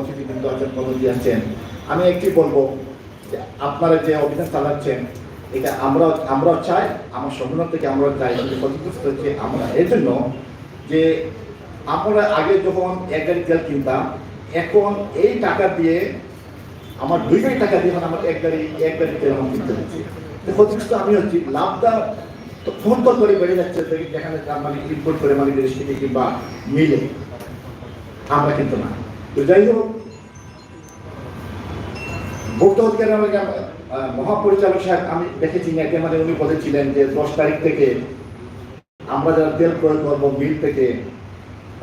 অতিথি কিন্তু আছেন, কমিটি আছেন, আমি একটি বলবো যে আপনারা যে অভিযান চালাচ্ছেন এটা আমরা চাই, আমার সম্মেলন থেকে আমরা চাই, ক্ষতিগ্রস্ত হচ্ছে আমরা এর জন্য যে আমরা আগে যখন 1 গাড়ি তেল কিনতাম, এখন এই টাকা দিয়ে আমার 2 গাড়ি টাকা দিয়ে আমার এক গাড়ি তেল আমার কিনতে হচ্ছে। ক্ষতিগ্রস্ত আমি হচ্ছি, লাভটা তো ফোন কল করে বেড়ে যাচ্ছে, যেখানে মানে ইম্পোর্ট করে মানে বিদেশ থেকে কিংবা মিলে, আমরা কিন্তু না। তো যাই হোক, ভোক্তা অধিকার মহাপরিচালক সাহেব আমি দেখেছি নাকি মানে উনি বলেছিলেন যে 10 তারিখ থেকে আমরা যারা তেল ক্রয় করবো মিল থেকে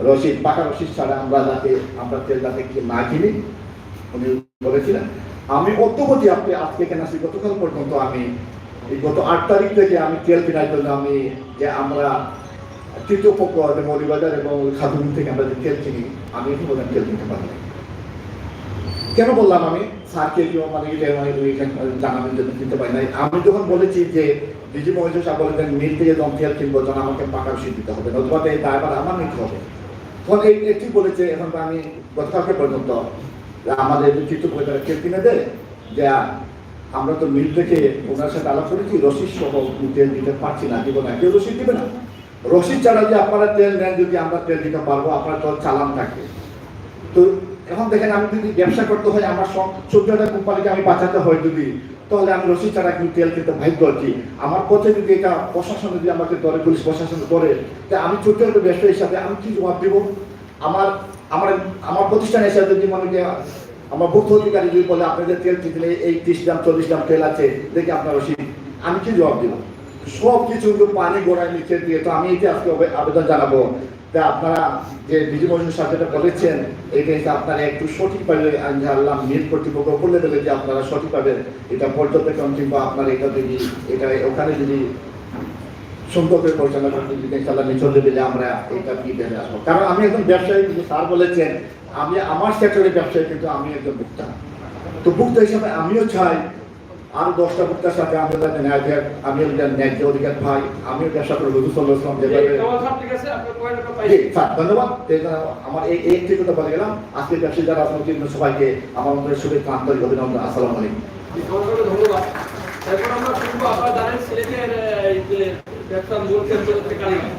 রসিদ, পাকা রসিদ ছাড়া আমরা তেল যাতে না কিনি উনি বলেছিলেন। আমি অদ্যবধি আপনি আজকে কেন আসি, গতকাল পর্যন্ত আমি এই গত 8 তারিখ থেকে আমি তেল কেনার জন্য আমি যে আমরা তৃতীয় পক্ষ মৌলিবাজার এবং খাদুমি থেকে আমরা যে তেল কিনি, আমি এখন পর্যন্ত তেল কিনতে পারি। কেন বললাম আমি স্যারকে মানে জানানোর জন্য কিনতে পারি নাই। আমি যখন বলেছি যে ডিজি মহেশ সাহেব বলেছেন মিল থেকে যখন তেল কিনবো তখন আমাকে পাকা রসিদ দিতে হবে, নতুবা এই দায়ভার আমার নিতে হবে। তখন এটি বলেছে, এখন আমি গতকালকে পর্যন্ত আমাদের তৃতীয় পক্ষ তেল কিনে দেয় যে আমরা তো মিল থেকে ওনার সাথে আলাপ করেছি, রসিদ সহ তেল দিতে পারছি না, দিব না, কেউ রসিদ দিবে না। রসিদ ছাড়া যে আপনারা তেল নেন, যদি আমরা তেল দিতে পারবো, আপনার তো চালান থাকবে। তো এখন দেখেন, আমি যদি ব্যবসা করতে হয়, আমার 14টা কোম্পানিকে আমি বাঁচাতে হয় যদি, তাহলে আমি রসিদ ছাড়া কিন্তু তেল কিনতে বাধ্য হচ্ছি। আমার পথে যদি এটা প্রশাসন যদি আমাকে ধরে, পুলিশ প্রশাসন ধরে, তা আমি ছোট্ট একটা ব্যবসা হিসাবে আমি কি জবাব দেব? আমার প্রতিষ্ঠানের হিসাবে যদি মনে যে আমার ভোক্তা অধিকারী যদি বলে আপনাদের তেল কিনলে এই 30 গ্রাম 40 গ্রাম তেল আছে, দেখি আপনার রসিদ, আমি কি জবাব দেব? সব কিছু পানি গোড়ায় নিচে দিয়ে। তো আমি এই যে আজকে আবেদন জানাবো যে আপনারা যে ডিজি মহেশ সাহেব যেটা বলেছেন, এইটা আপনারা একটু সঠিকভাবে আল্লাহ মিল কর্তৃপক্ষ বলে দেবে যে আপনারা সঠিকভাবে এটা পর্যবেক্ষণ কিংবা আপনারা এটা যদি এটা ওখানে যদি সুন্দরভাবে পরিচালনা করতে যদি ইনশাআল্লাহ চলতে দিলে আমরা এটা কি বেড়ে আসবো। কারণ আমি একজন ব্যবসায়ী, কিন্তু স্যার বলেছেন আমি আমার সেক্টরের ব্যবসায়ী, কিন্তু আমি একজন ভোক্তা। তো ভোক্তা হিসাবে আমিও চাই আরো 10টা ভোক্তার সাথে আমি ন্যায্য অধিকার পাই, আমিও ব্যবসা করে হুজুর সাল্লাল্লাহু আলাইহি ওয়াসাল্লাম। ধন্যবাদ। আমার এই একটি কথা বলে গেলাম। আজকে ব্যবসায়ী যারা রাজনৈতিক সবাইকে আমার অন্তরের শুভেচ্ছা, আন্তরিক অভিনন্দন। আসসালামু আলাইকুম। ধন্যবাদ। এরপর আমরা শুনবো, আপনারা জানেন সিলেটের ব্যবসার মূল কেন্দ্র হচ্ছে কালীগঞ্জ,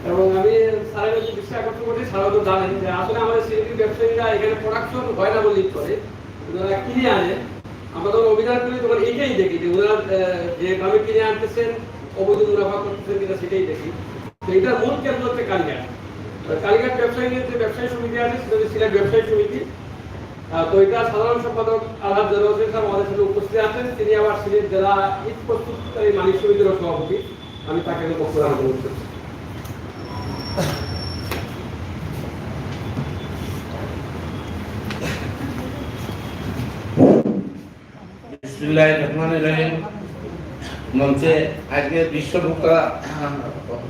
এবং আমি স্যারের যে বিষয় আকর্ষণ করছি, স্যারও তো জানেন যে আসলে আমাদের সিলেটের ব্যবসায়ীরা এখানে প্রোডাকশন হয় না বলেই করে, ওনারা কিনে আনে। আমরা যখন অভিযান করি তখন এইটাই দেখি যে ওনারা যে দামে কিনে আনতেছেন অবৈধ মুনাফা করতেছেন কিনা সেটাই দেখি। তো এটার মূল কেন্দ্র হচ্ছে কালীঘাট। কালীঘাট ব্যবসায়ীদের যে ব্যবসায়ী সমিতি আছে সেটা হচ্ছে সিলেট ব্যবসায়ী সমিতি। তো এটা সাধারণ সম্পাদক আলহাজ জালাল হোসেন সাহেব আমাদের সাথে উপস্থিত আছেন। তিনি আবার সিলেট জেলা ঈদ প্রস্তুতকারী মালিক সমিতির সভাপতি। আমি তাকে বক্তব্য অনুরোধ করছি। বিসমিল্লাহির রহমানির রহিম। মঞ্চে আজকে বিশ্ব ভোক্তা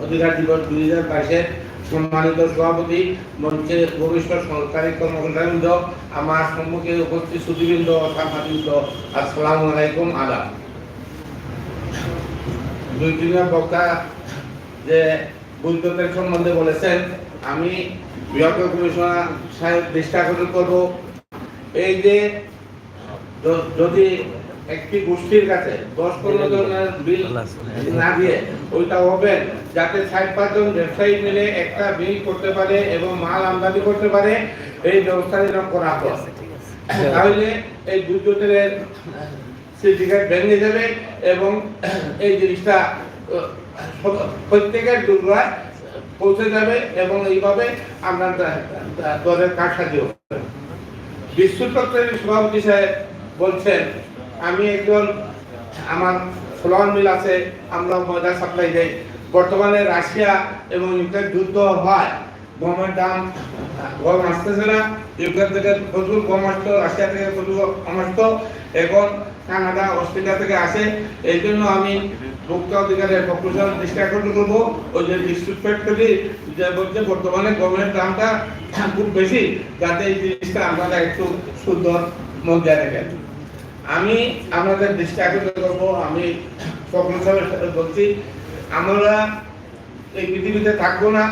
অধিকার দিবস 2022 সম্মানিত সভাপতি, মঞ্চে বরিষ্ঠ সরকারি কর্মকর্তাবৃন্দ, আমার সম্মুখে উপস্থিত সুধীবৃন্দ, সাংবাদিকবৃন্দ, আসসালামু আলাইকুম, আদাব। 2 দিনের বক্তা যে বৈধতার সম্বন্ধে বলেছেন, আমি বৃহত্তর কমিশনার সাহেব দৃষ্টি আকর্ষণ করব, এই যে যদি একটি গোষ্ঠীর কাছে 10-15 জনের বিল না দিয়ে ওইটা হবে যাতে 60-65 জন ব্যবসায়ী মিলে একটা বিল করতে পারে এবং মাল আমদানি করতে পারে, এই ব্যবস্থা করা হয়। তাহলে এই দুর্যোগের সিন্ডিকেট ভেঙে যাবে এবং এই জিনিসটা প্রত্যেকের দুর্গায় পৌঁছে যাবে এবং এইভাবে আমরা দলের কারসাজি হবে। বিশ্বপত্রের সভাপতি সাহেব বলছেন, আমি একজন আমার ফ্লোর মিল আছে, আমরা ময়দা সাপ্লাই দেই। বর্তমানে রাশিয়া এবং ইউক্রেন যুদ্ধ হয়, গমের দাম গম আসতেছে না, ইউক্রেন থেকে প্রচুর গম আসতো, রাশিয়া থেকে প্রচুর গম আসতো, এখন কানাডা অস্ট্রেলিয়া থেকে আসে। এই জন্য আমি ভোক্তা অধিকারের প্রকৌশল দৃষ্টি আকর্ষণ করবো। ওই যে বিস্কুট ফ্যাক্টরি যে বলছে বর্তমানে গমের দামটা খুব বেশি, যাতে এই জিনিসটা আপনারা একটু সুন্দর মধ্যে রাখেন। আমি আপনাদের দৃষ্টি আকর্ষণ করবো, আমি প্রকৌশলের সাথে বলছি, আমরা এই পৃথিবীতে থাকবো না,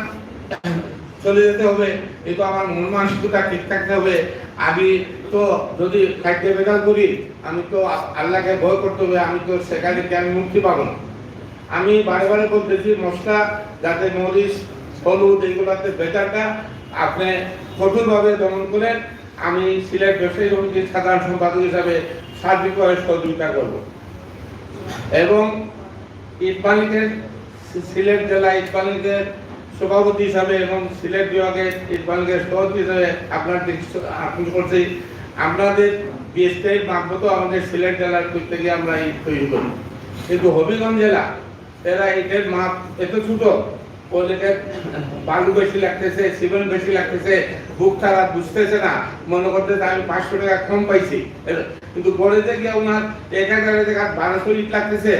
চলে যেতে হবে, কিন্তু আমার মন মানসিকতা ঠিক থাকতে হবে। আমি তো যদি খাদ্য বেকার করি, আমি তো আল্লাহকে ভয় করতে হবে, আমি তো সেখান থেকে আমি মুক্তি পাবো না। আমি বারে বারে বলতেছি মশলা যাতে মরিচ হলুদ এইগুলাতে বেকারটা আপনি কঠোরভাবে দমন করেন। আমি সিলেট ব্যবসায়ী সমিতির সাধারণ সম্পাদক হিসাবে সার্বিকভাবে সহযোগিতা করব এবং ইটবালিকের সিলেট জেলা ইটবালিকের সভাপতি হিসাবে এবং সিলেট বিভাগের ইটবালিকের সভাপতি হিসাবে আপনার আপনি করছি আপনাদের বিএসপির মারফত আমাদের সিলেট জেলার থেকে আমরা ইট তৈরি করি, কিন্তু হবিগঞ্জ জেলা এরা ইটের মাপ এত ছোট, ওদেরকে বালু বেশি লাগতেছে, সিমেন্ট বেশি লাগতেছে, বুক তারা বুঝতেছে না, মনে করতেছে আমি 500 টাকা কম পাইছি, কিন্তু পরে যে গিয়ে ওনার 1000 টাকা 1200 ইট লাগতেছে।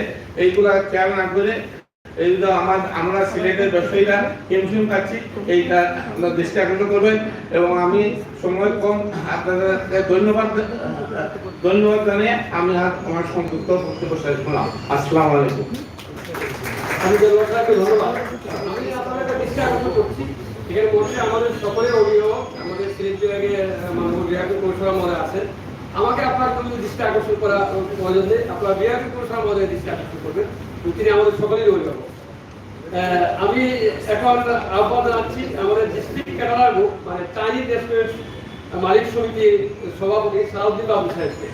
এইগুলা খেয়াল না করে এইগুলো আমরা সিলেটের ব্যবসায়ীরা হিমশিম খাচ্ছি, এইটা আপনারা দৃষ্টি আকর্ষণ করবেন। এবং আমি সময় কম, আপনাদেরকে ধন্যবাদ জানিয়ে আমি আমার সংযুক্ত বক্তব্য শেষ করলাম। আসসালামু আলাইকুম। আমি ধন্যবাদ। আমি আপনাদের দৃষ্টি আকর্ষণ করছি, এখানে বসে আমাদের সকলের অভিভাবক আমাদের সিলেট বিভাগের মাননীয় বিভাগীয় কমিশনার মহোদয় আছেন। আমাকে আপনার যদি দৃষ্টি আকর্ষণ করা প্রয়োজন নেই, আপনার বিভাগীয় কমিশনার মহোদয় দৃষ্টি আকর্ষণ করবেন, তিনি আমাদের সকলেরই অভিভাবক। আমি এখন আহ্বান জানাচ্ছি আমাদের ডিস্ট্রিক্ট ক্যাটালার গ্রুপ মানে চাইনিজ রেস্টুরেন্ট মালিক সমিতির সভাপতি সালাউদ্দিন বাবু সাহেবকে।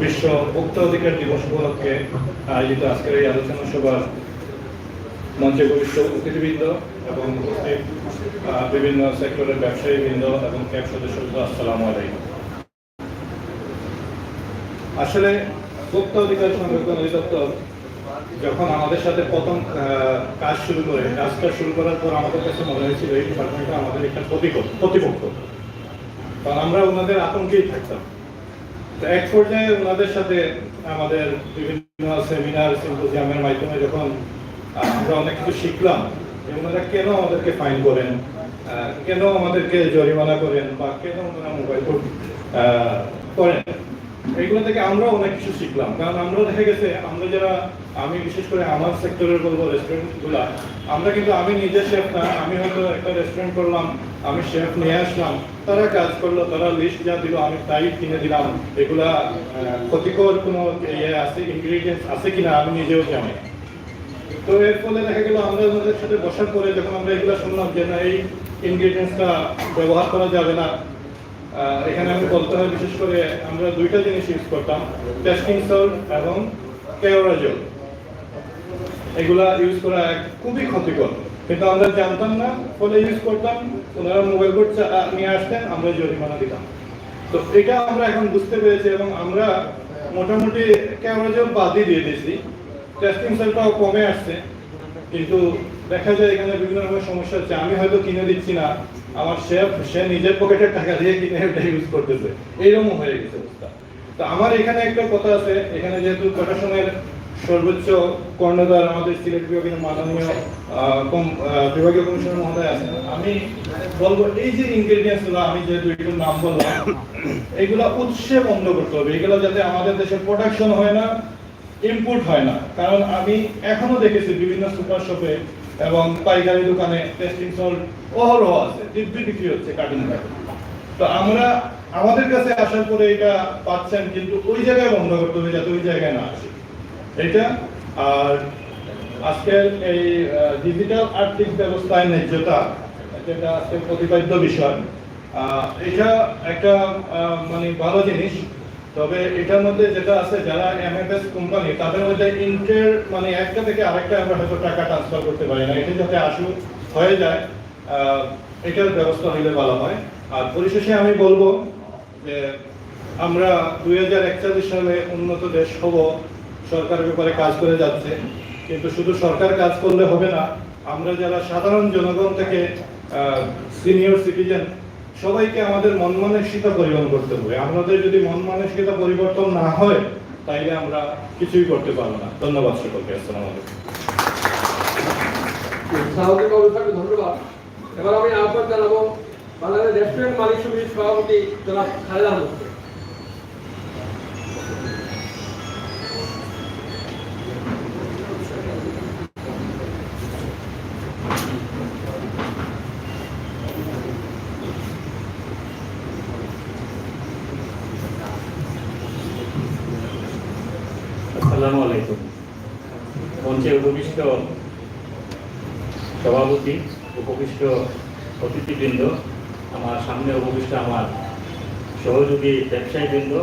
বিশ্ব ভোক্তা অধিকার দিবস উপলক্ষে আয়োজিত আজকের এই আলোচনা সভার মঞ্চে বরিষ্ঠ অতিথিবৃন্দ এবং উপস্থিত বিভিন্ন সেক্টরের ব্যবসায়ীবৃন্দ এবং ক্যাব সদস্যবৃন্দ, আসসালামু আলাইকুম। আসলে ভোক্তা অধিকার সংরক্ষণ অধিদপ্তর যখন আমাদের সাথে প্রথম কাজটা শুরু করার পর আমাদের কাছে মনে হয়েছিল এই ডিপার্টমেন্টটা আমাদের একটা প্রতিপক্ষ, কারণ আমরা ওনাদের আতঙ্কেই থাকতাম। এক পর্যায়ে ওনাদের সাথে আমাদের বিভিন্ন সেমিনার সিম্পোজিয়ামের মাধ্যমে যখন আমরা অনেক কিছু শিখলাম যে ওনারা কেন আমাদেরকে ফাইন করেন, কেন আমাদেরকে জরিমানা করেন, বা কেন ওনারা মোবাইল কোড করেন, এইগুলো থেকে আমরা অনেক কিছু শিখলাম। কারণ আমরা দেখা গেছে আমরা যারা, আমি বিশেষ করে আমার সেক্টরের বলবো রেস্টুরেন্টগুলা, আমরা কিন্তু আমি নিজে শেফ না, আমি হয়তো একটা রেস্টুরেন্ট করলাম, আমি শেফ নিয়ে আসলাম, তারা কাজ করলো, তারা লিস্ট যা দিল আমি তাই কিনে দিলাম, এগুলা ক্ষতিকর কোনো ইয়ে আছে, ইনগ্রিডিয়েন্টস আছে কিনা আমি নিজেও জানি। তো এর ফলে দেখা গেল আমরা ওনাদের সাথে বসার পরে যখন আমরা এগুলো শুনলাম যে না এই ইনগ্রিডিয়েন্টসটা ব্যবহার করা যাবে না, এখানে আমি বলতে হয় বিশেষ করে আমরা দুইটা জিনিস ইউজ করতাম, টেস্টিং সল্ট এবং কেওড়াজল। এগুলা ইউজ করা খুবই ক্ষতিকর, কিন্তু আমরা জানতাম না, ফলে ইউজ করতাম, ওনারা মোবাইল কোড নিয়ে আসতেন, আমরা জরিমানা দিতাম। তো এটা আমরা এখন বুঝতে পেরেছি এবং আমরা মোটামুটি কেওড়াজল বাদই দিয়ে দিয়েছি, টেস্টিং সল্টটাও কমে আসছে, কিন্তু দেখা যায় এখানে বিভিন্ন রকমের সমস্যা হচ্ছে। আমি হয়তো কিনে দিচ্ছি না, আমার শেফ সে নিজের পকেটের টাকা দিয়ে কিনে এটা ইউজ করতেছে, এইরকম হয়ে গেছে অবস্থা। তো আমার এখানে একটা কথা আছে, এখানে যেহেতু প্রশাসনের সর্বোচ্চ কর্ণধার আমাদের সিলেট বিভাগের মাননীয় বিভাগীয় কমিশনার মহোদয় আছেন, আমি বলবো এই যে ইনগ্রেডিয়েন্টস গুলো আমি যে দুইটার নাম বললাম, এগুলা উৎসে বন্ধ করতে হবে, এগুলো যাতে আমাদের দেশে প্রোডাকশন হয় না, ইম্পোর্ট হয় না। কারণ আমি এখনো দেখেছি বিভিন্ন সুপার শপে এবং পাইকারি দোকানে টেস্টিং সল্ট অহরহ আছে, দিব্যি বিক্রি হচ্ছে কার্টুন কার্টুন। তো আমরা আমাদের কাছে আসার পরে এটা পাচ্ছেন, কিন্তু ওই জায়গায় বন্ধ করতে হবে যাতে ওই জায়গায় না আসে এটা। আর আজকের এই ডিজিটাল আর্থিক ব্যবস্থায় ন্যায্যতা, যেটা আজকের প্রতিপাদ্য বিষয়, এটা একটা মানে ভালো জিনিস। তবে এটার মধ্যে যেটা আছে, যারা এমএফএস কোম্পানি তাদের মধ্যে ইন্টার মানে একটা থেকে আরেকটা আমরা হয়তো টাকা ট্রান্সফার করতে পারি না, এটা যাতে হয়ে যায় এটার ব্যবস্থা হইলে ভালো হয়। আর পরিশেষে আমি বলবো যে আমরা 2041 সালে উন্নত দেশ হব, সরকারের ব্যাপারে কাজ করে যাচ্ছে, কিন্তু শুধু সরকার কাজ করলে হবে না, আমরা যারা সাধারণ জনগণ থেকে সিনিয়র সিটিজেন সবাইকে আমাদের মন মানসিকতা পরিবর্তন করতে হবে। আমাদের যদি মন মানসিকতা পরিবর্তন না হয় তাইলে আমরা কিছুই করতে পারবো না। ধন্যবাদ সকলকে। আসসালামু আলাইকুম। ধন্যবাদ। এবার আমি আহ্বান জানাবো বাংলাদেশ রেস্টুরেন্ট মালিক সমিতির সভাপতি জনাব খালেদ আহমদকে। আসসালামু আলাইকুম। মঞ্চে উপবিষ্ট সভাপতি, উপবিষ্ট অতিথিবৃন্দ, আমার সামনে উপবিষ্ট আমার সহযোগী ব্যবসায়ীবৃন্দ,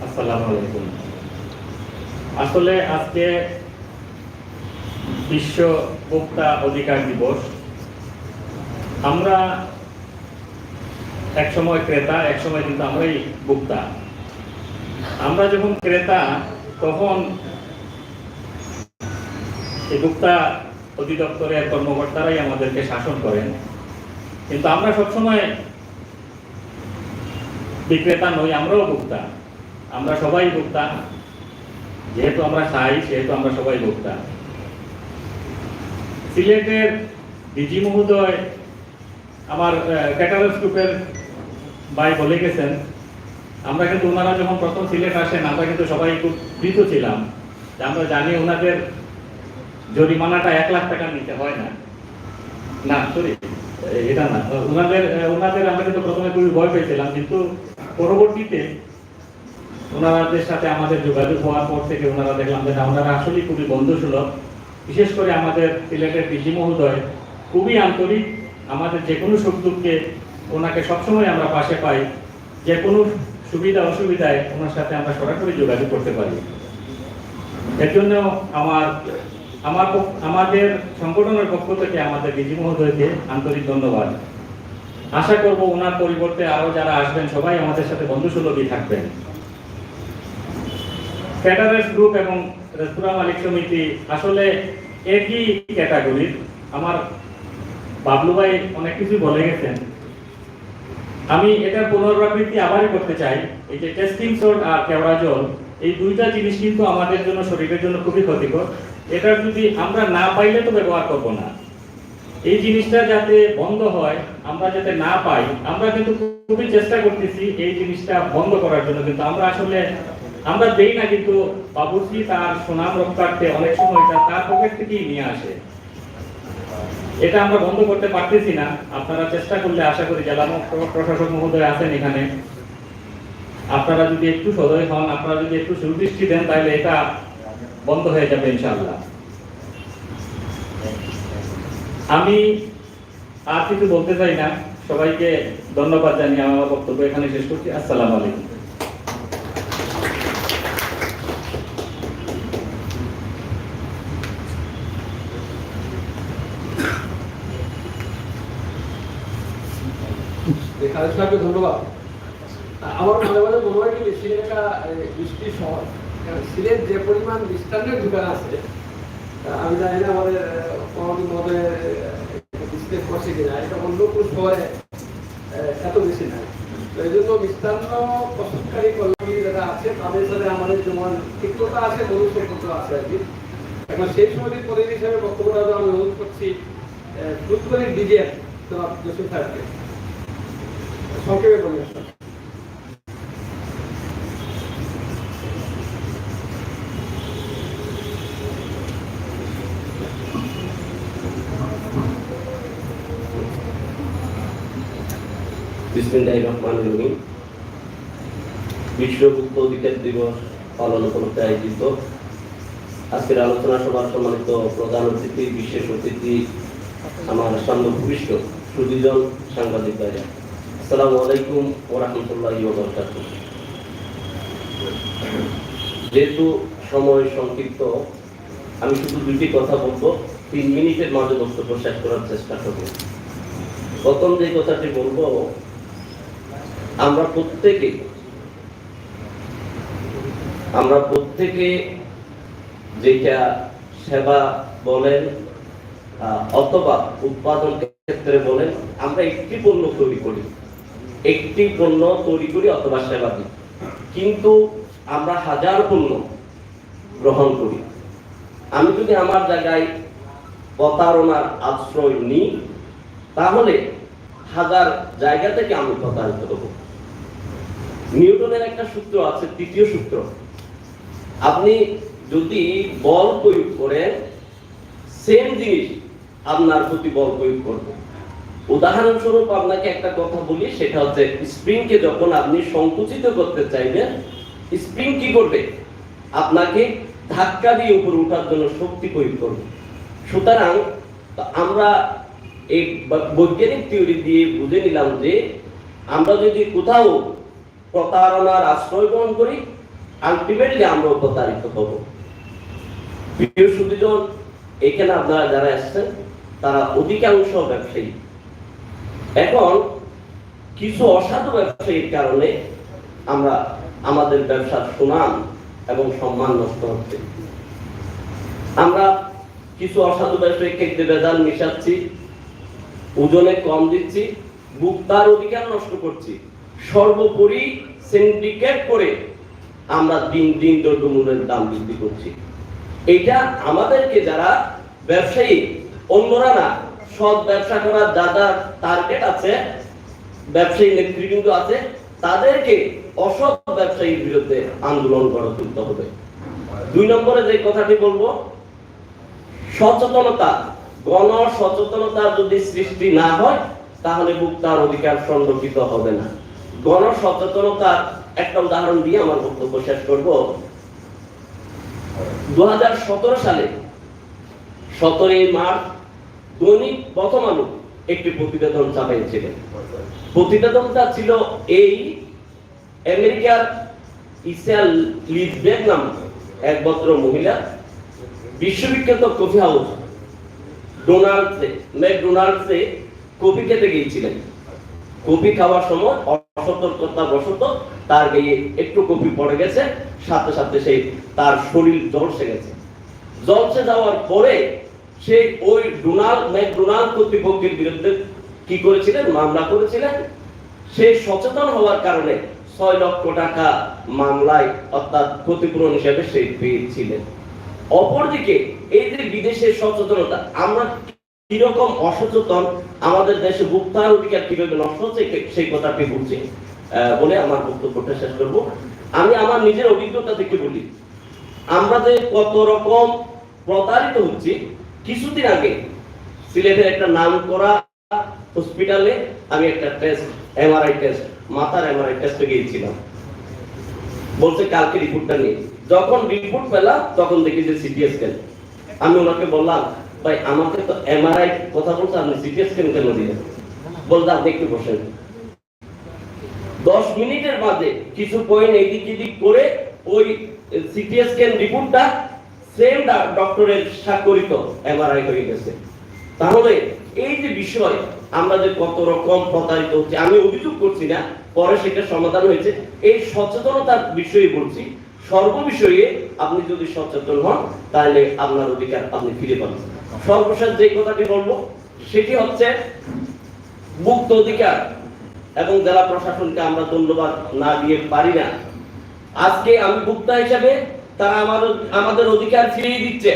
আসসালামু আলাইকুম। আসলে আজকে বিশ্ব ভোক্তা অধিকার দিবস। আমরা এক সময় ক্রেতা, এক সময় কিন্তু আমরাই ভোক্তা। আমরা যখন ক্রেতা তখন এই ভোক্তা অধিদপ্তরের কর্মকর্তারাই আমাদেরকে শাসন করেন, কিন্তু আমরা সবসময় বিক্রেতা নই, আমরাও ভোক্তা। আমরা সবাই ভোক্তা, যেহেতু আমরা খাই সেহেতু আমরা সবাই ভোক্তা। সিলেটের ডিজি মহোদয় আমার ক্যাটারার্স গ্রুপের ভাই বলে গেছেন, আমরা কিন্তু ওনারা যখন প্রথম সিলেট আসেন আমরা কিন্তু সবাই খুব ভীত ছিলাম যে আমরা জানি ওনাদের জরিমানাটা 1 লাখ টাকা নিতে হয় না, না সরি এটা না, ওনাদের আমরা কিন্তু প্রথমে খুবই ভয় পেয়েছিলাম, কিন্তু পরবর্তীতে ওনাদের সাথে আমাদের যোগাযোগ হওয়ার পর থেকে ওনারা দেখলাম যে ওনারা আসলে খুবই বন্ধুসুলভ। বিশেষ করে আমাদের সিলেটের ডিজি মহোদয় খুবই আন্তরিক, আমাদের যে কোনো সুখ দুঃখে ওনাকে সবসময় আমরা পাশে পাই, যে কোনো সুবিধা অসুবিধায় ওনার সাথে আমরা সরাসরি যোগাযোগ করতে পারি। এর জন্য আমাদের সংগঠনের পক্ষ থেকে আমাদের ডিজি মহোদয়কে আন্তরিক ধন্যবাদ। আশা করব ওনার পরিবর্তে আরো যারা আসবেন সবাই আমাদের সাথে বন্ধুসুলভই থাকবেন। ক্যাটারার্স গ্রুপ এবং রেস্তোরাঁ মালিক সমিতি আসলে একই ক্যাটাগরির। আমার বাবলু ভাই অনেক কিছু বলে গেছেন, আমি এটার পুনরাবৃত্তি আবারই করতে চাই। এই যে টেস্টিং সোড আর কেওড়া জল, এই দুইটা জিনিস কিন্তু আমাদের জন্য, শরীরের জন্য খুবই ক্ষতিকর। এটা যদি আমরা না পাইলে তো ব্যবহার করব না। এই জিনিসটা যাতে বন্ধ হয়, আমরা যাতে না পাই, আমরা কিন্তু খুবই চেষ্টা করতেছি এই জিনিসটা বন্ধ করার জন্য, কিন্তু আমরা দেই না, কিন্তু বাবুর্চি তার সুনাম রক্ষার্থে অনেক সময় এটা তার পকেট থেকেই নিয়ে আসে। এটা আমরা বন্ধ করতে পারতেছি না। আপনারা চেষ্টা করলে আশা করি জেলা প্রশাসক মহোদয় আছেন এখানে, আপনারা যদি একটু সদয় হন, আপনারা যদি একটু সুদৃষ্টি দেন, তাহলে এটা বন্ধ হয়ে যাবে ইনশাআল্লাহ। আমি আর কিছু বলতে চাই না, সবাইকে ধন্যবাদ জানিয়ে আমার বক্তব্য এখানে শেষ করছি। আসসালামু আলাইকুম। খালেদ সাহেবকে ধন্যবাদ। আমার মাঝে মাঝে মনে হয় কি সিলেট একটা বৃষ্টি শহর, সিলেট যে পরিমাণ মিষ্টান্নের দোকান আছে আমি জানি না আমাদের কোনোদিন মধ্যে বিশ্লেষ করছে কিনা, এটা অন্য কোনো শহরে এত বেশি নাই। তো এই জন্য মিষ্টান্ন প্রস্তুতকারী কর্মী যারা আছে তাদের সাথে আমাদের যেমন তিক্ততা আছে, মনুষ্যত্ব আছে আর কি। এখন সেই সমিতির প্রতিনিধি হিসেবে বক্তব্যটা আমি অনুরোধ করছি ফুটবলের ডিজিএম জনাব জসিম সাহেবকে সংক্ষেপে বলে আসুন। বিসমিল্লাহির রহমানির রহিম। বিশ্ব ভোক্তা অধিকার দিবস পালন উপলক্ষে আয়োজিত আজকের আলোচনা সভার সম্মানিত প্রধান অতিথি, বিশেষ অতিথি, আমার সামনে ভূমিষ্ঠ সুদীজন সাংবাদিক ভাইরা, আসসালামু আলাইকুম ওয়া রাহমাতুল্লাহি ওয়া বারাকাতুহু। যেহেতু সময় সংক্ষিপ্ত, আমি শুধু দুটি কথা বলবো, 3 মিনিটের মাঝে বক্তব্য শেষ করার চেষ্টা করব। প্রথম যে কথাটি বলবো, আমরা প্রত্যেকে যেটা সেবা বলেন অথবা উৎপাদন ক্ষেত্রে বলেন, আমরা একটি পণ্য তৈরি করি অথবা সেবা দিই, কিন্তু আমরা হাজার পণ্য গ্রহণ করি। আমি যদি আমার জায়গায় প্রতারণার আশ্রয় নিই, তাহলে হাজার জায়গা থেকে আমি প্রতারিত হব। নিউটনের একটা সূত্র আছে, তৃতীয় সূত্র, আপনি যদি বল প্রয়োগ করেন সেম জিনিস আপনার প্রতি বল প্রয়োগ করবে। উদাহরণস্বরূপ আপনাকে একটা কথা বলি, সেটা হচ্ছে স্প্রিংকে যখন আপনি সংকুচিত করতে চাইবেন, স্প্রিং কি করবে? আপনাকে ধাক্কা দিয়ে উপরে ওঠার জন্য শক্তি প্রয়োগ করবে। সুতরাং আমরা এই বৈজ্ঞানিক থিওরি দিয়ে বুঝে নিলাম যে আমরা যদি কোথাও প্রতারণার আশ্রয় গ্রহণ করি, আলটিমেটলি আমরা প্রতারিত হব। প্রিয় সুধীজন, এখানে আপনারা যারা আসছেন তারা অধিকাংশ ব্যবসায়ী। এখন কিছু অসাধু ব্যবসায়ীর কারণে আমরা আমাদের ব্যবসার সুনাম এবং সম্মান নষ্ট হচ্ছে। আমরা কিছু অসাধু ব্যবসায়ী খেতে ভেজাল মিশাচ্ছি, ওজনে কম দিচ্ছি, ভোক্তার অধিকার নষ্ট করছি, সর্বোপরি সিন্ডিকেট করে আমরা দিন দিন দ্রব্যমূল্যের দাম বৃদ্ধি করছি। এটা আমাদেরকে যারা ব্যবসায়ী, অন্যরা না, সৎ ব্যবসা করার যারা টার্গেট আছে, ব্যবসায়ী নেতৃবৃন্দ আছে, তাদেরকে অসৎ ব্যবসায়ীর বিরুদ্ধে আন্দোলন গড়ে তুলতে হবে। 2 নম্বরে যে কথাটি বলবো, সচেতনতা, গণ সচেতনতা যদি সৃষ্টি না হয় তাহলে ভোক্তার অধিকার সংরক্ষিত হবে না। গণ সচেতনতার একটা উদাহরণ দিয়ে আমার বক্তব্য শেষ করব। 2017 সালে 17 মার্চ দৈনিক প্রথম আলো একটি প্রতিবেদন ছাপিয়েছিলেন। প্রতিবেদনটা ছিল এই, আমেরিকার ইসেল লিজবেক নাম এক ভদ্র মহিলা বিশ্ববিখ্যাত কফি হাউস ম্যাকডোনাল্ডসে কফি খেতে গিয়েছিলেন। কফি খাওয়ার সময় অসতর্কতা বশত তার গায়ে একটু কফি পড়ে গেছে, সাথে সাথে সেই তার শরীর ঝলসে গেছে। ঝলসে যাওয়ার পরে সে ওই ম্যাকডোনাল্ড কর্তৃপক্ষের বিরুদ্ধে কি করেছিলেন? মামলা করেছিলেন। সে সচেতন হওয়ার কারণে 6 লক্ষ টাকা মামলায় অর্থাৎ ক্ষতিপূরণ হিসেবে সে পেয়েছিলেন। অপরদিকে এই যে বিদেশের সচেতনতা, আমরা কিরকম অসচেতন, আমাদের দেশে ভোক্তার অধিকার কিভাবে নষ্ট হচ্ছে সেই কথাটি বলছি বলে আমার বক্তব্যটা শেষ করব। আমি আমার নিজের অভিজ্ঞতা থেকে বলি, আমরা যে কত রকম প্রতারিত হচ্ছি। কিছুদিন আগে সিলেটের একটা নামকরা হসপিটালে আমি একটা টেস্ট, এমআরআই টেস্ট, মাথার এমআরআই টেস্টে গিয়েছিলাম। বলছে কালকে রিপোর্টটা নিয়ে। যখন রিপোর্ট পেলাম তখন দেখি যে সিটি স্ক্যান। আমি ওনাকে বললাম, ভাই আমাকে তো এমআরআই কথা বলছে, আপনি সিটি স্ক্যান কেন দিলেন? বলতে আপনি একটু বসেন। 10 মিনিটের মাঝে কিছু পয়েন্ট এদিক এদিক করে ওই সিটি স্ক্যান রিপোর্টটা সেম ডক্টরের স্বাক্ষরিত এমআরআই হয়ে গেছে। তাহলে এই যে বিষয়, আমরা যে কত রকম প্রতারিত হচ্ছে, আমি অভিযোগ করছি না, পরে সেটা সমাধান হয়েছে। এই সচেতনতার বিষয়ে বলছি, সর্ববিষয়ে আপনি যদি সচেতন হন তাহলে আপনার অধিকার আপনি ফিরে পাবেন। সর্বশেষ যে কথাটি বলবো সেটি হচ্ছে ভোক্তা অধিকার এবং জেলা প্রশাসনকে আমরা ধন্যবাদ না দিয়ে পারি না। আজকে আমি ভোক্তা হিসাবে তারা আমাদের অধিকার ফিরিয়ে দিচ্ছে,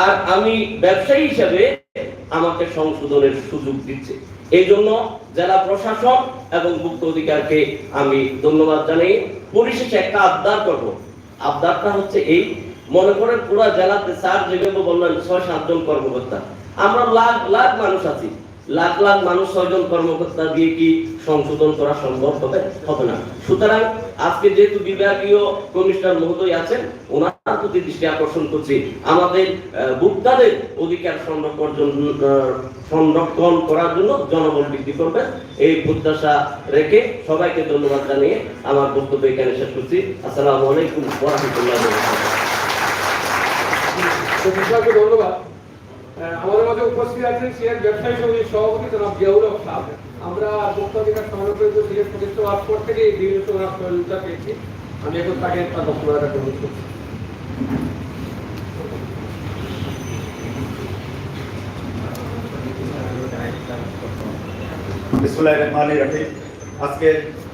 আর আমি ব্যবসায়ী হিসাবে আমাকে সংশোধনের সুযোগ দিচ্ছে। এই জন্য জেলা প্রশাসন এবং ভোক্তা অধিকারকে আমি ধন্যবাদ জানাই। পরিশেষে একটা আবদার করব। আবদারটা হচ্ছে এই, মনে করেন পুরো জেলাতে স্যার যেভাবে বললেন 6-7 জন কর্মকর্তা, আমরা লাখ লাখ মানুষ আছি, লাখ লাখ মানুষ 6 জন কর্মকর্তা দিয়ে কি সংশোধন করা সম্ভব হবে না। সুতরাং আজকে যেহেতু বিভাগীয় কমিশনার মহোদয় আছেন, ওনার প্রতি দৃষ্টি আকর্ষণ করছি, আমাদের ভোক্তাদের অধিকার সংরক্ষণ করার জন্য জনবল বৃদ্ধি করবেন, এই প্রত্যাশা রেখে সবাইকে ধন্যবাদ জানিয়ে আমার বক্তব্য এখানে শেষ করছি। আসসালামু আলাইকুম ওয়া রাহমাতুল্লাহি ওয়া বারাকাতুহু। ধন্যবাদ। আমাদের মাঝে উপস্থিত আছেন সিলেট ব্যবসায়ী সমিতির সভাপতি জনাব জিয়াউল হক সাহেব। আমরা ভোক্তা অধিকার সংরক্ষণ সিলেট প্রতিষ্ঠা হওয়ার পর থেকে এই বিভিন্ন সহযোগিতা পেয়েছি। আমি এখন তাকে একটা বক্তব্য রাখার অনুরোধ করছি। বিসমিল্লাহির রহমানির রহিম। আজকে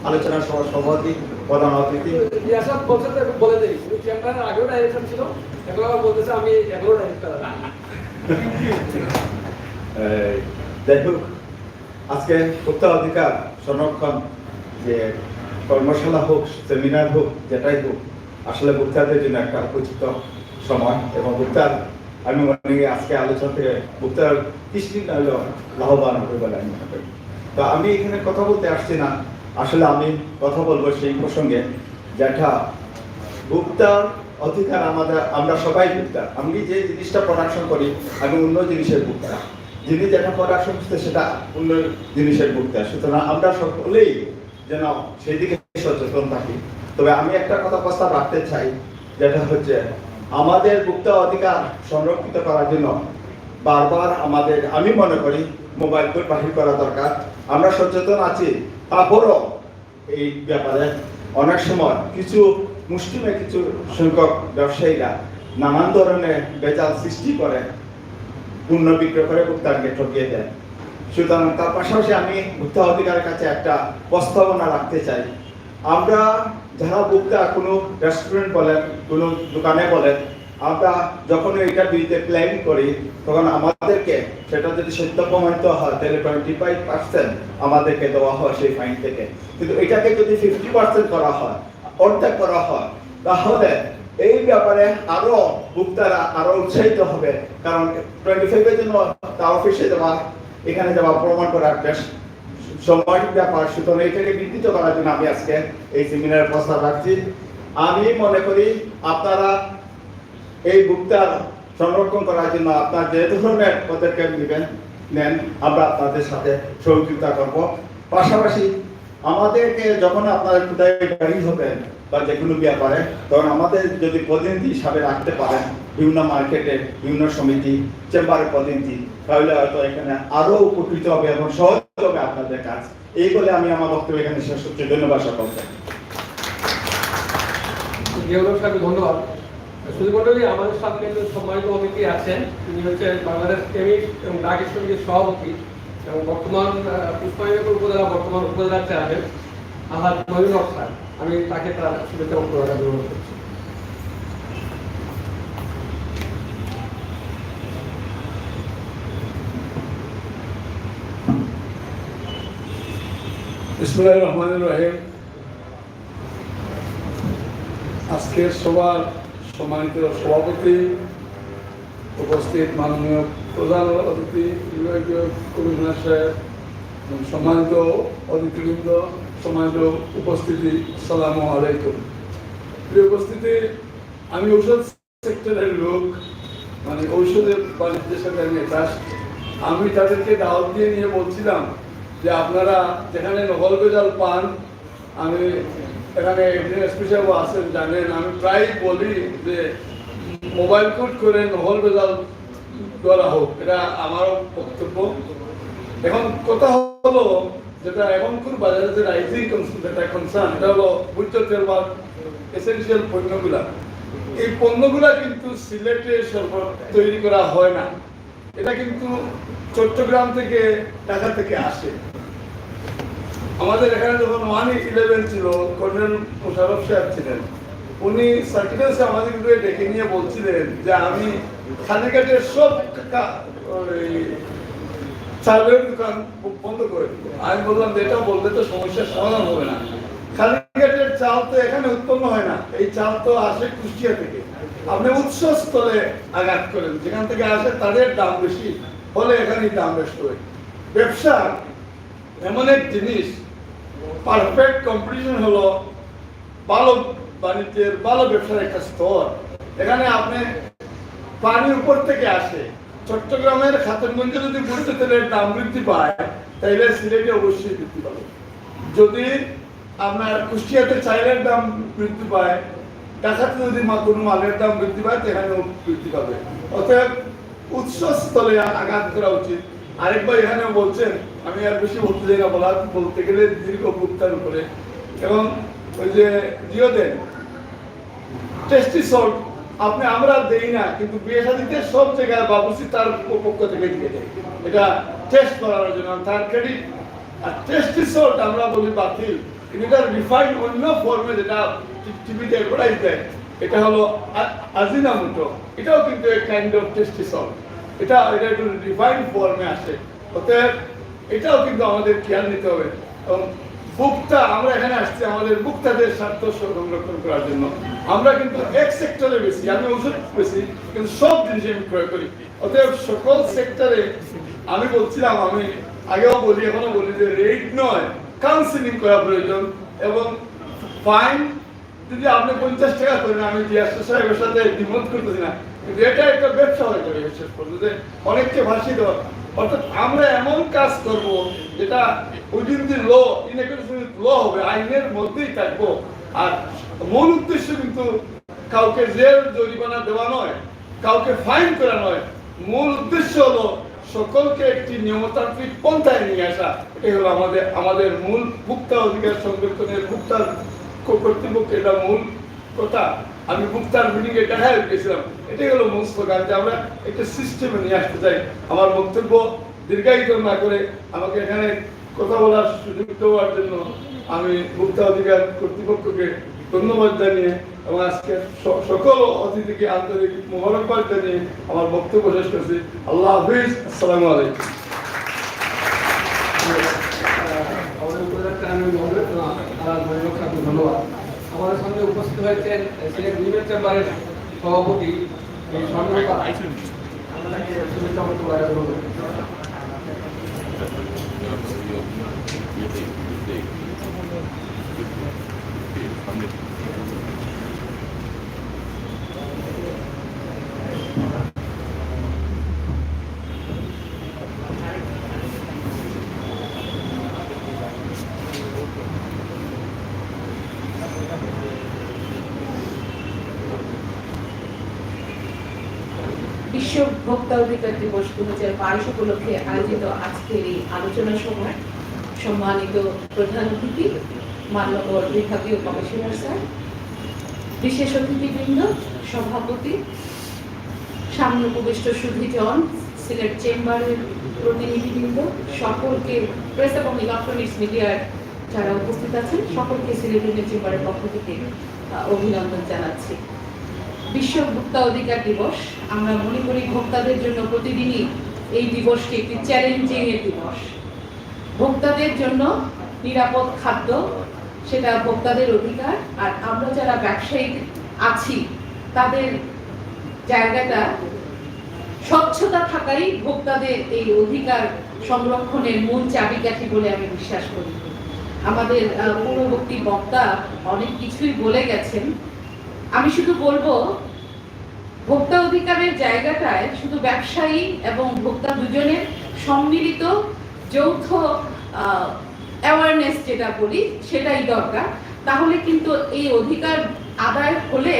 আলোচনা সভার সভাপতি, প্রধান অতিথি ইয়াসাদ বলছেন তো একটু বলে দেই, উনি চেম্বারের আগেও ডাইরেকশন ছিল, এখন আবার বলতেছে আমি এখনো ডাইরেক্টর। যাই হোক, আজকে ভোক্তা অধিকার সংরক্ষণ যে কর্মশালা হোক, সেমিনার হোক, যেটাই হোক, আসলে ভোক্তাদের জন্য একটা উপযুক্ত সময় এবং ভোক্তার আমি মনে করি আজকে আলোচনা থেকে ভোক্তার কৃষ্টি লাভবান হবে বলে আমি মনে করি। তো আমি এখানে কথা বলতে আসছি না, আসলে আমি কথা বলবো সেই প্রসঙ্গে যেটা ভোক্তার অধিকার আমরা সবাই ভোক্তা। আমি যে জিনিসটা প্রোডাকশন করি আমি অন্য জিনিসের ভোক্তা, যিনি যেটা প্রোডাকশন করছে সেটা অন্য জিনিসের ভোক্তা। সুতরাং আমরা সকলেই যেন সেই দিকে সচেতন থাকি। তবে আমি একটা কথা প্রস্তাব রাখতে চাই, যেটা হচ্ছে আমাদের ভোক্তা অধিকার সংরক্ষিত করার জন্য বারবার আমি মনে করি মোবাইল কোড বাহির করা দরকার। আমরা সচেতন আছি, তারপরও এই ব্যাপারে অনেক সময় কিছু মুষ্টিমেয় কিছু সংখ্যক ব্যবসায়ীরা নানান ধরনের বেজাল সৃষ্টি করে, পণ্য বিক্রয় করে ভোক্তাকে ঠকিয়ে দেয়। সুতরাং তার পাশাপাশি আমি ভোক্তা অধিকারের কাছে একটা প্রস্তাবনা রাখতে চাই। আমরা যারা ভোক্তা কোনো রেস্টুরেন্ট বলেন, কোনো দোকানে বলেন, আমরা যখন এইটার বিরুদ্ধে ক্লেম করি তখন আমাদেরকে সেটা যদি সত্য প্রমাণিত হয় তাহলে 25% আমাদেরকে দেওয়া হয় সেই ফাইন থেকে। কিন্তু এটাকে যদি 50% করা হয়, অর্ধেক করা হয়, তাহলে এই ব্যাপারে আরো ভোক্তারা আরো উৎসাহিত হবে। কারণ 25-এর জন্য তার অফিসে যাওয়া, এখানে যাওয়া, প্রমাণ করার বেশ সময়ের ব্যাপার। সুতরাং এটাকে বৃদ্ধিত করার জন্য আমি আজকে এই সেমিনারের প্রস্তাব রাখছি। আমি মনে করি আপনারা এই ভোক্তার সংরক্ষণ করার জন্য আপনার যে ধরনের পদক্ষেপ নেন আমরা আপনাদের সাথে সহযোগিতা করব। পাশাপাশি আমাদেরকে যখন আপনারা কোথায় গাড়ি হবেন বা যে কোনো ব্যাপারে, তখন আমাদের যদি প্রতিনিধি হিসাবে রাখতে পারেন বিভিন্ন মার্কেটে, বিভিন্ন সমিতি, চেম্বারের প্রতিনিধি, তাহলে হয়তো এখানে আরো উপকৃত হবে এবং সহজ হবে আপনাদের কাজ। এই বলে আমি আমার বক্তব্য এখানে শেষ করছি। ধন্যবাদ সকলকে। ধন্যবাদ। শুধু মন্ডলী, আমাদের সাথে সম্মানিত অতিথি আছেন, তিনি হচ্ছে বাংলাদেশ কেমিস্ট এবং ডাকির সমিতির সভাপতি এবং বর্তমান পুষ্পায়নগর উপজেলা বর্তমান উপজেলার চেয়ারম্যান আহাদ মহিউল হক স্যার। আমি তাকে তার শুভেচ্ছা বক্তব্য গ্রহণ করছি। বিসমিল্লাহির রহমানির রহিম। আজকের সভার সম্মানিত সভাপতি, উপস্থিত মাননীয় প্রধান অতিথি, বিভাগীয় কমিশনার সাহেব, সম্মানিত অতিথিবৃন্দ, সম্মানিত উপস্থিতি, আসসালামু আলাইকুম। প্রিয় উপস্থিতি, আমি ঔষধ সেক্টরের লোক, মানে ঔষধের বাণিজ্যের সাথে আমি অ্যাটাচড। আমি তাদেরকে দাওয়াত দিয়ে নিয়ে বলছিলাম যে আপনারা যেখানে নকল বেজাল পান, আমি এখানে স্পেশাল আছেন জানেন, আমি প্রায় বলি যে মোবাইল কোড করে নকল বেজাল করা হোক, এটা আমারও বক্তব্য। এখন কথা হলো যেটা এখনকার বাজারে যে রাইজিং যেটা কনসার্ন, এটা হলো ভোজ্য তেল বা এসেনশিয়াল পণ্যগুলা। এই পণ্যগুলা কিন্তু সিলেটে তৈরি করা হয় না, এটা কিন্তু চট্টগ্রাম থেকে, ঢাকা থেকে আসে। আমাদের এখানে যখন 111 ছিল, কর্নেল মোশাররফ সাহেব ছিলেন, উনি সার্কিটাসে আমাদের ডেকে নিয়ে বলছিলেন যে আমি খালিঘাটের সব চালের দোকান বন্ধ করে দেবো। আমি বললাম যে এটা বললে তো সমস্যার সমাধান হবে না। খালিঘাটের চাল তো এখানে উৎপন্ন হয় না, এই চাল তো আসে কুষ্টিয়া থেকে। আপনি উৎসস্থলে আঘাত করেন, যেখান থেকে আসে তাদের দাম বেশি হলে এখানেই দাম বেশি হয়। ব্যবসা এমন এক জিনিস, পারফেক্ট কম্পিটিশন হলো ভালো বাণিজ্যের, ভালো ব্যবসার একটা স্তর। এখানে আপনি পানির উপর থেকে আসে। চট্টগ্রামের খাতুনগঞ্জে যদি ভোজ্য তেলের দাম বৃদ্ধি পায়, তাইলে সিলেটে অবশ্যই বৃদ্ধি পাবে। যদি আপনার কুষ্টিয়াতে চাইলের দাম বৃদ্ধি পায়, ঢাকাতে যদি কোনো মালের দাম বৃদ্ধি পায়, সেখানেও বৃদ্ধি পাবে। অতএব উৎসস্থলে আঘাত করা উচিত। আরেকবার এখানেও বলছেন, আমি আর বেশি বলতে চাই না, বলতে গেলে দীর্ঘ ভুক্তার উপরে। এবং ওই যে জিওদেন টেস্টি সল্ট আমরা দেই না, কিন্তু বিয়ে শাদীতে সব জায়গায় বাবুসি তার পক্ষ থেকে দিয়ে দেয়, এটা টেস্ট করার জন্য, তার ক্রেডিট। আর টেস্টি সল্ট আমরা বলি বাতিল, কিন্তু এটা রিফাইন্ড অন্য ফর্মে যেটা টিভিতে অ্যাডভার্টাইজ দেয়, এটা হলো আজিনামোটো, এটাও কিন্তু এক কাইন্ড অফ টেস্টি সল্ট। এটা একটু রিফাইন্ড ফর্মে আসে। অতএব এটাও কিন্তু আমাদের খেয়াল নিতে হবে। এবং ভোক্তা, আমরা এখানে আসছি আমাদের ভোক্তাদের স্বার্থ সংরক্ষণ করার জন্য। আমরা কিন্তু এক সেক্টরে বেশি, আমি ওষুধ বেশি, কিন্তু সব জিনিস আমি ক্রয় করি। অতএব সকল সেক্টরে আমি বলছিলাম, আমি আগেও বলি এখনো বলি যে রেট নয়, কাউন্সিলিং করা প্রয়োজন। এবং ফাইন যদি আপনি 50 টাকা করেন, আমি জিয়াসা সাহেবের সাথে দ্বিমত করতেছি না, কিন্তু এটা একটা ব্যবসা হয়ে যাবে শেষ পর্যন্ত, অনেককে ভাসিয়ে দেওয়া। অর্থাৎ আমরা এমন কাজ করব যেটা within the law, in accordance with law হবে, আইনের মধ্যেই থাকবো। আর মূল উদ্দেশ্য কিন্তু কাউকে জেল জরিমানা দেওয়া নয়, কাউকে ফাইন করা নয়। মূল উদ্দেশ্য হলো সকলকে একটি নিয়মতান্ত্রিক পন্থায় নিয়ে আসা। এটাই হলো আমাদের মূল ভোক্তা অধিকার সংরক্ষণের, ভোক্তার কর্তৃপক্ষ, এটা মূল কথা। আমি ভোক্তার মিটিং এ দেখায় গেছিলাম, এটাই হলো মূল স্লোগান যে আমরা একটা সিস্টেমে নিয়ে আসতে চাই। আমার বক্তব্য দীর্ঘায়িত না করে আমাকে এখানে কথা বলার সুযোগ দেওয়ার জন্য আমি ভোক্তা অধিকার কর্তৃপক্ষকে ধন্যবাদ জানিয়ে এবং আজকে সকল অতিথিকে আন্তরিক মোবারকবাদ জানিয়ে আমার বক্তব্য শেষ করছি। আল্লাহ হাফিজ, আসসালামু আলাইকুম। ধন্যবাদ। আমাদের সঙ্গে উপস্থিত হয়েছেন সিলেট উইমেন চেম্বারের সভাপতি স্বর্ণলতা। বিশ্ব ভোক্তা অধিকার দিবস 2022 উপলক্ষে আয়োজিত আজকের এই আলোচনা সভায় সম্মানিত প্রধান অতিথি, মান্যবর বিভাগীয় কমিশনার স্যার, বিশেষ অতিথিবৃন্দ, সভাপতি, সামনে উপবিষ্ট সুধীজন, সিলেট চেম্বারের প্রতিনিধিবৃন্দ, সকলকে, প্রেস এবং ইলেকট্রনিক্স মিডিয়ার যারা উপস্থিত আছেন সকলকে সিলেট উইমেন চেম্বারের পক্ষ থেকে অভিনন্দন জানাচ্ছি। বিশ্ব ভোক্তা অধিকার দিবস, আমরা মনে করি ভোক্তাদের জন্য প্রতিদিনই এই দিবসটি একটি চ্যালেঞ্জিং এর দিবস। ভোক্তাদের জন্য নিরাপদ খাদ্য, সেটা ভোক্তাদের অধিকার। আর আমরা যারা ব্যবসায়ী আছি তাদের জায়গাটা স্বচ্ছতা থাকাই ভোক্তাদের এই অধিকার সংরক্ষণের মূল চাবিকাঠি বলে আমি বিশ্বাস করি। আমাদের পূর্ববর্তী বক্তা অনেক কিছুই বলে গেছেন। আমি শুধু বলবো, ভোক্তা অধিকারের জায়গাটায় শুধু ব্যবসায়ী এবং ভোক্তা দুজনের সম্মিলিত যৌথ অ্যাওয়ারনেস যেটা বলি সেটাই দরকার। তাহলে কিন্তু এই অধিকার আদায় হলে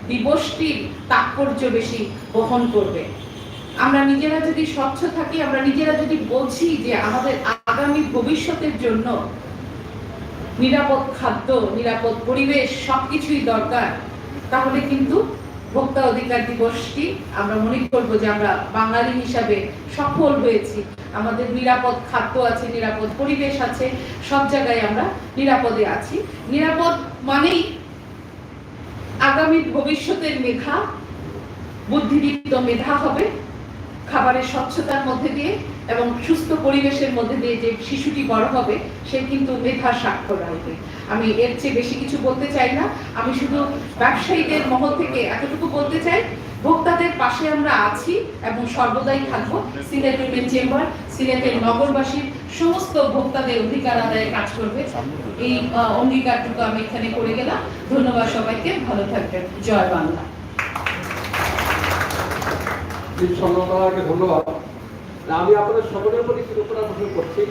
দিবসটির তাৎপর্য বেশি বহন করবে। আমরা নিজেরা যদি স্বচ্ছ থাকি, আমরা নিজেরা যদি বলছি যে আমাদের আগামী ভবিষ্যতের জন্য নিরাপদ খাদ্য, নিরাপদ পরিবেশ সবকিছুই দরকার, তাহলে কিন্তু ভোক্তা অধিকার দিবসটি আমরা মনে করবো যে আমরা বাঙালি হিসাবে সফল হয়েছি। আমাদের নিরাপদ খাদ্য আছে, নিরাপদ পরিবেশ আছে, সব জায়গায় আমরা নিরাপদে আছি। নিরাপদ মানেই আগামী ভবিষ্যতের মেধা, বুদ্ধিদীপ্ত মেধা হবে খাবারের স্বচ্ছতার মধ্যে দিয়ে এবং সুস্থ পরিবেশের মধ্যে দিয়ে যে শিশুটি বড় হবে সে কিন্তু মেধার স্বাক্ষর রাখবে। আমি এর চেয়ে বেশি কিছু বলতে চাই না। আমি শুধু ব্যবসায়ীদের মহল থেকে এতটুকু বলতে চাই, ভোক্তাদের পাশে আমরা আছি এবং সর্বদাই থাকবো। সিলেট উইমেন চেম্বার সিলেটের নগরবাসীর সমস্ত ভোক্তাদের অধিকার আদায়ে কাজ করবে। এই অঙ্গীকারটুকু আমি এখানে করে গেলাম। ধন্যবাদ সবাইকে, ভালো থাকবেন। জয় বাংলা। ধন্যবাদ। আমি আপনাদের সকলের প্রতি কৃতজ্ঞতা পোষণ করছি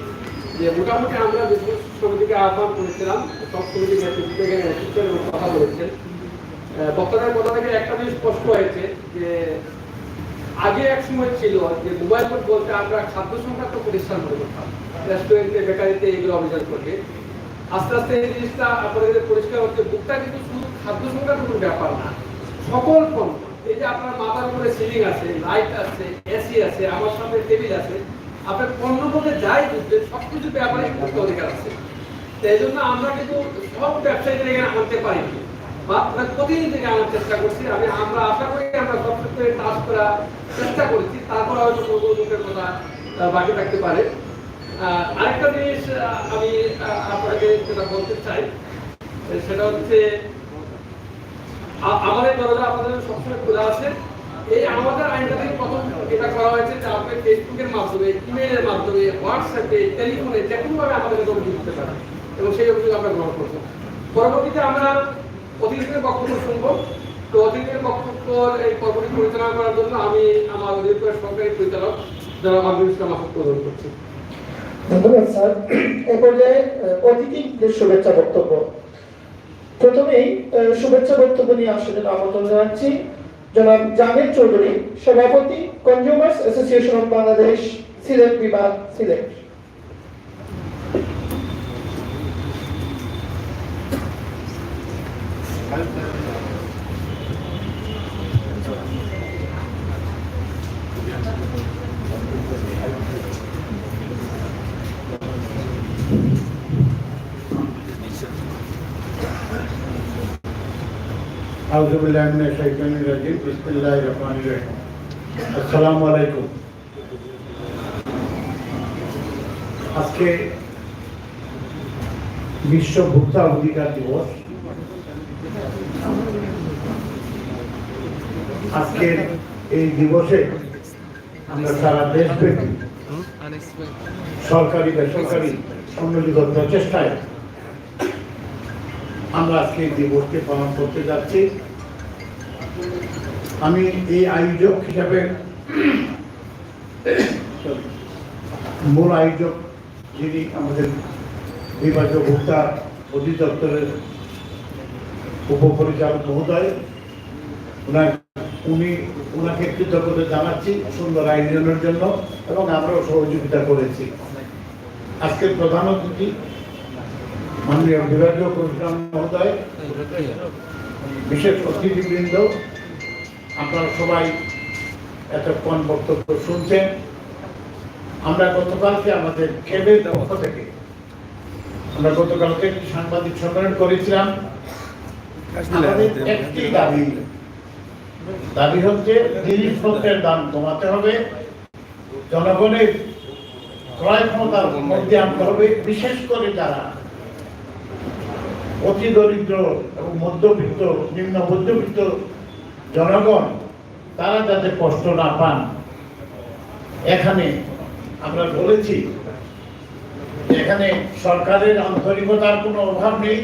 যে মোটামুটি আমরা যে সমিতিকে আহ্বান করেছিলাম, সব সমিতির নেতৃত্বের কথা বলেছেন। বক্তাদের কথা থেকে একটা জিনিস স্পষ্ট হয়েছে যে আগে এক সময় ছিল যে মোবাইল ফোন বলতে আমরা খাদ্য সংক্রান্ত প্রতিষ্ঠান মনে করতাম, রেস্টুরেন্টে, বেকারিতে এগুলো অভিযান করবে। আস্তে আস্তে এই জিনিসটা আপনাদের পরিষ্কার হচ্ছে, বুকটা কিন্তু শুধু খাদ্য সংক্রান্ত কোনো ব্যাপার না, সকল পণ্য। এই যে আপনার মাথার উপরে সিলিং আছে, লাইট আছে, এসি আছে, আমার সামনে টেবিল আছে, আপনার পণ্য বলতে যাই বুঝবেন সবকিছু ব্যাপারে ভোক্তা অধিকার আছে। এই জন্য আমরা কিন্তু সব ব্যবসায়ীদের এখানে আনতে পারিনি বা প্রতিদিন থেকে আনার চেষ্টা করছি। আমরা আশা করি আমরা সব ক্ষেত্রে কাজ করার চেষ্টা করেছি, তারপর হয়তো লোকের কথা বাকি থাকতে পারে। আরেকটা জিনিস আমি আপনাকে যেটা বলতে চাই সেটা হচ্ছে আমাদের দরজা আপনাদের সবসময় খোলা আছে। এই আমাদের আইনটাতে প্রথম এটা করা হয়েছে যে আপনি ফেসবুকের মাধ্যমে, ইমেইলের মাধ্যমে, হোয়াটসঅ্যাপে, টেলিফোনে যে কোনোভাবে আমাদের অভিযোগ দিতে পারেন এবং সেই অভিযোগ আমরা গ্রহণ করবো। পরবর্তীতে আমরা অতিথিদের বক্তব্য শুনবো। তো অতিথিদের বক্তব্য এই পর্বটি পরিচালনা করার জন্য আমি আমার অধিদপ্তরের সরকারি পরিচালক যারা আব্দুল ইসলাম মাসুদ প্রদান করছি। ধন্যবাদ স্যার। এ পর্যায়ে অতিথিদের শুভেচ্ছা বক্তব্য। প্রথমেই শুভেচ্ছা বক্তব্য নিয়ে আসলে আমন্ত্রণ জানাচ্ছি জনাব জাভেদ চৌধুরী, সভাপতি consumers association of Bangladesh, Sylhet বিভাগ, সিলেট। আসসালামু আলাইকুম। আজকে বিশ্ব ভোক্তা অধিকার দিবস। আজকে এই দিবসে আমরা সারা দেশব্যাপী সরকারি বেসরকারি সম্মিলিত প্রচেষ্টায় আমরা আজকে এই দিবসকে পালন করতে যাচ্ছি। আমি এই আয়োজক হিসাবে মূল আয়োজক যিনি আমাদের বিভাগীয় ভোক্তা অধিদপ্তরের উপপরিচালক মহোদয়, ওনাকে কৃতজ্ঞতা জানাচ্ছি সুন্দর আয়োজনের জন্য এবং আমরাও সহযোগিতা করেছি। আজকের প্রধান অতিথি মাননীয় বিভাগীয় কমিশনার মহোদয়, বিশেষ অতিথিবৃন্দ, আপনারা সবাই এতক্ষণ বক্তব্য শুনছেন। আমরা গতকালকে আমাদের ক্যাবের পক্ষ থেকে গতকালকে সাংবাদিক সম্মেলন করেছিলাম। আমাদের একটি দাবি হচ্ছে জিনিসপত্রের দাম কমাতে হবে, জনগণের ক্রয় ক্ষমতার মধ্যে আনতে হবে। বিশেষ করে যারা অতি দরিদ্র এবং মধ্যবিত্ত, নিম্ন মধ্যবিত্ত জনগণ, তারা যাতে কষ্ট না পান। এখানে আমরা বলেছি এখানে সরকারের আন্তরিকতার কোনো অভাব নেই।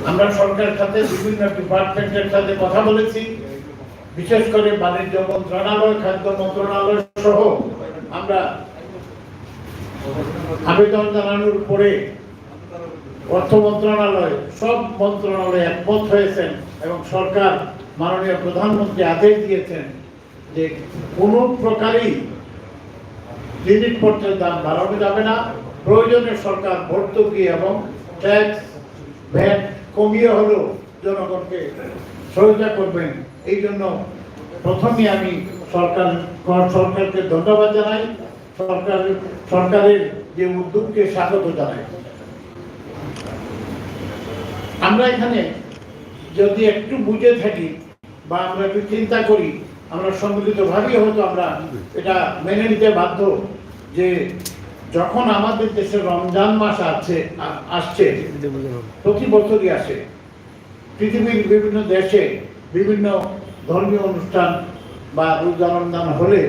আমরা সরকারের সাথে বিভিন্ন ডিপার্টমেন্টের সাথে কথা বলেছি, বিশেষ করে বাণিজ্য মন্ত্রণালয়, খাদ্য মন্ত্রণালয় সহ আমরা আবেদন জানানোর পরে অর্থ মন্ত্রণালয়, সব মন্ত্রণালয় একমত হয়েছেন এবং সরকার মাননীয় প্রধানমন্ত্রী আদেশ দিয়েছেন যে কোনো প্রকারই জিনিসপত্রের দাম বাড়ানো যাবে না। প্রয়োজনে সরকার ভর্তুকি এবং ট্যাক্স ভ্যাট কমিয়ে হলেও জনগণকে সহায়তা করবেন। এই জন্য প্রথমে আমি সরকারকে ধন্যবাদ জানাই, সরকারের যে উদ্যোগকে স্বাগত জানাই। আমরা এখানে যদি একটু বুঝে থাকি বা আমরা একটু চিন্তা করি, আমরা সম্মিলিতভাবেই হয়তো আমরা এটা মেনে নিতে বাধ্য যে যখন আমাদের দেশে রমজান মাস আসছে, প্রতি বছরই আসে, পৃথিবীর বিভিন্ন দেশে বিভিন্ন ধর্মীয় অনুষ্ঠান বা রোজা রমজান হলে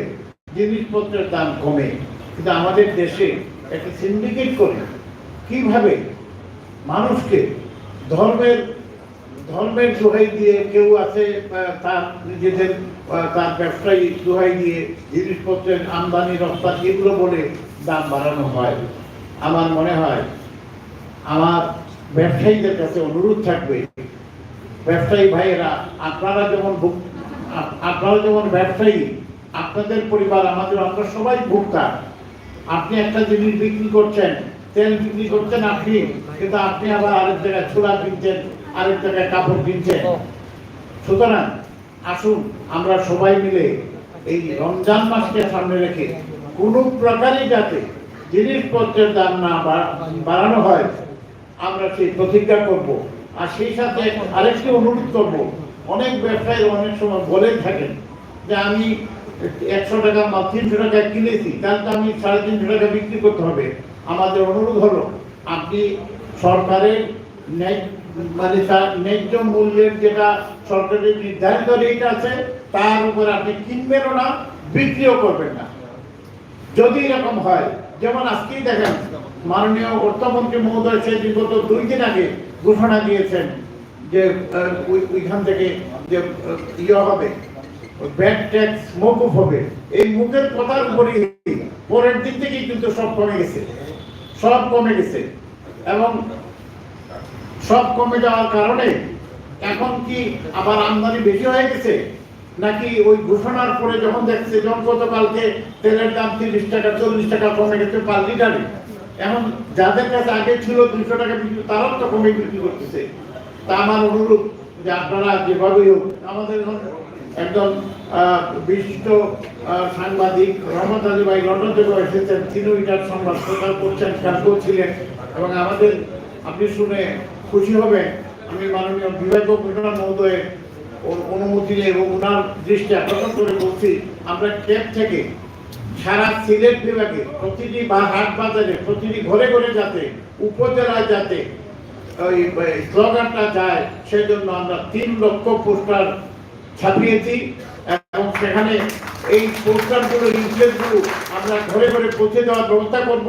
জিনিসপত্রের দাম কমে, কিন্তু আমাদের দেশে একটা সিন্ডিকেট করে কিভাবে মানুষকে ধর্মের দোহাই দিয়ে, কেউ আছে তার নিজেদের তার ব্যবসায়ী দোহাই দিয়ে জিনিসপত্রের আমদানি রপ্তানি এগুলো বলে দাম বাড়ানো হয়। আমার মনে হয় আমার ব্যবসায়ীদের কাছে অনুরোধ থাকবে, ব্যবসায়ী ভাইয়েরা, আপনারা যেমন ব্যবসায়ী, আপনাদের পরিবার, আমরা সবাই ভোক্তা। আপনি একটা জিনিস বিক্রি করছেন, তেল বিক্রি করছেন আপনি, কিন্তু আপনি আবার আরেক জায়গায় ছোলা কিনছেন, আরেক জায়গায় কাপড় কিনছেন। সুতরাং আসুন আমরা সবাই মিলে এই রমজান মাসকে সামনে রেখে কোনো প্রকারই যাতে জিনিসপত্রের দাম না বাড়ানো হয়, আমরা সেই প্রতিজ্ঞা করব। আর সেই সাথে আরেকটি অনুরোধ করব, অনেক ব্যবসায়ী অনেক সময় বলে থাকেন যে আমি 100 টাকা মাল 300 টাকা কিনেছি, তাহলে তো আমি 350 টাকা বিক্রি করতে হবে। আমাদের অনুরোধ হলো আপনি সরকারের ন্যায্য মূল্যের যেটা সরকারের নির্ধারিত রেট আছে তার উপর আপনি কিনবেনও না, বিক্রিও করবেন না। যদি এরকম হয়, যেমন আজকেই দেখেন মাননীয় অর্থমন্ত্রী মহোদয় সে বিগত 2 দিন আগে ঘোষণা দিয়েছেন যে ওইখান থেকে যে হবে, ব্যাড ট্যাক্স মওকুফ হবে। এই মুখের কথার উপরে পরের দিন থেকেই কিন্তু সব কমে গেছে এবং সব কমে যাওয়ার কারণে এখন কি আবার আমদানি বেশি হয়ে গেছে, নাকি ওই ঘোষণার পরে যখন দেখছে যখন গতকালকে তেলের দাম 30 টাকা 40 টাকা কমে গেছে পার লিটারে, এখন যাদের কাছে আগে ছিল 200 টাকা বিক্রি তারাও তো কমে বিক্রি করতেছে। তা আমার অনুরোধ যে আপনারা যেভাবেই হোক, আমাদের একজন বিশিষ্ট সাংবাদিক রহমত আলী ভাই লন্ডন থেকে এসেছেন, তিনি এটার সংবাদ প্রচার করছেন, খেয়াল করছিলেন এবং আমাদের আপনি শুনে খুশি হবেন। আমি মাননীয় বিভাগীয় কমিশনার মহোদয়ের অনুমতি এবং ওনার দৃষ্টি আকর্ষণ করে বলছি, আমরা ক্যাব থেকে সারা সিলেট বিভাগে প্রতিটি হাট বাজারে প্রতিটি ঘরে ঘরে যাতে উপজেলায় যাতে ওই স্লোগানটা যায় সেজন্য আমরা 3 লক্ষ পোস্টার ছাপিয়েছি এবং সেখানে এই পোস্টারগুলো লিফলেটগুলো আমরা ঘরে ঘরে পৌঁছে দেওয়ার ব্যবস্থা করব।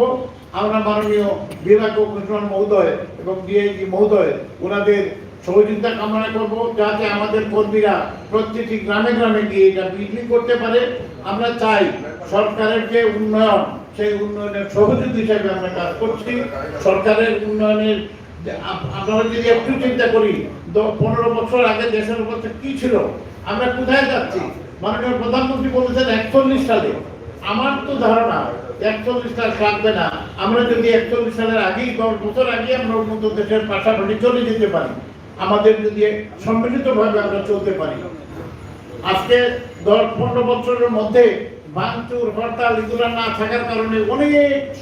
আমরা মাননীয় বিভাগীয় কমিশনার মহোদয় এবং ডিআইজি মহোদয় ওনাদের সহযোগিতা কামনা করব, যাতে আমাদের কর্মীরা প্রত্যেকটি গ্রামে গ্রামে গিয়ে এটা বিক্রি করতে পারে। আমরা চাই সরকারের যে উন্নয়ন, সেই উন্নয়নের সহযোগী হিসাবে আমরা কাজ করছি। সরকারের উন্নয়নের আমরা যদি একটু চিন্তা করি, 15 বছর আগে দেশের অবস্থা কি ছিল, আমরা কোথায় যাচ্ছি। মাননীয় প্রধানমন্ত্রী বলেছেন 41 সালে, আমার তো ধারণা 41 সাল লাগবে না। আমরা যদি 41 সালের আগেই 10 বছর আগে আমরা উন্নত দেশের পাশাপাশি চলে যেতে পারি, আমাদের যদি সম্মিলিতভাবে আমরা চলতে পারি। আজকে 10-15 বছরের মধ্যে ভাঙচুর হরতাল এগুলো না থাকার কারণে অনেক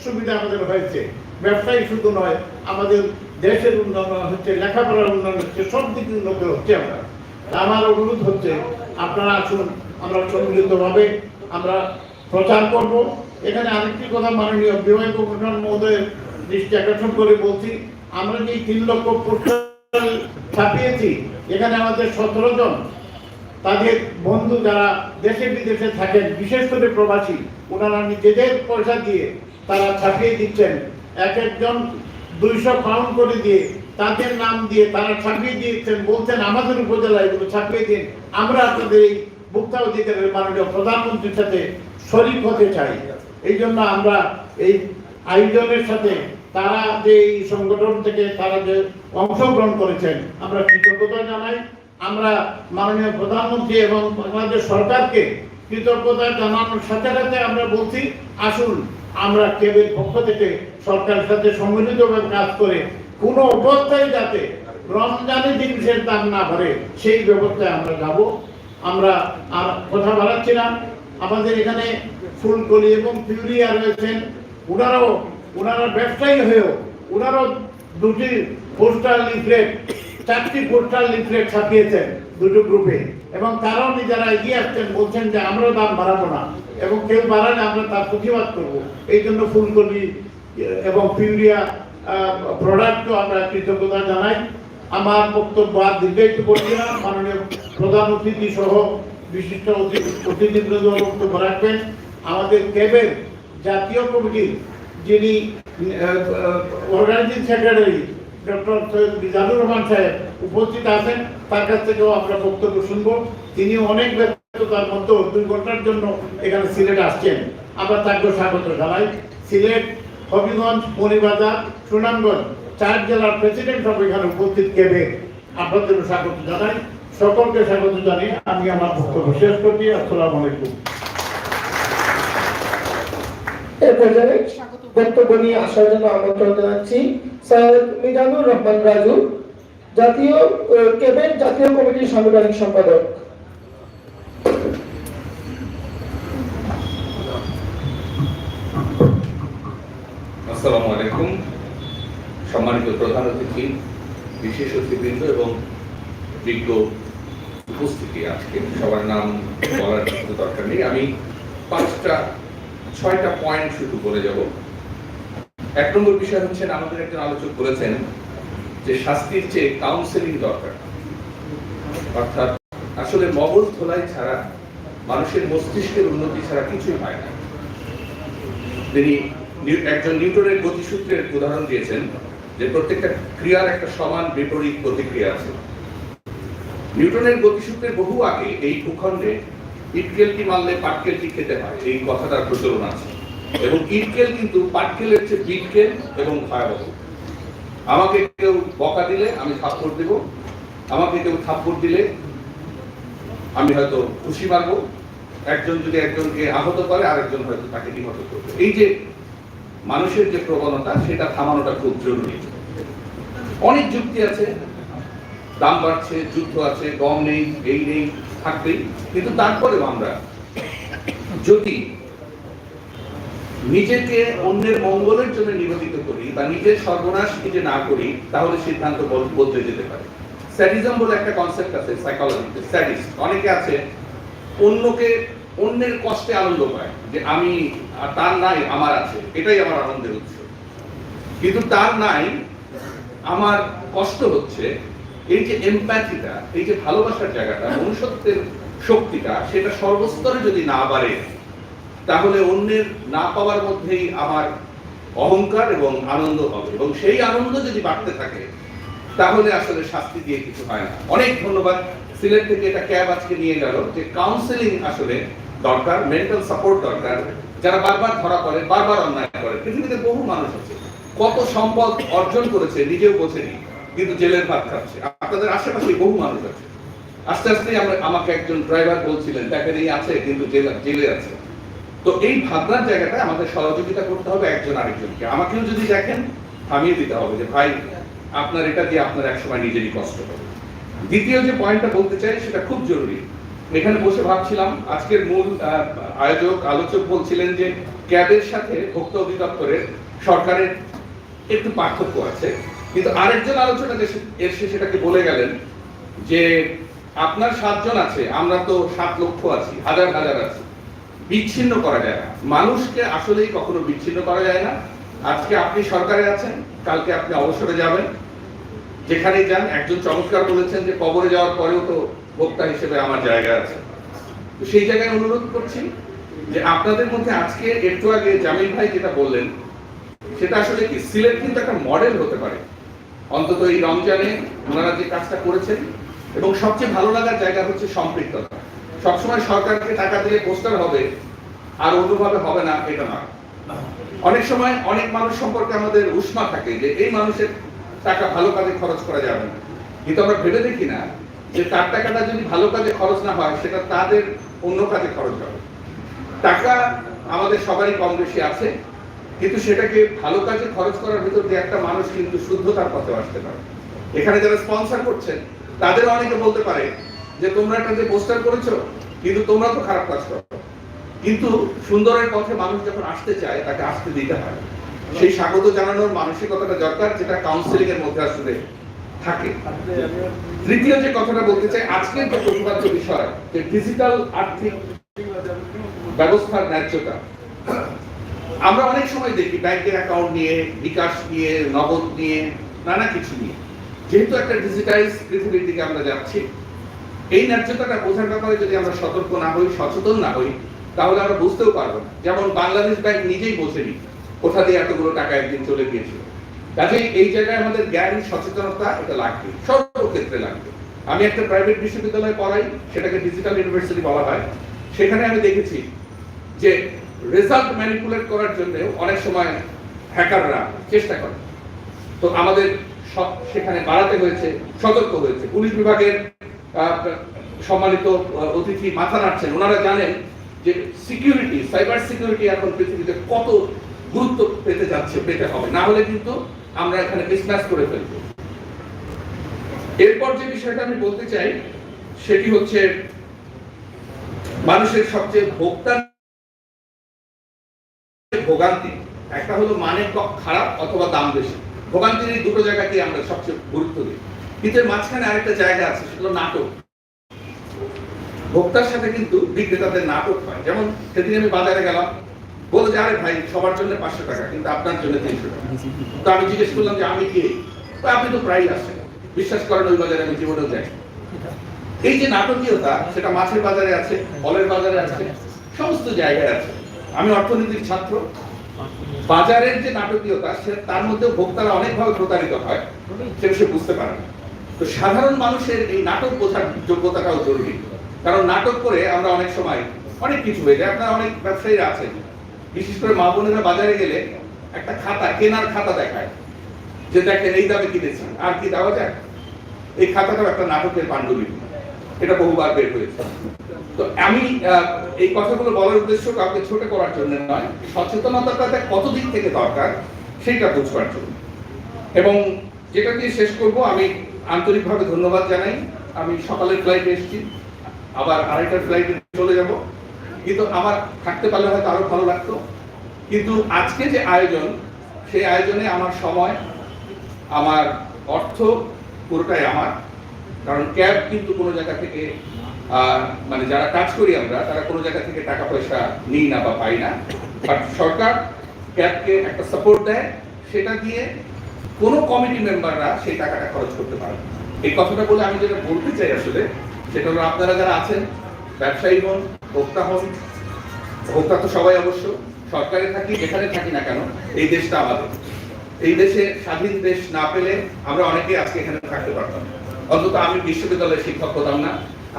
সুবিধা আমাদের হয়েছে। ব্যবসায়ী শুধু নয়, আমাদের দেশের উন্নয়ন হচ্ছে, লেখাপড়ার উন্নয়ন হচ্ছে, সব দিকে উন্নত হচ্ছে। আমার অনুরোধ হচ্ছে আপনারা আসুন, আমরা সম্মিলিতভাবে আমরা প্রচার করব। এখানে আরেকটি কথা মাননীয় বিভাগীয় কমিশনার মহোদয়ের দৃষ্টি আকর্ষণ করে বলছি, আমরা যে 3 লক্ষ পোস্টার ছাপিয়েছি, এখানে আমাদের 17 জন তাদের বন্ধু যারা দেশে বিদেশে থাকেন, বিশেষ করে প্রবাসী, ওনারা নিজেদের পয়সা দিয়ে তারা ছাপিয়ে দিচ্ছেন। এক একজন 200 পাউন্ড করে দিয়ে তাদের নাম দিয়ে তারা ছাপিয়ে দিয়েছেন, বলছেন আমাদের উপজেলায় এগুলো ছাপিয়ে দিন, আমরা আপনাদের এই ভোক্তা অধিকারের মাননীয় প্রধানমন্ত্রীর সাথে শরীক হতে চাই। এই জন্য আমরা এই আয়োজনের সাথে তারা যে এই সংগঠন থেকে তারা যে অংশগ্রহণ করেছেন, আমরা কৃতজ্ঞতা জানাই। আমরা মাননীয় প্রধানমন্ত্রী এবং বাংলাদেশ সরকারকে কৃতজ্ঞতা জানানোর সাথে সাথে আমরা বলছি, আসুন আমরা কেবের পক্ষ থেকে সরকারের সাথে সম্মিলিতভাবে কাজ করে কোনো অবস্থায় যাতে রমজানের জিনিসের দাম না বাড়ে সেই ব্যবস্থায় আমরা যাব। আমরা আর কথা বাড়াচ্ছি না। আমাদের এখানে ফুলকলি এবং পিউরিয়া রয়েছেন, ওনারা ব্যবসায়ী হয়েও ওনারাও 2টি পোস্টাল লিফলেট 4টি পোস্টাল লিফলেট ছাপিয়েছেন 2টো গ্রুপে, এবং তারাও নিজেরা এগিয়ে আসছেন, বলছেন যে আমরা দাম বাড়াবো না এবং কেউ বাড়ালে আমরা তার প্রতিবাদ করব। এই জন্য ফুলকলি এবং পিউরিয়া প্রোডাক্টও আমরা কৃতজ্ঞতা জানাই। আমার বক্তব্য আর দীর্ঘায়িত করছি না। মাননীয় প্রধান অতিথি সহ বিশিষ্ট অতিথিবৃন্দ বক্তব্য রাখবেন। আমাদের ক্যাবের জাতীয় কমিটির যিনি organising secretary doctor Syed Mizanur Rahman সাহেব উপস্থিত আছেন, তার কাছ থেকেও আমরা বক্তব্য শুনবো। তিনি অনেক ব্যস্ততার মধ্যে 2 ঘন্টার জন্য এখানে সিলেট আসছেন, আমরা তাকে স্বাগত জানাই। সিলেট, হবিগঞ্জ, মণিবাজার, সুনামগঞ্জ 4 জেলার প্রেসিডেন্ট সব এখানে উপস্থিত কেবে, আপনাদের স্বাগত জানাই। সকলকে স্বাগত জানিয়ে আমি আমার বক্তব্য শেষ করছি। আসসালামু আলাইকুম। এ পর্যায়ে বক্তব্য নিয়ে আসার জন্য আমন্ত্রণ জানাচ্ছি স্যার মিজানুর রহমান রাজু, কেবের জাতীয় কমিটির সাংগঠনিক সম্পাদক। আসসালামু আলাইকুম। সম্মানিত প্রধান অতিথি, বিশেষ অতিথিবৃন্দ এবং বিজ্ঞ উপস্থিতি আজকে সবার নাম বলার কিছু দরকার নেই। আমি 5-6টা পয়েন্ট শুধু বলে যাব। 1 নম্বর বিষয় হচ্ছে, আমাদের একজন আলোচক বলেছেন যে শাস্তির চেয়ে কাউন্সেলিং দরকার। অর্থাৎ আসলে মগজ ধোলাই ছাড়া, মানুষের মস্তিষ্কের উন্নতি ছাড়া কিছুই হয় না। তিনি একজন নিউটনের গতিসূত্রের উদাহরণ দিয়েছেন যে প্রত্যেকটা ক্রিয়ার একটা সমান বিপরীত প্রতিক্রিয়া আছে। নিউটনের গতিসূত্রের বহু আগে এই ভূখণ্ডে ইটকেলটি মারলে পাটকেলটি খেতে হয়, এই কথাটার প্রচলন আছে। এবং ইটকেল কিন্তু পাটকেলের চেয়ে বিটকেল এবং ভয়াবহ। আমাকে কেউ বকা দিলে আমি থাপ্পড় দেব, আমাকে কেউ থাপ্পড় দিলে আমি হয়তো খুশি মারবো, একজন যদি একজনকে আহত করে আরেকজন হয়তো তাকে নিহত করবে। এই যে মানুষের যে প্রবণতা, সেটা থামানোটা খুব জরুরি। অনেক যুক্তি আছে, দাম বাড়ছে, যুদ্ধ আছে, গম নেই, এই নেই, থাকবেই। কিন্তু তারপরেও আমরা যদি নিজেকে অন্যের মঙ্গলের জন্য নিবেদিত করি বা নিজের সর্বনাশ নিজে না করি, তাহলে সিদ্ধান্ত বদলে যেতে পারে। স্যাডিজম বলে একটা কনসেপ্ট আছে সাইকোলজিতে। স্যাডিস্ট অনেকে আছে, অন্যের কষ্টে আনন্দ পায়, যে আমি তার নাই আমার আছে, এটাই আমার আনন্দের উৎস। কিন্তু তার নাই আমার কষ্ট হচ্ছে, এই যে এমপ্যাথিটা, এই যে ভালোবাসার জায়গাটা, মনুষ্যত্বের শক্তিটা, সেটা সর্বস্তরে যদি না বাড়ে, তাহলে অন্যের না পাওয়ার মধ্যেই আমার অহংকার এবং আনন্দ হবে। এবং সেই আনন্দ যদি বাড়তে থাকে, তাহলে আসলে শাস্তি দিয়ে কিছু হয় না। অনেক ধন্যবাদ। সিলেট থেকে এটা ক্যাব আজকে নিয়ে গেল যে কাউন্সেলিং আসলে দরকার, মেন্টাল সাপোর্ট দরকার। যারা বারবার ধরা পড়ে, বারবার অন্যায় করে, পৃথিবীতে বহু মানুষ আছে, কত সম্পদ অর্জন করেছে নিজেও বোঝেনি, কিন্তু জেলের ভাত খাচ্ছে। আপনাদের আশেপাশে বহু মানুষ আছে। আস্তে আস্তে আমাকে একজন ড্রাইভার বলছিলেন, দেখেন এই আছে কিন্তু জেলে আছে। তো এই ভাবনার জায়গাটা আমাদের সহযোগিতা করতে হবে একজন আরেকজনকে। আমাকেও যদি দেখেন, থামিয়ে দিতে হবে যে ভাই, আপনার এটা দিয়ে আপনার একসময় নিজেরই কষ্ট হবে। দ্বিতীয় যে পয়েন্টটা বলতে চাই, সেটা খুব জরুরি। এখানে বসে ভাবছিলাম, আজকের মূল আলোচক বলছিলেন যে ক্যাবের সাথে ভোক্তা অধিদপ্তরের সরকারের একটু পার্থক্য আছে, কিন্তু আরেকজন আলোচনা এসে সেটাকে বলে গেলেন যে আপনার 7 জন আছে, আমরা তো 7 লক্ষ আছি, হাজার হাজার আছি, বিচ্ছিন্ন করা যায় না। মানুষকে আসলেই কখনো বিচ্ছিন্ন করা যায় না। আজকে আপনি সরকারে আছেন, কালকে আপনি অবসরে যাবেন, যেখানেই যান। একজন চমৎকার বলেছেন যে কবরে যাওয়ার পরেও তো ভোক্তা হিসেবে আমার জায়গা আছে। তো সেই জায়গায় অনুরোধ করছি যে আপনাদের মধ্যে আজকে একটু আগে জামিল ভাই যেটা বললেন, সেটা আসলে কি, সিলেট কিন্তু একটা মডেল হতে পারে। অন্তত এই রমজানে ওনারা যে কাজটা করেছেন, এবং সবচেয়ে ভালো লাগার জায়গা হচ্ছে সম্পৃক্ততা। সবসময় সরকারকে টাকা দিলে পোস্টার হবে আর অন্যভাবে হবে না, এটা না। অনেক সময় অনেক মানুষ সম্পর্কে আমাদের উষ্মা থাকে যে এই মানুষের টাকা ভালো কাজে খরচ করা যাবে না, কিন্তু আমরা ভেবে দেখি না যে তার টাকাটা যদি ভালো কাজে খরচ না হয়, সেটা তাদের অন্য কাজে খরচ হবে। টাকা আমাদের সবারই কম বেশি আছে, কিন্তু সেটাকে ভালো কাজে খরচ করার ভিতর দিয়ে একটা মানুষ কিন্তু শুদ্ধতার পথে আসতে পারে। এখানে যারা স্পন্সর করছেন, তাদের অনেকে বলতে পারে যে তোমরা একটা যে পোস্টার করেছো, কিন্তু তোমরা তো খারাপ কাজ করো। কিন্তু সুন্দরের পথে মানুষ যখন আসতে চায়, তাকে আসতে দিতে হয়। সেই স্বাগত জানানোর মানসিকতাটা দরকার, যেটা কাউন্সিলিং এর মধ্যে আসলে থাকে। তৃতীয় যে কথাটা বলতে চাই, আজকের যে প্রতিপাদ্য বিষয়, যে ডিজিটাল আর্থিক ব্যবস্থার ন্যায্যতা। আমরা অনেক সময় দেখি ব্যাংকের অ্যাকাউন্ট নিয়ে, বিকাশ নিয়ে, নগদ নিয়ে, নানা কিছু নিয়ে। যেহেতু একটা ডিজিটাইজ পৃথিবীর দিকে আমরা যাচ্ছি, এই ন্যায্যতাটা বোঝার ব্যাপারে যদি আমরা সতর্ক না হই, সচেতন না হই, তাহলে আমরা বুঝতেও পারবো না। যেমন বাংলাদেশ ব্যাংক নিজেই বোঝেনি কোথা দিয়ে এতগুলো টাকা একদিন চলে গিয়েছিল। কাজেই এই জায়গায় আমাদের জ্ঞান, সচেতনতা এটা লাগবে, সর্বক্ষেত্রে লাগবে। আমি একটা প্রাইভেট বিশ্ববিদ্যালয়ে পড়াই, সেটাকে ডিজিটাল ইউনিভার্সিটি বলা হয়। সেখানে আমি দেখেছি যে রেজাল্ট ম্যানিপুলেট করার জন্য অনেক সময় হ্যাকাররা চেষ্টা করে। তো আমাদের সব সেখানে বাড়াতে হয়েছে, সতর্ক হয়েছে। পুলিশ বিভাগের সম্মানিত অতিথি মাথা নাড়ছেন, ওনারা জানেন যে সিকিউরিটি, সাইবার সিকিউরিটি এখন পৃথিবীতে কত গুরুত্ব পেতে হবে, না হলে কিন্তু আমরা এখানে মিসম্যাচ করে ফেলব। এরপর যে বিষয়টা আমি বলতে চাই, সেটি হচ্ছে মানুষের সবচেয়ে ভোগান্তি। একটা হলো মানে খারাপ অথবা দাম বেশি। ভোগান্তির এই দুটো জায়গাকে আমরা সবচেয়ে গুরুত্ব দিই, কিন্তু এর মাঝখানে আরেকটা জায়গা আছে, সেটা হলো নাটক। ভোক্তার সাথে কিন্তু বিক্রেতাদের নাটক হয়। যেমন সেদিন আমি বাজারে গেলাম, বলে যে আরে ভাই সবার জন্য 500 টাকা, কিন্তু আপনার জন্য 300 টাকা। তো আমি জিজ্ঞেস করলাম যে আমি কে? আপনি তো প্রায়ই আসেন, বিশ্বাস করেন ওই বাজারে আমি জীবনেও যাই। এই যে নাটকীয়তা, সেটা মাছের বাজারে আছে, ফলের বাজারে আছে, সমস্ত জায়গায় আছে। আমি অর্থনীতির ছাত্র, বাজারের যে নাটকীয়তা তার মধ্যে ভোক্তারা অনেকভাবে প্রতারিত হয়, সেটা সে বুঝতে পারে না। তো সাধারণ মানুষের এই নাটক বোঝার যোগ্যতাটাও জরুরি, কারণ নাটক করে আমরা অনেক সময় অনেক কিছু হয়ে যায়। আপনারা অনেক ব্যবসায়ীরা আছেন, বিশেষ করে মা বোনেরা বাজারে গেলে একটা খাতা, কেনার খাতা দেখায় যে দেখেন এই দামে কিনেছি, আর কি দেওয়া যায়। এই খাতাটাও একটা নাটকের পাণ্ডুলিপি, এটা বহুবার বের হয়েছে। তো আমি এই কথাগুলো বলার উদ্দেশ্য কাউকে ছোট করার জন্য নয়, সচেতনতাটা কত দিক থেকে দরকার সেইটা বুঝবার জন্য। এবং যেটা দিয়ে শেষ করব, আমি আন্তরিকভাবে ধন্যবাদ জানাই। আমি সকালের ফ্লাইটে এসেছি, আবার আড়াইটার ফ্লাইটে চলে যাব, কিন্তু আমার থাকতে পারলে হয়তো আরো ভালো লাগতো। কিন্তু আজকে যে আয়োজন, সেই আয়োজনে আমার সময়, আমার অর্থ পুরোটাই আমার। কারণ ক্যাব কিন্তু কোনো জায়গা থেকে মানে যারা কাজ করি আমরা, তারা কোনো জায়গা থেকে টাকা পয়সা নিই না বা পাই না, বাট সরকার ক্যাবকে একটা সাপোর্ট দেয়, সেটা দিয়ে কোনো কমিটি মেম্বাররা সেই টাকাটা খরচ করতে পারে। এই কথাটা বলে আমি যেটা বলতে চাই আসলে, সেটা হলো আপনারা যারা আছেন, ব্যবসায়ী হন, ভোক্তা হন, ভোক্তা তো সবাই অবশ্য, সরকারে থাকি, যেখানে থাকি না কেন, এই দেশটা আমাদের। এই দেশে স্বাধীন দেশ না পেলে আমরা অনেকেই আজকে এখানে থাকতে পারতাম। অন্তত আমি বিশ্ববিদ্যালয়ের শিক্ষক হতাম না,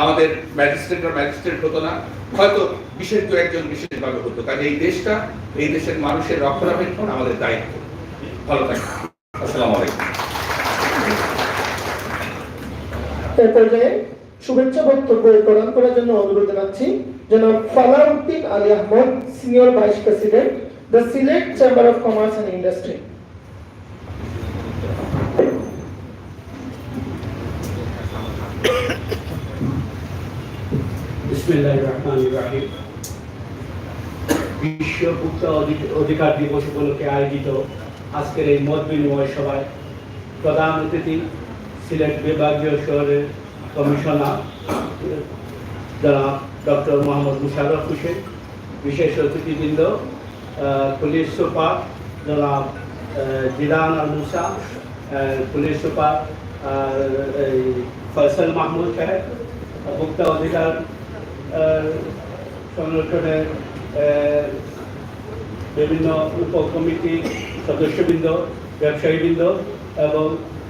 আমাদের ম্যাজিস্ট্রেট হতো না, হয়তো বিশেষ দু একজন বিশেষভাবে হতো। কাজে এই দেশটা, এই দেশের মানুষের রক্ষণাবেক্ষণ আমাদের দায়িত্ব। ভালো থাকবেন। আসসালামু আলাইকুম। এই পর্যায়ে শুভেচ্ছা বক্তব্য প্রদান করার জন্য অনুরোধ জানাচ্ছি জনাব Falauddin Ali Ahmed, senior vice president, the Sylhet chamber of commerce and industry. বিসমিল্লাহির রহমানির রহিম। বিশ্ব ভোক্তা অধিকার দিবস উপলক্ষে আয়োজিত আজকের এই মত বিনিময় সভায় প্রধান অতিথি সিলেট বিভাগীয় শহরের কমিশনার জনাব ডক্টর মোহাম্মদ মুশাররফ হোসেন, বিশেষ অতিথিবৃন্দ পুলিশ সুপার জনাব জিলান আল মুসা, পুলিশ সুপার ফয়সাল মাহমুদ সাহেব, ভোক্তা অধিকার সংরক্ষণের বিভিন্ন উপকমিটি সদস্যবৃন্দ, ব্যবসায়ীবৃন্দ এবং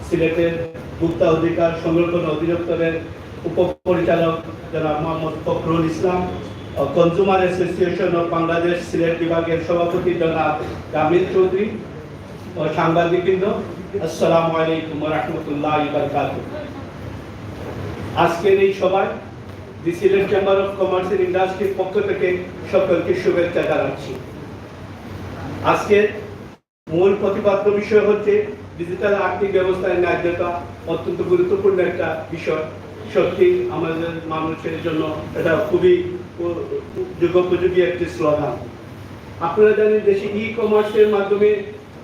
সিলেটের ভোক্তা অধিকার সংরক্ষণ অধিদপ্তরের উপপরিচালক জনাব Mohammad Fakhrul Islam, consumer association of Bangladesh Sylhet বিভাগের সভাপতি জনাব জামিল চৌধুরী ও সাংবাদিকবৃন্দ, আসসালামু আলাইকুম ওয়া রাহমাতুল্লাহি ওয়া বারাকাতুহু। আজকের এই সভায় the Sylhet chamber of commerce and ইন্ডাস্ট্রির পক্ষ থেকে সকলকে শুভেচ্ছা জানাচ্ছি। আজকের মূল প্রতিপাদ্য বিষয় হচ্ছে ডিজিটাল আর্থিক ব্যবস্থার ন্যায্যতা। অত্যন্ত গুরুত্বপূর্ণ একটা বিষয়, সত্যি আমাদের মানুষের জন্য এটা খুবই যুগোপযোগী একটি স্লোগান। আপনারা জানেন দেশে ই কমার্সের মাধ্যমে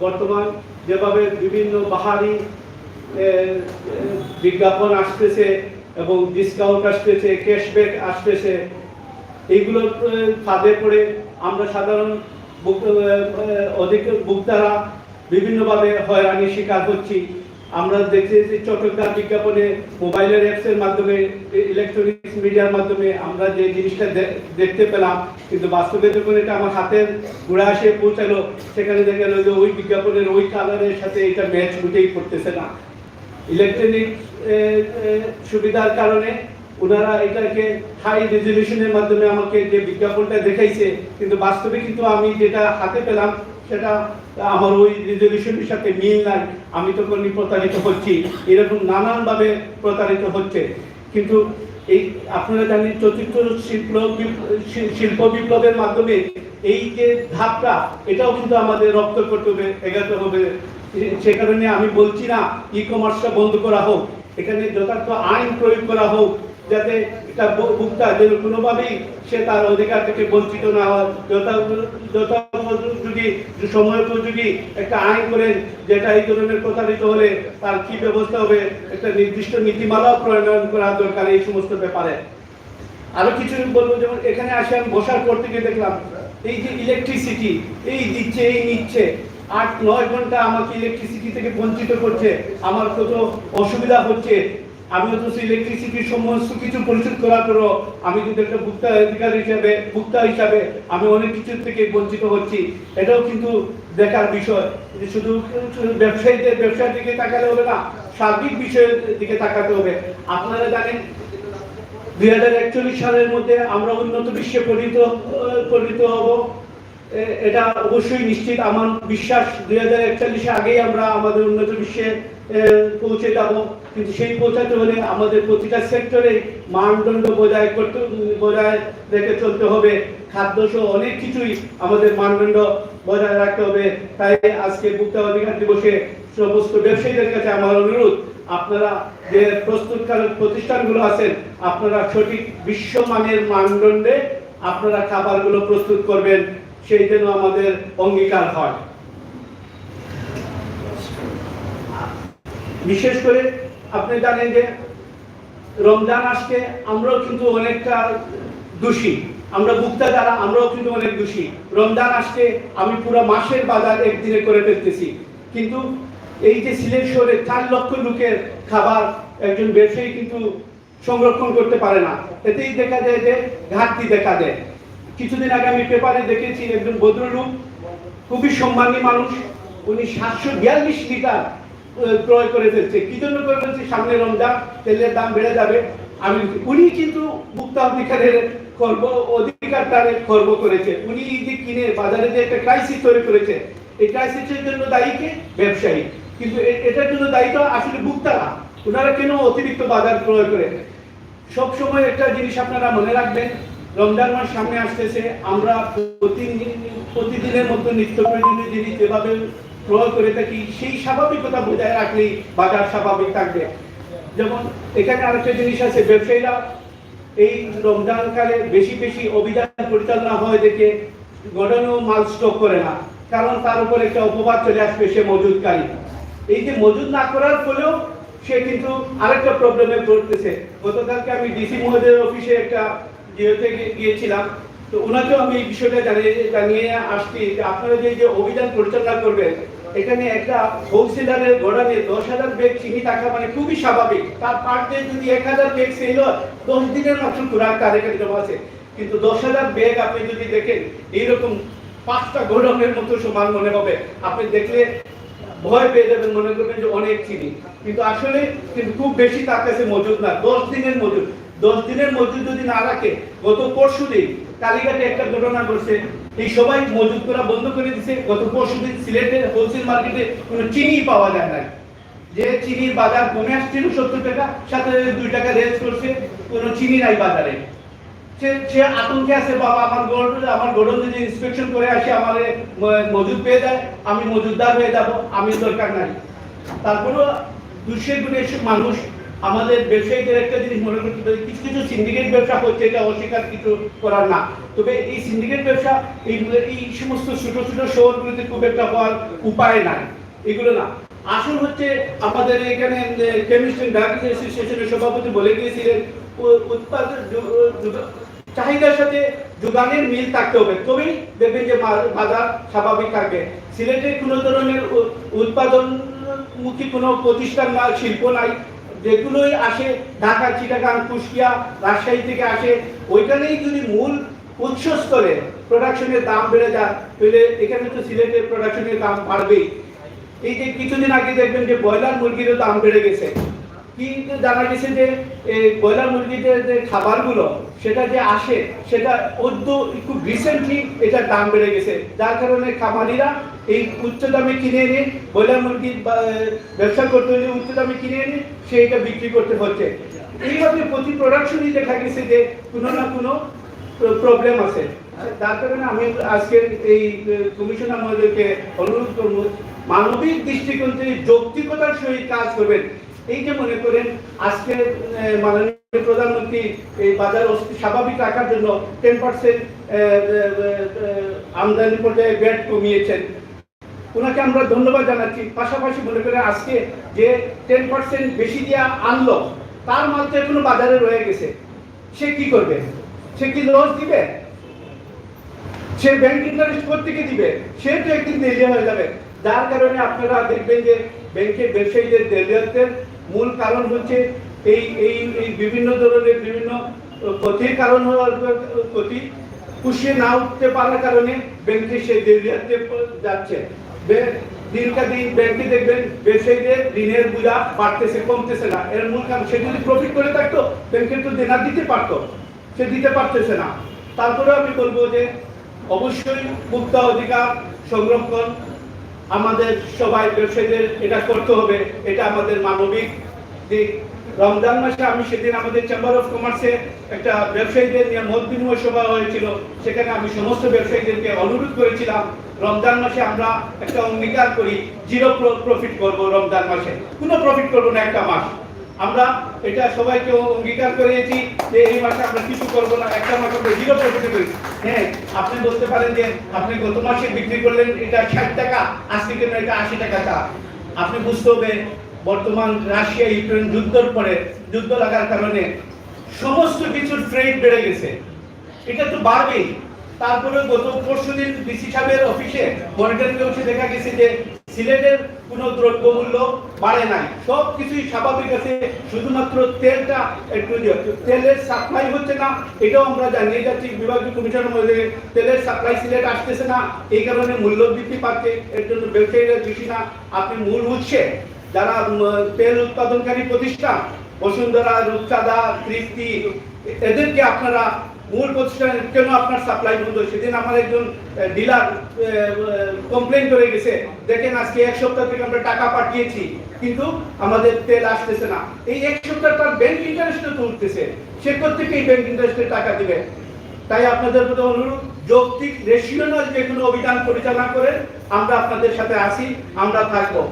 বর্তমান যেভাবে বিভিন্ন বাহারি বিজ্ঞাপন আসতেছে এবং ডিসকাউন্ট আসতেছে, ক্যাশব্যাক আসতেছে, এইগুলোর ফাঁদে পড়ে আমরা সাধারণ ভোক্তারা বিভিন্নভাবে হয়রানির শিকার হচ্ছি। আমরা দেখছি যে চটকদার বিজ্ঞাপনে, মোবাইলের অ্যাপসের মাধ্যমে, ইলেকট্রনিক্স মিডিয়ার মাধ্যমে আমরা যে জিনিসটা দেখতে পেলাম, কিন্তু বাস্তবে যখন এটা আমার হাতের ঘুরে আসে পৌঁছালো, সেখানে দেখা গেল যে ওই বিজ্ঞাপনের ওই কালারের সাথে এটা ম্যাচ বুঝেই করতেছে না। ইলেকট্রনিক সুবিধার কারণে ওনারা এটাকে হাই রেজলিউশনের মাধ্যমে আমাকে যে বিজ্ঞাপনটা দেখাইছে, কিন্তু বাস্তবে কিন্তু আমি যেটা হাতে পেলাম সেটা আমার ওই রেজলিউশনের সাথে মিল নাই। আমি তখন প্রতারিত হচ্ছি, এরকম নানানভাবে প্রতারিত হচ্ছে। কিন্তু এই আপনারা জানেন চতুর্থ শিল্প বিপ্লবের মাধ্যমে এই যে ধাপটা, এটাও কিন্তু আমাদের রপ্ত করতে হবে, এগাতে হবে। সে কারণে আমি বলছি না ই কমার্সটা বন্ধ করা হোক, এখানে যথার্থ আইন প্রয়োগ করা হোক, যাতে এটা ভোক্তা যেন কোনোভাবেই সে তার অধিকার থেকে বঞ্চিত না হয়। যথোপযোগী সময়োপযোগী একটা আইন করেন, যেটা এই ধরনের প্রতারিত হলে তার কি ব্যবস্থা হবে, একটা নির্দিষ্ট নীতিমালাও প্রণয়ন করা দরকার এই সমস্ত ব্যাপারে। আরো কিছু বলবো, যেমন এখানে আসে আমি বসার পর থেকে দেখলাম এই যে ইলেকট্রিসিটি এই দিচ্ছে এই নিচ্ছে 8-9 ঘন্টা আমাকে ইলেকট্রিসিটি থেকে বঞ্চিত করছে, আমার কত অসুবিধা হচ্ছে। আমি অথচ ইলেকট্রিসিটির সমস্ত কিছু পরিশোধ করার পরও আমি কিন্তু একটা ভোক্তা হিসাবে আমি অনেক কিছু থেকে বঞ্চিত হচ্ছি। এটাও কিন্তু দেখার বিষয় যে শুধু ব্যবসায়ীদের ব্যবসার দিকে তাকালে হবে না, সার্বিক বিষয়ের দিকে তাকাতে হবে। আপনারা জানেন 2041 সালের মধ্যে আমরা উন্নত বিশ্বে পরিণত হব, এটা অবশ্যই নিশ্চিত। আমার বিশ্বাস 2041 আগেই আমরা আমাদের উন্নত বিশ্বে পৌঁছে যাব। কিন্তু সেই পৌঁছাতে হলে আমাদের প্রতিটা সেক্টরে মানদণ্ড বজায় রেখে চলতে হবে। খাদ্য সহ অনেক কিছুই আমাদের মানদণ্ড বজায় রাখতে হবে। তাই আজকে ভোক্তা অধিকার দিবসে সমস্ত ব্যবসায়ীদের কাছে আমার অনুরোধ, আপনারা যে প্রস্তুতকারক প্রতিষ্ঠানগুলো আছেন, আপনারা সঠিক বিশ্বমানের মানদণ্ডে আপনারা খাবারগুলো প্রস্তুত করবেন, সেই জন্য আমাদের অঙ্গীকার হয়। বিশেষ করে আপনি জানেন যে রমজান আসছে, আমরাও কিন্তু অনেকটা দোষী, আমরা ভোক্তা যারা আমরাও কিন্তু অনেক দোষী। রমজান আসছে আমি পুরো মাসের বাজার একদিনে করে ফেলতেছি, কিন্তু এই যে সিলেট শহরে 4 লক্ষ লোকের খাবার একজন ব্যবসায়ী কিন্তু সংরক্ষণ করতে পারে না। এতেই দেখা যায় যে ঘাটতি দেখা দেয়। কিছুদিন আগে আমি পেপারে দেখেছি একজন ভদ্রলোক, খুবই সম্মানী মানুষ, উনি 742 লিটার ক্রয় করে ফেলছে। কি জন্য করে ফেলছে? সামনে রমজান, তেলের দাম বেড়ে যাবে। উনি কিন্তু ভোক্তা অধিকারের অধিকারটারে খর্ব করেছে। উনি যে কিনে বাজারে যে একটা ক্রাইসিস তৈরি করেছে, এই ক্রাইসিসের জন্য দায়ী কে? ব্যবসায়ী। কিন্তু এটার জন্য দায়িত্ব আসলে ভোক্তারা। ওনারা কেন অতিরিক্ত বাজার ক্রয় করে? সব সময় একটা জিনিস আপনারা মনে রাখবেন, রমজান মাস সামনে আসতেছে, আমরা প্রতিদিনের মতো নিত্য প্রয়োজনীয় জিনিস যেভাবে ক্রয় করে থাকি, সেই স্বাভাবিকতা বজায় রাখলেই বাজার স্বাভাবিক থাকবে। যেমন এখানে আরেকটা জিনিস আছে, ব্যবসায়ীরা এই রমজান কালে বেশি অভিযান পরিচালনা হয় দেখে গোডাউনেও মাল স্টক করে না, কারণ তার উপর একটা অপবাদ চলে আসবে সে মজুদকারী। এই যে মজুদ না করার ফলেও সে কিন্তু আরেকটা প্রবলেমে পড়তেছে। গতকালকে আমি ডিসি মহোদয়ের অফিসে একটা গিয়েছিলাম, তো ওনাকেও আমি এই বিষয়টা জানিয়ে আসছি যে আপনারা যে অভিযান পরিচালনা করবেন, এখানে একটা হোলসেলারের গোডাউনে 10,000 ব্যাগ চিনি থাকা মানে খুবই স্বাভাবিক। তার পার ডে যদি 1000 ব্যাগ সেল হয়, 10 দিনের মাত্র খুরাক কার্যক্রম আছে। কিন্তু 10,000 ব্যাগ আপনি যদি দেখেন, এইরকম 5টা গোডাউনের মতো সমান মনে হবে। আপনি দেখলে ভয় পেয়ে যাবেন, মনে করবেন যে অনেক চিনি, কিন্তু আসলে কিন্তু খুব বেশি তার কাছে মজুদ না। 10 দিনের মজুদ, 10 দিনের মজুদ যদি না রাখে, গত পরশুদিন কালীঘাটে একটা ঘটনা ঘটছে, এই সবাই মজুদ করা বন্ধ করে দিছে। গত পরশুদিন সিলেটের হোলসেল মার্কেটে কোনো চিনি পাওয়া যায় না। যে চিনির বাজার কমে আসছিল 70 টাকা, সাথে 2 টাকা রেঞ্জ করছে, কোনো চিনি নাই বাজারে। সে আতঙ্কে আছে, বাবা আমার গোডাউন যদি ইন্সপেকশন করে আসে, আমার মজুদ পেয়ে যায়, আমি মজুদদার হয়ে যাব, আমি দরকার নাই। তারপরেও 200 গুণে মানুষ, আমাদের ব্যবসায়ীদের একটা জিনিস মনে করতে হবে, কিছু সিন্ডিকেট ব্যবসা হচ্ছে, এটা অস্বীকার কিছু করার না। তবে এই সিন্ডিকেট ব্যবসা এই সমস্ত ছোট শহরগুলোতে খুব একটা হওয়ার উপায় নাই, এগুলো না। আসল হচ্ছে আমাদের এখানে কেমিস্ট এন্ড ড্রাগ অ্যাসোসিয়েশনের সভাপতি বলে গিয়েছিলেন, উৎপাদন চাহিদার সাথে যোগানের মিল থাকতে হবে, তবেই দেখবেন যে বাজার স্বাভাবিক থাকবে। সিলেটে কোনো ধরনের উৎপাদনমুখী কোনো প্রতিষ্ঠান বা শিল্প নাই। যেগুলোই আসে ঢাকা, চিটাগাং, কুষ্টিয়া, রাজশাহী থেকে আসে, ওইখানেই যদি মূল উৎসস্থলে প্রোডাকশনের দাম বেড়ে যায়, তাহলে এখানে তো সিলেটের প্রোডাকশনের দাম বাড়বেই। এই যে কিছুদিন আগে দেখবেন যে ব্রয়লার মুরগিরও দাম বেড়ে গেছে। কিন্তু জানা গেছে যে এই ব্রয়লার মুরগিদের যে খাবারগুলো সেটা যে আসে, সেটা খুব রিসেন্টলি এটার দাম বেড়ে গেছে, যার কারণে খামারিরা এই উচ্চ দামে কিনে এনে ব্রয়লার মুরগির ব্যবসা করতে হলে উচ্চ দামে কিনে এনে সেইটা বিক্রি করতে হচ্ছে। এইভাবে প্রতি প্রোডাকশনই দেখা গেছে যে কোনো না কোনো প্রবলেম আছে। যার কারণে আমি আজকে এই কমিশনার মহোদয়কে অনুরোধ করব, মানবিক দৃষ্টিকোণ থেকে যৌক্তিকতার সহিত কাজ করবেন। এই যে মনে করেন আজকে মাননীয় প্রধানমন্ত্রী এই বাজার স্বাভাবিক রাখার জন্য 10% আমদানি পর্যায়ে ব্যাট কমিয়েছেন, ওনাকে আমরা ধন্যবাদ জানাচ্ছি। পাশাপাশি মনে করেন আজকে যে 10% বেশি দিয়ে আনলো, তার মাল তো এখনো বাজারে রয়ে গেছে, সে কি করবে? সে কি লস দিবে? সে ব্যাংক ইন্টারেস্ট কোথেকে দিবে? সে তো একদিন দেরিয়া হয়ে যাবে। যার কারণে আপনারা দেখবেন যে ব্যাংকের ব্যবসায়ীদের দেরিয়াতের মূল কারণ হচ্ছে এই এই এই বিভিন্ন ধরনের বিভিন্ন ক্ষতির কারণ হওয়ার ক্ষতি পুষিয়ে না উঠতে পারার কারণে ব্যাংকে সে দেরিয়াতে যাচ্ছে। দিনকাদিন ব্যাংকে দেখবেন ব্যবসায়ীদের ঋণের বোঝা বাড়তেছে, কমতেছে না। এর মূল কারণ সে যদি প্রফিট করে থাকতো ব্যাংকের তো দেনা দিতে পারতো, সে দিতে পারতেছে না। তারপরে আমি বলবো যে অবশ্যই ভোক্তা অধিকার সংরক্ষণ আমাদের সবাই ব্যবসায়ীদের এটা করতে হবে, এটা আমাদের মানবিক দিক। রমজান মাসে আমি সেদিন আমাদের চেম্বার অফ কমার্সে একটা ব্যবসায়ীদের নিয়ে মত বিনিময় সভা হয়েছিল, সেখানে আমি সমস্ত ব্যবসায়ীদেরকে অনুরোধ করেছিলাম রমজান মাসে আমরা একটা অঙ্গীকার করি জিরো প্রফিট করব। রমজান মাসে কোনো প্রফিট করব না একটা মাস। আমরা এটা সবাইকে অঙ্গীকার করেছি যে এই মাসে আমরা কিছু করব না, একটা মাস আমরা জিরো প্রফিট করি। হ্যাঁ, আপনি বলতে পারেন যে আপনি গত মাসে বিক্রি করলেন এটা 60 টাকা, আজকে কেন এটা 80 টাকা। আপনি বুঝতে হবে বর্তমান রাশিয়া ইউক্রেন যুদ্ধের পরে যুদ্ধ লাগার কারণে সমস্ত কিছুর ট্রেড বেড়ে গেছে, এটা তো বাড়বেই। তারপরে গত পরশুদিন ডিসি সাহেবের অফিসে মনিটরিং এ দেখা গেছে যে সিলেটের কোনো দ্রব্যমূল্য বাড়ে নাই, সব কিছুই স্বাভাবিক আছে, শুধুমাত্র তেলটা একটু তেলের সাপ্লাই হচ্ছে না, এটাও আমরা জানিয়ে যাচ্ছি বিভাগীয় কমিশনের মধ্যে। তেলের সাপ্লাই সিলেট আসতেছে না, এই কারণে মূল্য বৃদ্ধি পাচ্ছে। এর জন্য ব্যবসায়ীরা বেশি না, আপনি মূল উৎসে যারা তেল উৎপাদনকারী প্রতিষ্ঠান বসুন্ধরা, রূপচাঁদা, তৃপ্তি, এদেরকে আপনারা মূল প্রতিষ্ঠানে কেন আপনার সাপ্লাই বন্ধ? সেদিন আমার একজন ডিলার কমপ্লেন করে গেছে, দেখেন আজকে 1 সপ্তাহ থেকে আমরা টাকা পাঠিয়েছি কিন্তু আমাদের তেল আসতেছে না। এই 1 সপ্তাহ তার ব্যাংক ইন্টারেস্টে তো উঠতেছে, সে কোথেকে এই ব্যাংক ইন্টারেস্টের টাকা দিবে? তাই আপনাদের প্রতি অনুরোধ, যৌক্তিক রেশিওনাল যে কোনো অভিযান পরিচালনা করে আমরা আপনাদের সাথে আসি, আমরা থাকবো।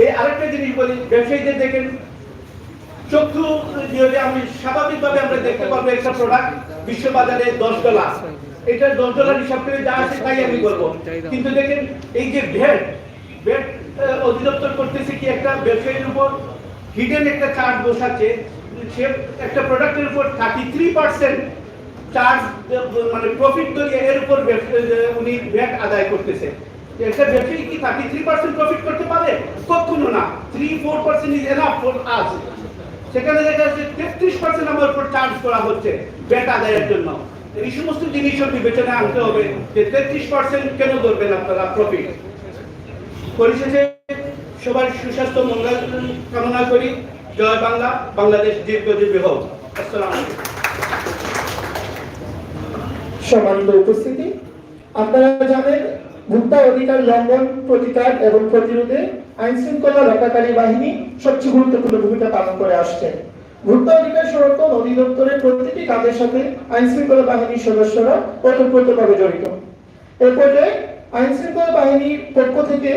এই আরেকটা জিনিস বলি, ব্যবসায়ীদের দেখেন চক্ষু দিয়ে আমি স্বাভাবিকভাবে আমরা দেখতে পারবো একটা প্রোডাক্ট বিশ্ববাজারে $10, এটা $10 হিসাব করে যা আছে তাই আমি বলবো। কিন্তু দেখেন এই যে ভ্যাট অধিদপ্তর করতেছে কি একটা ব্যবসায়ীর উপর হিডেন একটা চার্জ বসাচ্ছে, সে একটা প্রোডাক্টের উপর 33% চার্জ মানে প্রফিট করিয়ে এর উপর উনি ভ্যাট আদায় করতেছে। একটা ব্যবসায়ী কি 33% প্রফিট করতে পারে? কখনো না। 3-4% ইজ এনাফ ফর আস। সেখানে দেখা যাচ্ছে 33% আমার উপর চার্জ করা হচ্ছে ভ্যাট আদায়ের জন্য। এই সমস্ত জিনিসও বিবেচনায় আনতে হবে যে 33% কেন ধরবেন আপনারা প্রফিট। পরিশেষে সবার সুস্বাস্থ্য মঙ্গল কামনা করি। জয় বাংলা, বাংলাদেশ দীর্ঘজীবী হোক। আসসালামু আলাইকুম। সম্মানিত উপস্থিতি, আপনারা জানেন ভোক্তা অধিকার লঙ্ঘন প্রতিকার এবং প্রতিরোধে আইন শৃঙ্খলা রক্ষাকারী বাহিনী সবচেয়ে গুরুত্বপূর্ণ ভূমিকা পালন করে আসছে। ভোক্তা অধিকার সংরক্ষণ অধিদপ্তরের প্রতিটি কাজের সাথে আইন শৃঙ্খলা বাহিনীর সদস্যরা ওতপ্রোতভাবে জড়িত। এ পর্যায়ে আইন শৃঙ্খলা বাহিনীর পক্ষ থেকে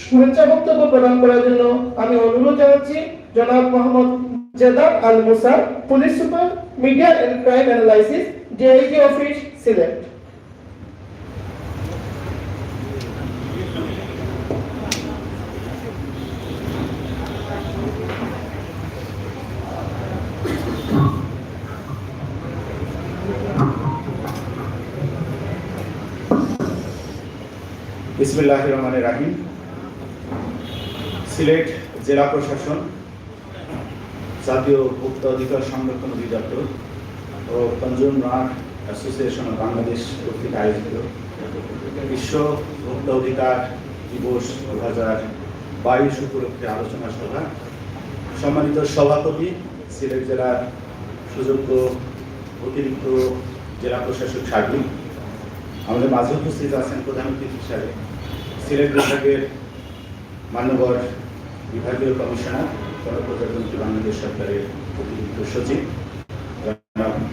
শুভেচ্ছা বক্তব্য প্রদান করার জন্য আমি অনুরোধ জানাচ্ছি জনাব Mohammad Jedar Al Musa, police super, media and crime analysis, DIG office, Sylhet. বিসমিল্লাহির রহমানির রহিম। সিলেট জেলা প্রশাসন, জাতীয় ভোক্তা অধিকার সংরক্ষণ অধিদপ্তর ও কনজিউমার অ্যাসোসিয়েশন অফ বাংলাদেশ কর্তৃক আয়োজিত বিশ্ব ভোক্তা অধিকার দিবস 2022 উপলক্ষে আলোচনা সভা। সম্মানিত সভাপতি, সিলেট জেলার সুযোগ্য অতিরিক্ত জেলা প্রশাসক সার্বিক, আমাদের মাঝে উপস্থিত আছেন প্রধান অতিথি হিসাবে সিলেট বিভাগের মান্যবর বিভাগীয় কমিশনার গণপ্রজাতন্ত্রী বাংলাদেশ সরকারের অতিরিক্ত সচিব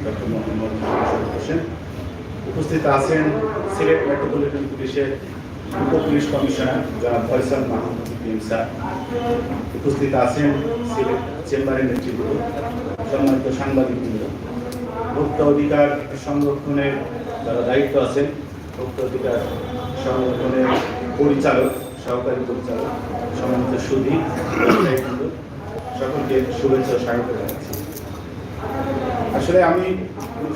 ডক্টর মোহাম্মদ হোসেন। উপস্থিত আছেন সিলেট মেট্রোপলিটন পুলিশের উপ পুলিশ কমিশনার জনাব ফয়সাল মাহমুদ স্যার। উপস্থিত আছেন সিলেট চেম্বারের নেতৃবৃন্দ, সম্মানিত সাংবাদিকবৃন্দ, ভোক্তা অধিকার সংরক্ষণের যারা দায়িত্ব আছেন, ভোক্তা অধিকার সংরক্ষণের পরিচালক, সহকারী পরিচালক, সম্মানিত সুধী, সকলকে শুভেচ্ছা স্বাগত জানাচ্ছি। আসলে আমি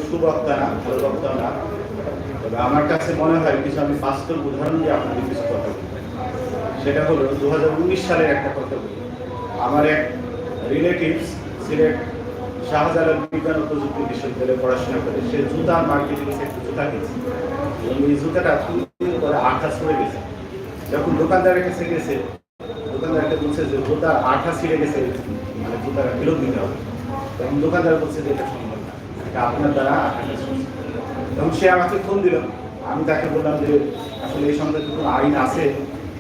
সুবক্তা না, ভালো বক্তা না, তবে আমার কাছে মনে হয় কিছু আমি বাস্তব উদাহরণ দিয়ে আপনাদের কিছু কথা বলি। সেটা হলো 2019 সালের একটা কথা বলি। আমার এক রিলেটিভস সিলেট শাহজালাল বিজ্ঞান ও প্রযুক্তি বিশ্ববিদ্যালয়ে পড়াশোনা করে, সে জুতার মার্কেটে গেছে, একটা জুতা কিনছে এবং এই জুতাটা 2 দিন পরে আঠা ছড়ে গেছে। যখন দোকানদারের কাছে গেছে, দোকানদারকে বলছে যে জুতার আঠা ছিঁড়ে গেছে, মানে জুতাটা ফেরত দিতে হবে। তখন দোকানদার বলছে যে এটা সম্ভব না, এটা আপনার দ্বারা আঠাটা ছড়ছে। তখন সে আমাকে ফোন দিল, আমি তাকে বললাম যে আসলে এই সম্বন্ধে কোনো আইন আছে,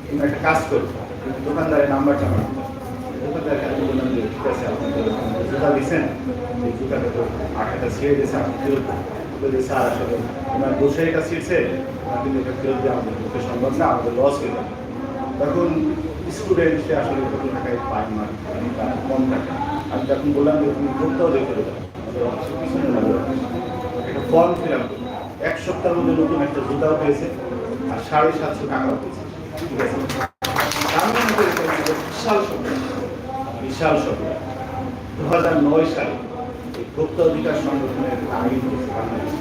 তুমি একটা কাজ করো, দোকানদারের নাম্বারটা আমার দাও। দোকানদারকে আমি বললাম যে ঠিক আছে, আপনি জুতা দিচ্ছেন, এই জুতাটা তো আঠাটা ছিঁড়ে গেছে, আপনি ফেরত বলে স্যার আসলে ওনার বসে এটা ছিঁড়ছে, কিন্তু এটা ফেরত দিয়ে আমাদের পক্ষে সম্ভব না, আমাদের লস হয়ে যাবে। তখন স্টুডেন্ট সে আসলে কত টাকায় পায় না, তার কম টাকা। আমি তখন বললাম যে তুমি ভোটটাও দেখে দেবো, আমাদের অফিসের পিছনে না, একটা ফর্ম ফিল আপ করবো। 1 সপ্তাহের মধ্যে নতুন একটা জুতাও পেয়েছে আর 750 টাকাও পেয়েছে। ঠিক আছে, আমি মনে করি এটা বিশাল সফলতা, বিশাল সফলতা। 2009 সালে এই ভোক্তা অধিকার সংগঠনের আইন করেছে বাংলাদেশ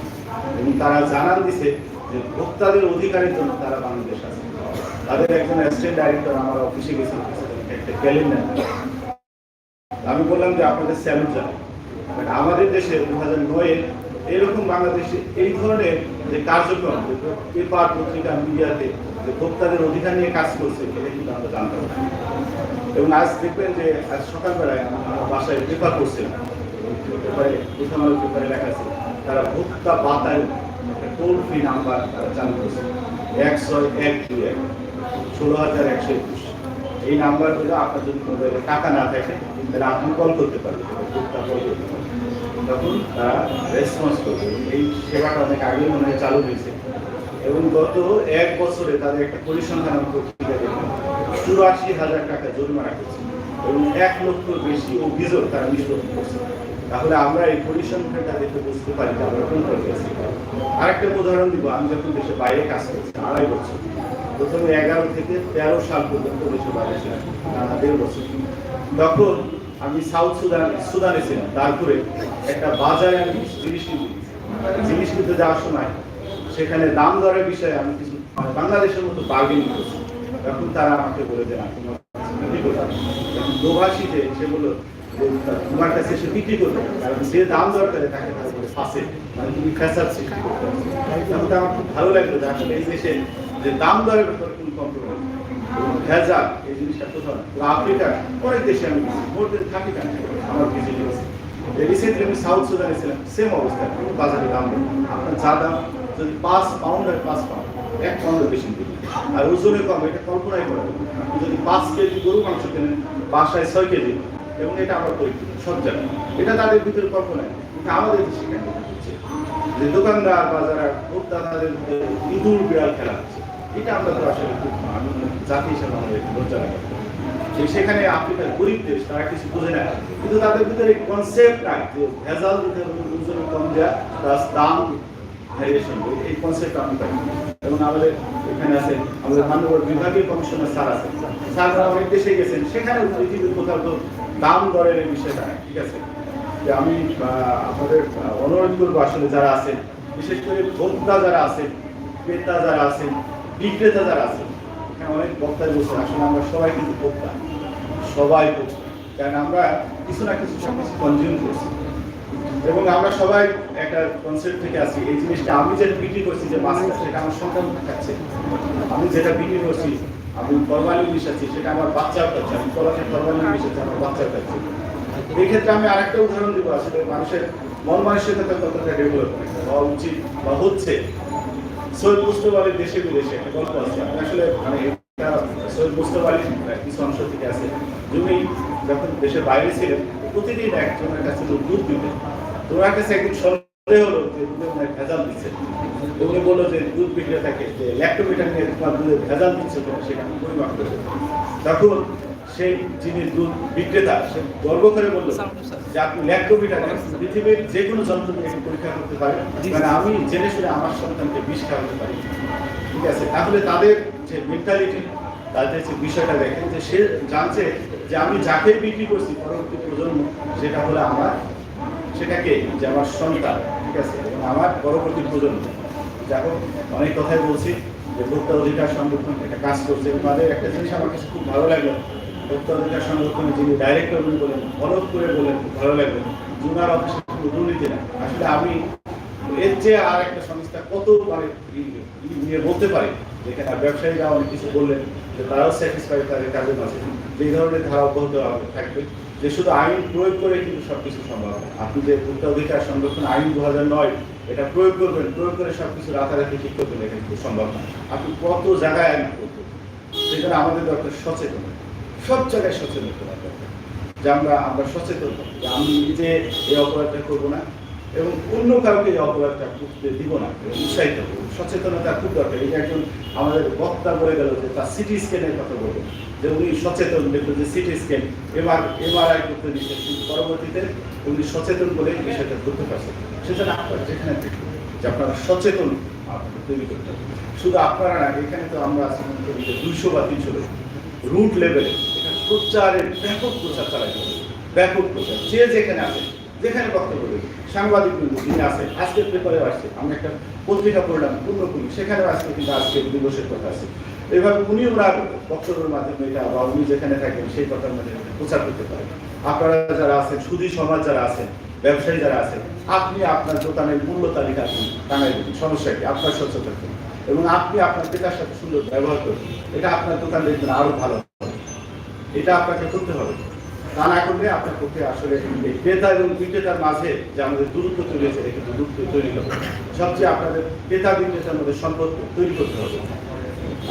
এবং তারা জানান দিছে যে ভোক্তাদের অধিকারের জন্য তারা বাংলাদেশ আছে। তাদের একজন অ্যাসিস্ট্যান্ট ডাইরেক্টর আমার অফিসে গেছে, একটা ক্যালেন্ডার। আমি বললাম যে আপনাদের স্যালুট জানাই। আমাদের দেশে 2009-এ এরকম বাংলাদেশে এই ধরনের যে কার্যক্রম, পেপার পত্রিকা মিডিয়াতে যে ভোক্তাদের অধিকার নিয়ে কাজ করছে, এটা কিন্তু আমরা জানতাম না। এবং আজ দেখবেন যে আজ সকালবেলায় আমার বাসায় পেপার পড়ছিলাম, পেপারে প্রথম আলো পেপারে লেখা আছে তারা ভোক্তা বাতায়ন একটা টোল ফ্রি নাম্বার তারা চালু করছে, 16121 16121। এই নাম্বারগুলো আপনার যদি মোবাইলে টাকা না থাকে তাহলে আপনি কল করতে পারবেন, ভোক্তা কল করতে পারবেন, তখন তারা রেসপন্স করবে। এই সেবাটা অনেক আগে মনে হয় চালু হয়েছে এবং গত 1 বছরে তাদের একটা পরিসংখ্যান পত্রিকা দেখে 84,000 টাকা জরিমানা করছে এবং 1 লক্ষর বেশি অভিযোগ তারা নিষ্পত্তি করছে। তাহলে আমরা এই পরিসংখ্যানটা দেখে বুঝতে পারি যে আমরা কোন পর্যায়ে আছি। আরেকটা উদাহরণ দিব, আমি যখন দেশে বাইরে কাজ করছি 2.5 বছর, প্রথমে 11 থেকে 13 সাল পর্যন্ত দেশে বাইরে ছিলাম, 1.5 বছর। তখন আমি সাউথ সুদানে ছিলাম, তারপরে একটা বাজারে আমি জিনিস কিনতে যাওয়ার সময় সেখানে দাম দরের বিষয়ে আমি কিছু বাংলাদেশের মতো বার্গেনিং করছি। তখন তারা আমাকে বলে দেন দোভাষী যে সেগুলো তোমার কাছে এসে বিক্রি করবে, কারণ যে দাম দর করে তাকে তারা বলে ফাঁসে, মানে তুমি ফ্যাসাদ সৃষ্টি করতে হবে। তখন আমার খুব ভালো লাগলো যে আসলে এই দেশে যে দাম দরের ব্যাপারে কোনো কম্প্রোমাইজ ভেজাল এই জিনিসটা কোথাও না। আফ্রিকার অনেক দেশে আমি মোর দেন 30 কান্ট্রি আমার ভিজিট হয়েছে। রিসেন্টলি আমি সাউথ সুদানে ছিলাম, সেম অবস্থা, কোনো বাজারে দাম নেই। আপনার যা দাম যদি 5 পাউন্ড হয় 5 পাউন্ড, 1 পাউন্ডের বেশি দিন, আর ওজনে কম, এটা কল্পনাই করা যাবে। আপনি যদি 5 কেজি গরু মাংস কেনেন, বাসায় 6 কেজি, এবং এটা আমার পরীক্ষা সব জায়গায়, এটা তাদের ভিতরে কল্পনায়। কিন্তু আমাদের দেশে কেন হচ্ছে যে দোকানদার বা যারা ভোক্তাদের ইঁদুর বিড়াল খেলা হচ্ছে, এটা আমরা তো আসলে জাতি হিসেবে আমাদের লজ্জা লাগে। সেখানে আফ্রিকার গরিব দেশ, তারা কিছু বোঝে না, কিন্তু তাদের ভিতরে কনসেপ্ট নাই যে ভেজাল দিতে হবে, ওজনে কম দেওয়া প্লাস দাম ভ্যারিয়েশন, এই কনসেপ্ট আমি পাই। এবং আমাদের এখানে আছে আমাদের মাননীয় বিভাগীয় কমিশনার স্যার আছে, স্যাররা অনেক দেশে গেছেন, সেখানে পৃথিবীর কোথাও তো দাম দরের এই বিষয়টা নাই। ঠিক আছে, যে আমি আপনাদের অনুরোধ করবো আসলে যারা আছেন, বিশেষ করে ভোক্তা যারা আছেন, ক্রেতা যারা আছেন, বিক্রেতা যারা আছেন, এখানে অনেক বক্তায় বলছেন আসলে আমরা সবাই কিন্তু ভোক্তা, সবাই ভোক্তা, কারণ আমরা কিছু না কিছু সব কিছু কনজিউম করছি এবং আমরা সবাই একটা কনসেপ্ট থেকে আসি। এই জিনিসটা আমি যেটা বিক্রি করছি যে মাছটা, সেটা আমার সন্তান খাচ্ছে, আমি যেটা বিক্রি করছি আমি ফরমালিন মিশাচ্ছি, সেটা আমার বাচ্চাও খাচ্ছে, আমি কলাতে ফরমালিন মিশাচ্ছি, আমার বাচ্চাও খাচ্ছে। এই ক্ষেত্রে আমি আরেকটা উদাহরণ দিব, আসলে মানুষের মন মানসিকতা কতটা ডেভেলপ হওয়া উচিত বা হচ্ছে। সৈয়দ মুস্তফা আলীর দেশে বিদেশে একটা গল্প আছে, আমি আসলে মানে এটা সৈয়দ মুস্তফা আলীর কিছু অংশ থেকে আছে। যিনি যখন দেশের বাইরে ছিলেন, প্রতিদিন একজনের কাছে দুধ দিতেন। তোমার কাছে একদিন সন্দেহ হলো যে দুধে ভেজাল দিচ্ছে, উনি বললো যে দুধ বিক্রেতাকে যে ল্যাক্টোমিটার নিয়ে তোমার দুধে ভেজাল দিচ্ছে, তোমার সেটা পরিমাপ করবে। তখন সেই যিনি দুধ বিক্রেতা, সে গর্ব করে বললো যে আপনি ল্যাক্টোমিটার পৃথিবীর যে কোনো যন্ত্র নিয়ে পরীক্ষা করতে পারেন, মানে আমি জেনে শুনে আমার সন্তানকে বিষ খাওয়াতে পারি। ঠিক আছে, তাহলে তাদের যে মেন্টালিটি, তাদের যে বিষয়টা দেখেন যে সে জানছে যে আমি যাকে বিক্রি করছি পরবর্তী প্রজন্ম, সেটা হলো আমার, সেটাকে যে আমার সন্তান, ঠিক আছে? এবং আমার পরবর্তী প্রজন্ম, যখন অনেক কথাই বলছি যে ভোক্তা অধিকার সংরক্ষণ একটা কাজ করছে, এবং তাদের একটা জিনিস আমার কাছে খুব ভালো লাগলো, ভোক্তা অধিকার সংরক্ষণে যিনি ডাইরেক্টর বলেন, হলফ করে বলেন, খুব ভালো লাগলো, জুনার অফিসে কোনো দুর্নীতি না। আসলে আমি এর চেয়ে আর একটা সংস্থা কত মানে নিয়ে বলতে পারি, যেখানে ব্যবসায়ীরা অনেক কিছু বললেন যে তারাও স্যাটিসফাই তাদের কাজের মাঝে, যে ধরনের ধারা অব্যাহত থাকবে, যে শুধু আইন প্রয়োগ করে কিন্তু সবকিছু সম্ভব না। আপনি যে ভোক্তা অধিকার সংরক্ষণ আইন 2009 এটা প্রয়োগ করবেন, প্রয়োগ করে সবকিছু রাতারাতি ঠিক করবেন, এটা কিন্তু সম্ভব না। আপনি কত জায়গায় আইন করবেন, সেখানে আমাদের দরকার সচেতন, সব জায়গায় সচেতন করা দরকার, যে আমরা সচেতন যে আমি নিজে এই অপরাধটা করবো না এবং অন্য কাউকে এই অপরাধটা করতে দিব না, উৎসাহিত করবো। সচেতনতা খুব দরকার। এই একজন আমাদের বক্তা বলে গেল যে তার সিটি স্ক্যানের কথা বলবেন, যে উনি সচেতন, দেখবেন যে সিটি স্ক্যান এমআরআই করতে দিচ্ছে, কিন্তু পরবর্তীতে উনি সচেতন বলে বিষয়টা ধরতে পারছেন। সেজন্য আপনারা যেখানে দেখবেন যে আপনারা সচেতন তৈরি করতে হবে। শুধু আপনারা না, এখানে তো আমরা আছি 200 বা 300 লোক রুট লেভেলে এখানে প্রচারের ব্যাপক প্রচার চালাইতে হবে, ব্যাপক প্রচার। যে যেখানে আছে, যেখানে বক্তব্য দেবে, সাংবাদিক যিনি আছে, আজকের পেপারেও আসছে, আমি একটা পত্রিকা পড়লাম পূর্ণকুলি, সেখানেও আজকে কিন্তু আজকে দিবসের কথা আছে। এইভাবে উনি ওনার বক্তব্যের মাধ্যমে এটা বা উনি যেখানে থাকেন সেই কথার মধ্যে প্রচার করতে পারেন। আপনারা যারা আছেন, সুধী সমাজ যারা আছেন, ব্যবসায়ী যারা আছেন, আপনি আপনার দোকানের মূল্য তালিকা টাঙাই দেবেন, সমস্যা কি? আপনার সচেতন থাকুন এবং আপনি আপনার ক্রেতার সাথে সুন্দর ব্যবহার করুন। এটা আপনার দোকান দেখবেন আরো ভালো হবে। এটা আপনাকে করতে হবে। তা না করলে আপনার পক্ষে আসলে এই ক্রেতা এবং বিক্রেতার মাঝে যে আমাদের দূরত্ব তৈরি হয়েছে, এটা কিন্তু দূরত্ব তৈরি হবে। সবচেয়ে আপনাদের ক্রেতা বিক্রেতার মধ্যে সম্পর্ক তৈরি করতে হবে।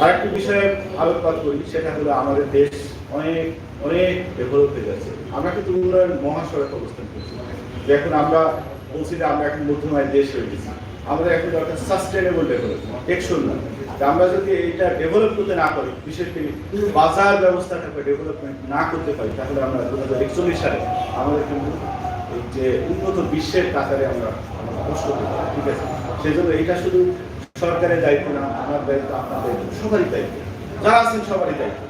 আরেকটি বিষয়ে আলোকপাত করি, সেটা হলো আমাদের দেশ অনেক অনেক ডেভেলপ হয়ে যাচ্ছে। আমরা কিন্তু উন্নয়ন মহাসড়ক অবস্থান করছি, যে এখন আমরা বলছি যে আমরা এখন মধ্যমায় দেশ হয়ে গেছি। আমাদের এখন দরকার সাস্টেনেবল ডেভেলপমেন্ট, টেকসই না। আমরা যদি এটা ডেভেলপ করতে না পারি, বিশেষ করে বাজার ব্যবস্থাটাকে ডেভেলপমেন্ট না করতে পারি, তাহলে আমরা 2041 সালে আমাদের কিন্তু এই যে উন্নত বিশ্বের কাতারে আমরা কষ্ট করতে পারি। ঠিক আছে, সেই জন্য এটা শুধু সরকারের দায়িত্ব না, আমার দায়িত্ব, আপনার দায়িত্ব, সবারই দায়িত্ব, যারা আছেন সবারই দায়িত্ব।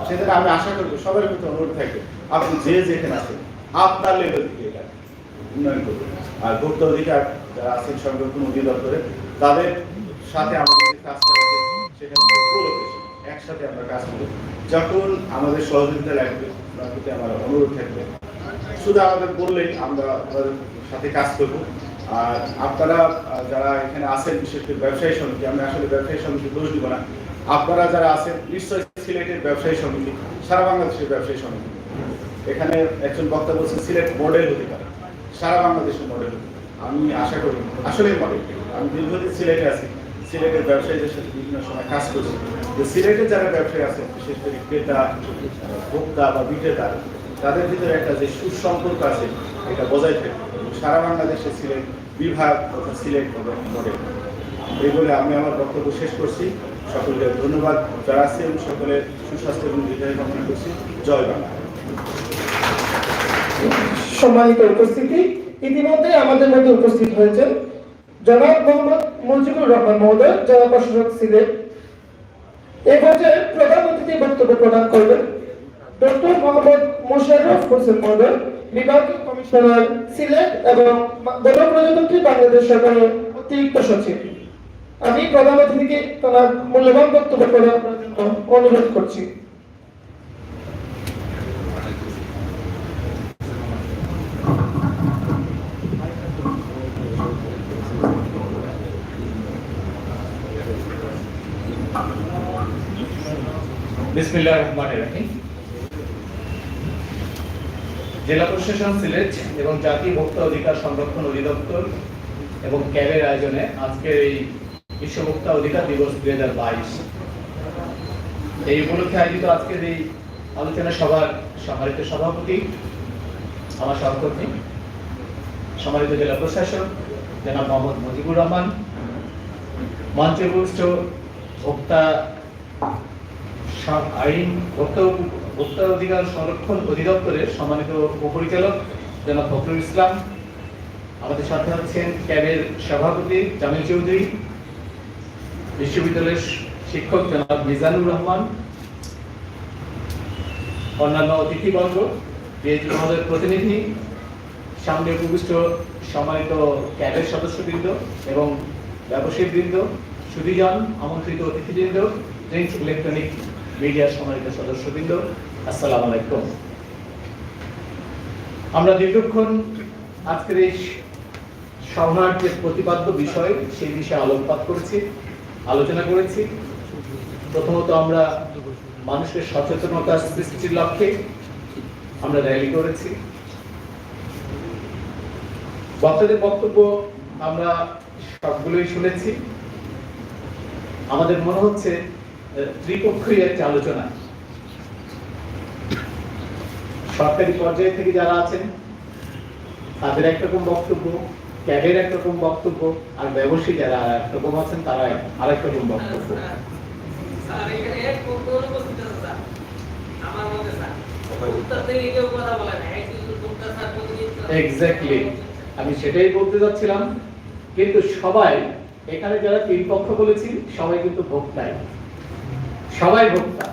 সেজন্য আমি আশা করবো সবার কিন্তু অনুরোধ থাকবে, আপনি যে যেখানে আছেন আপনার লেভেল থেকে এটা উন্নয়ন করবেন। আর ভোক্তা অধিকার যারা আছেন সংরক্ষণ অধিদপ্তরে, তাদের সাথে আমাদের যে কাজ করা সেখানে একসাথে আমরা কাজ করব। যখন আমাদের সহযোগিতা লাগবে, তার প্রতি আমার অনুরোধ থাকবে, শুধু আমাদের বললেই আমরা তাদের সাথে কাজ করব। আর আপনারা যারা এখানে আছেন, বিশেষ করে ব্যবসায়ী সমিতি, আমি আসলে ব্যবসায়ী সমিতি দোষ দিব না, আপনারা যারা আছেন নিশ্চয়ই সিলেটের ব্যবসায়ী সমিতি, সারা বাংলাদেশের ব্যবসায়ী সমিতি, এখানে একজন বক্তা বলছেন সিলেট মডেল হতে পারে, সারা বাংলাদেশের মডেল। আমি আশা করি আসলে মডেল। আমি দীর্ঘদিন সিলেটে আছি, সিলেটের ব্যবসায়ীদের সাথে বিভিন্ন সময় কাজ করছি, যে সিলেটের যারা ব্যবসায়ী আছে, বিশেষ করে ক্রেতা, ভোক্তা বা বিক্রেতা, তাদের ভিতরে একটা যে সুসম্পর্ক আছে এটা বজায় থাকে। সারা বাংলাদেশে সিলেট বিভাগ তথা সিলেট মডেল। এই বলে আমি আমার বক্তব্য শেষ করছি। সকলকে ধন্যবাদ, যারা আছেন সকলের সুস্বাস্থ্য এবং দীর্ঘায়ু কামনা করছি। জয় বাংলা। সম্মানিত উপস্থিতি, ইতিমধ্যে আমাদের মধ্যে উপস্থিত হয়েছেন জনাব মোহাম্মদ মুজিবুর রহমান মহোদয়, জেলা প্রশাসক সিলেট। এ পর্যায়ে প্রধান অতিথি বক্তব্য প্রদান করবেন ডক্টর মোহাম্মদ মোশাররফ হোসেন মহোদয়, বিভাগীয় কমিশনার সিলেট এবং গণপ্রজাতন্ত্রী বাংলাদেশ সরকারের অতিরিক্ত সচিব। আমি প্রধান অতিথিকে তার মূল্যবান বক্তব্য প্রদান করার জন্য অনুরোধ করছি। বিসমিল্লাহির রহমানির রহিম। জেলা প্রশাসন সিলেট এবং জাতীয় ভোক্তা অধিকার সংরক্ষণ অধিদপ্তর এবং ক্যাবের আয়োজনে আজকের এই বিশ্ব ভোক্তা অধিকার দিবস 2022 এই উপলক্ষে আয়োজিত আজকের এই আলোচনা সভার সম্মানিত সভাপতি, আমার সহকর্মী, সম্মানিত জেলা প্রশাসক জনাব মোহাম্মদ মুজিবুর রহমান, মঞ্চে উপস্থিত ভোক্তা আইন ভোক্তা অধিকার সংরক্ষণ অধিদপ্তরের সম্মানিত উপপরিচালক জনাব ফখরুল ইসলাম, আমাদের সাথে আছেন ক্যাবের সভাপতি জামিল চৌধুরী, বিশ্ববিদ্যালয়ের শিক্ষক জনাব মিজানুর রহমান, অন্যান্য অতিথিবর্গ, পিএইচডি মহোদয়ের প্রতিনিধি, সামনে উপবিষ্ট সম্মানিত ক্যাবের সদস্যবৃন্দ এবং ব্যবসায়ীবৃন্দ, সুধীজন, আমন্ত্রিত অতিথিবৃন্দ, প্রিন্ট ইলেকট্রনিক মিডিয়ার সম্মানিত সদস্যবৃন্দ, আসসালামু আলাইকুম। আমরা দীর্ঘক্ষণ আজকের এই সভার যে প্রতিপাদ্য বিষয় সেই বিষয়ে আলোকপাত করেছি, আলোচনা করেছি। প্রথমত আমরা মানুষের সচেতনতা সৃষ্টির লক্ষ্যে আমরা র্যালি করেছি। বক্তাদের বক্তব্য আমরা সবগুলোই শুনেছি। আমাদের মনে হচ্ছে ত্রিপক্ষীয় একটি আলোচনা, সরকারি পর্যায়ে থেকে যারা আছেন তাদের একরকম বক্তব্য, ক্যাবের একরকম বক্তব্য, আর ব্যবসায়ী যারা একরকম আছেন তারা আরেক রকম বক্তব্য। এক্স্যাক্টলি, আমি সেটাই বলতে যাচ্ছিলাম। কিন্তু সবাই এখানে যারা তিন পক্ষ বলেছি সবাই কিন্তু ভোক্তাই, সবাই ভোক্তা।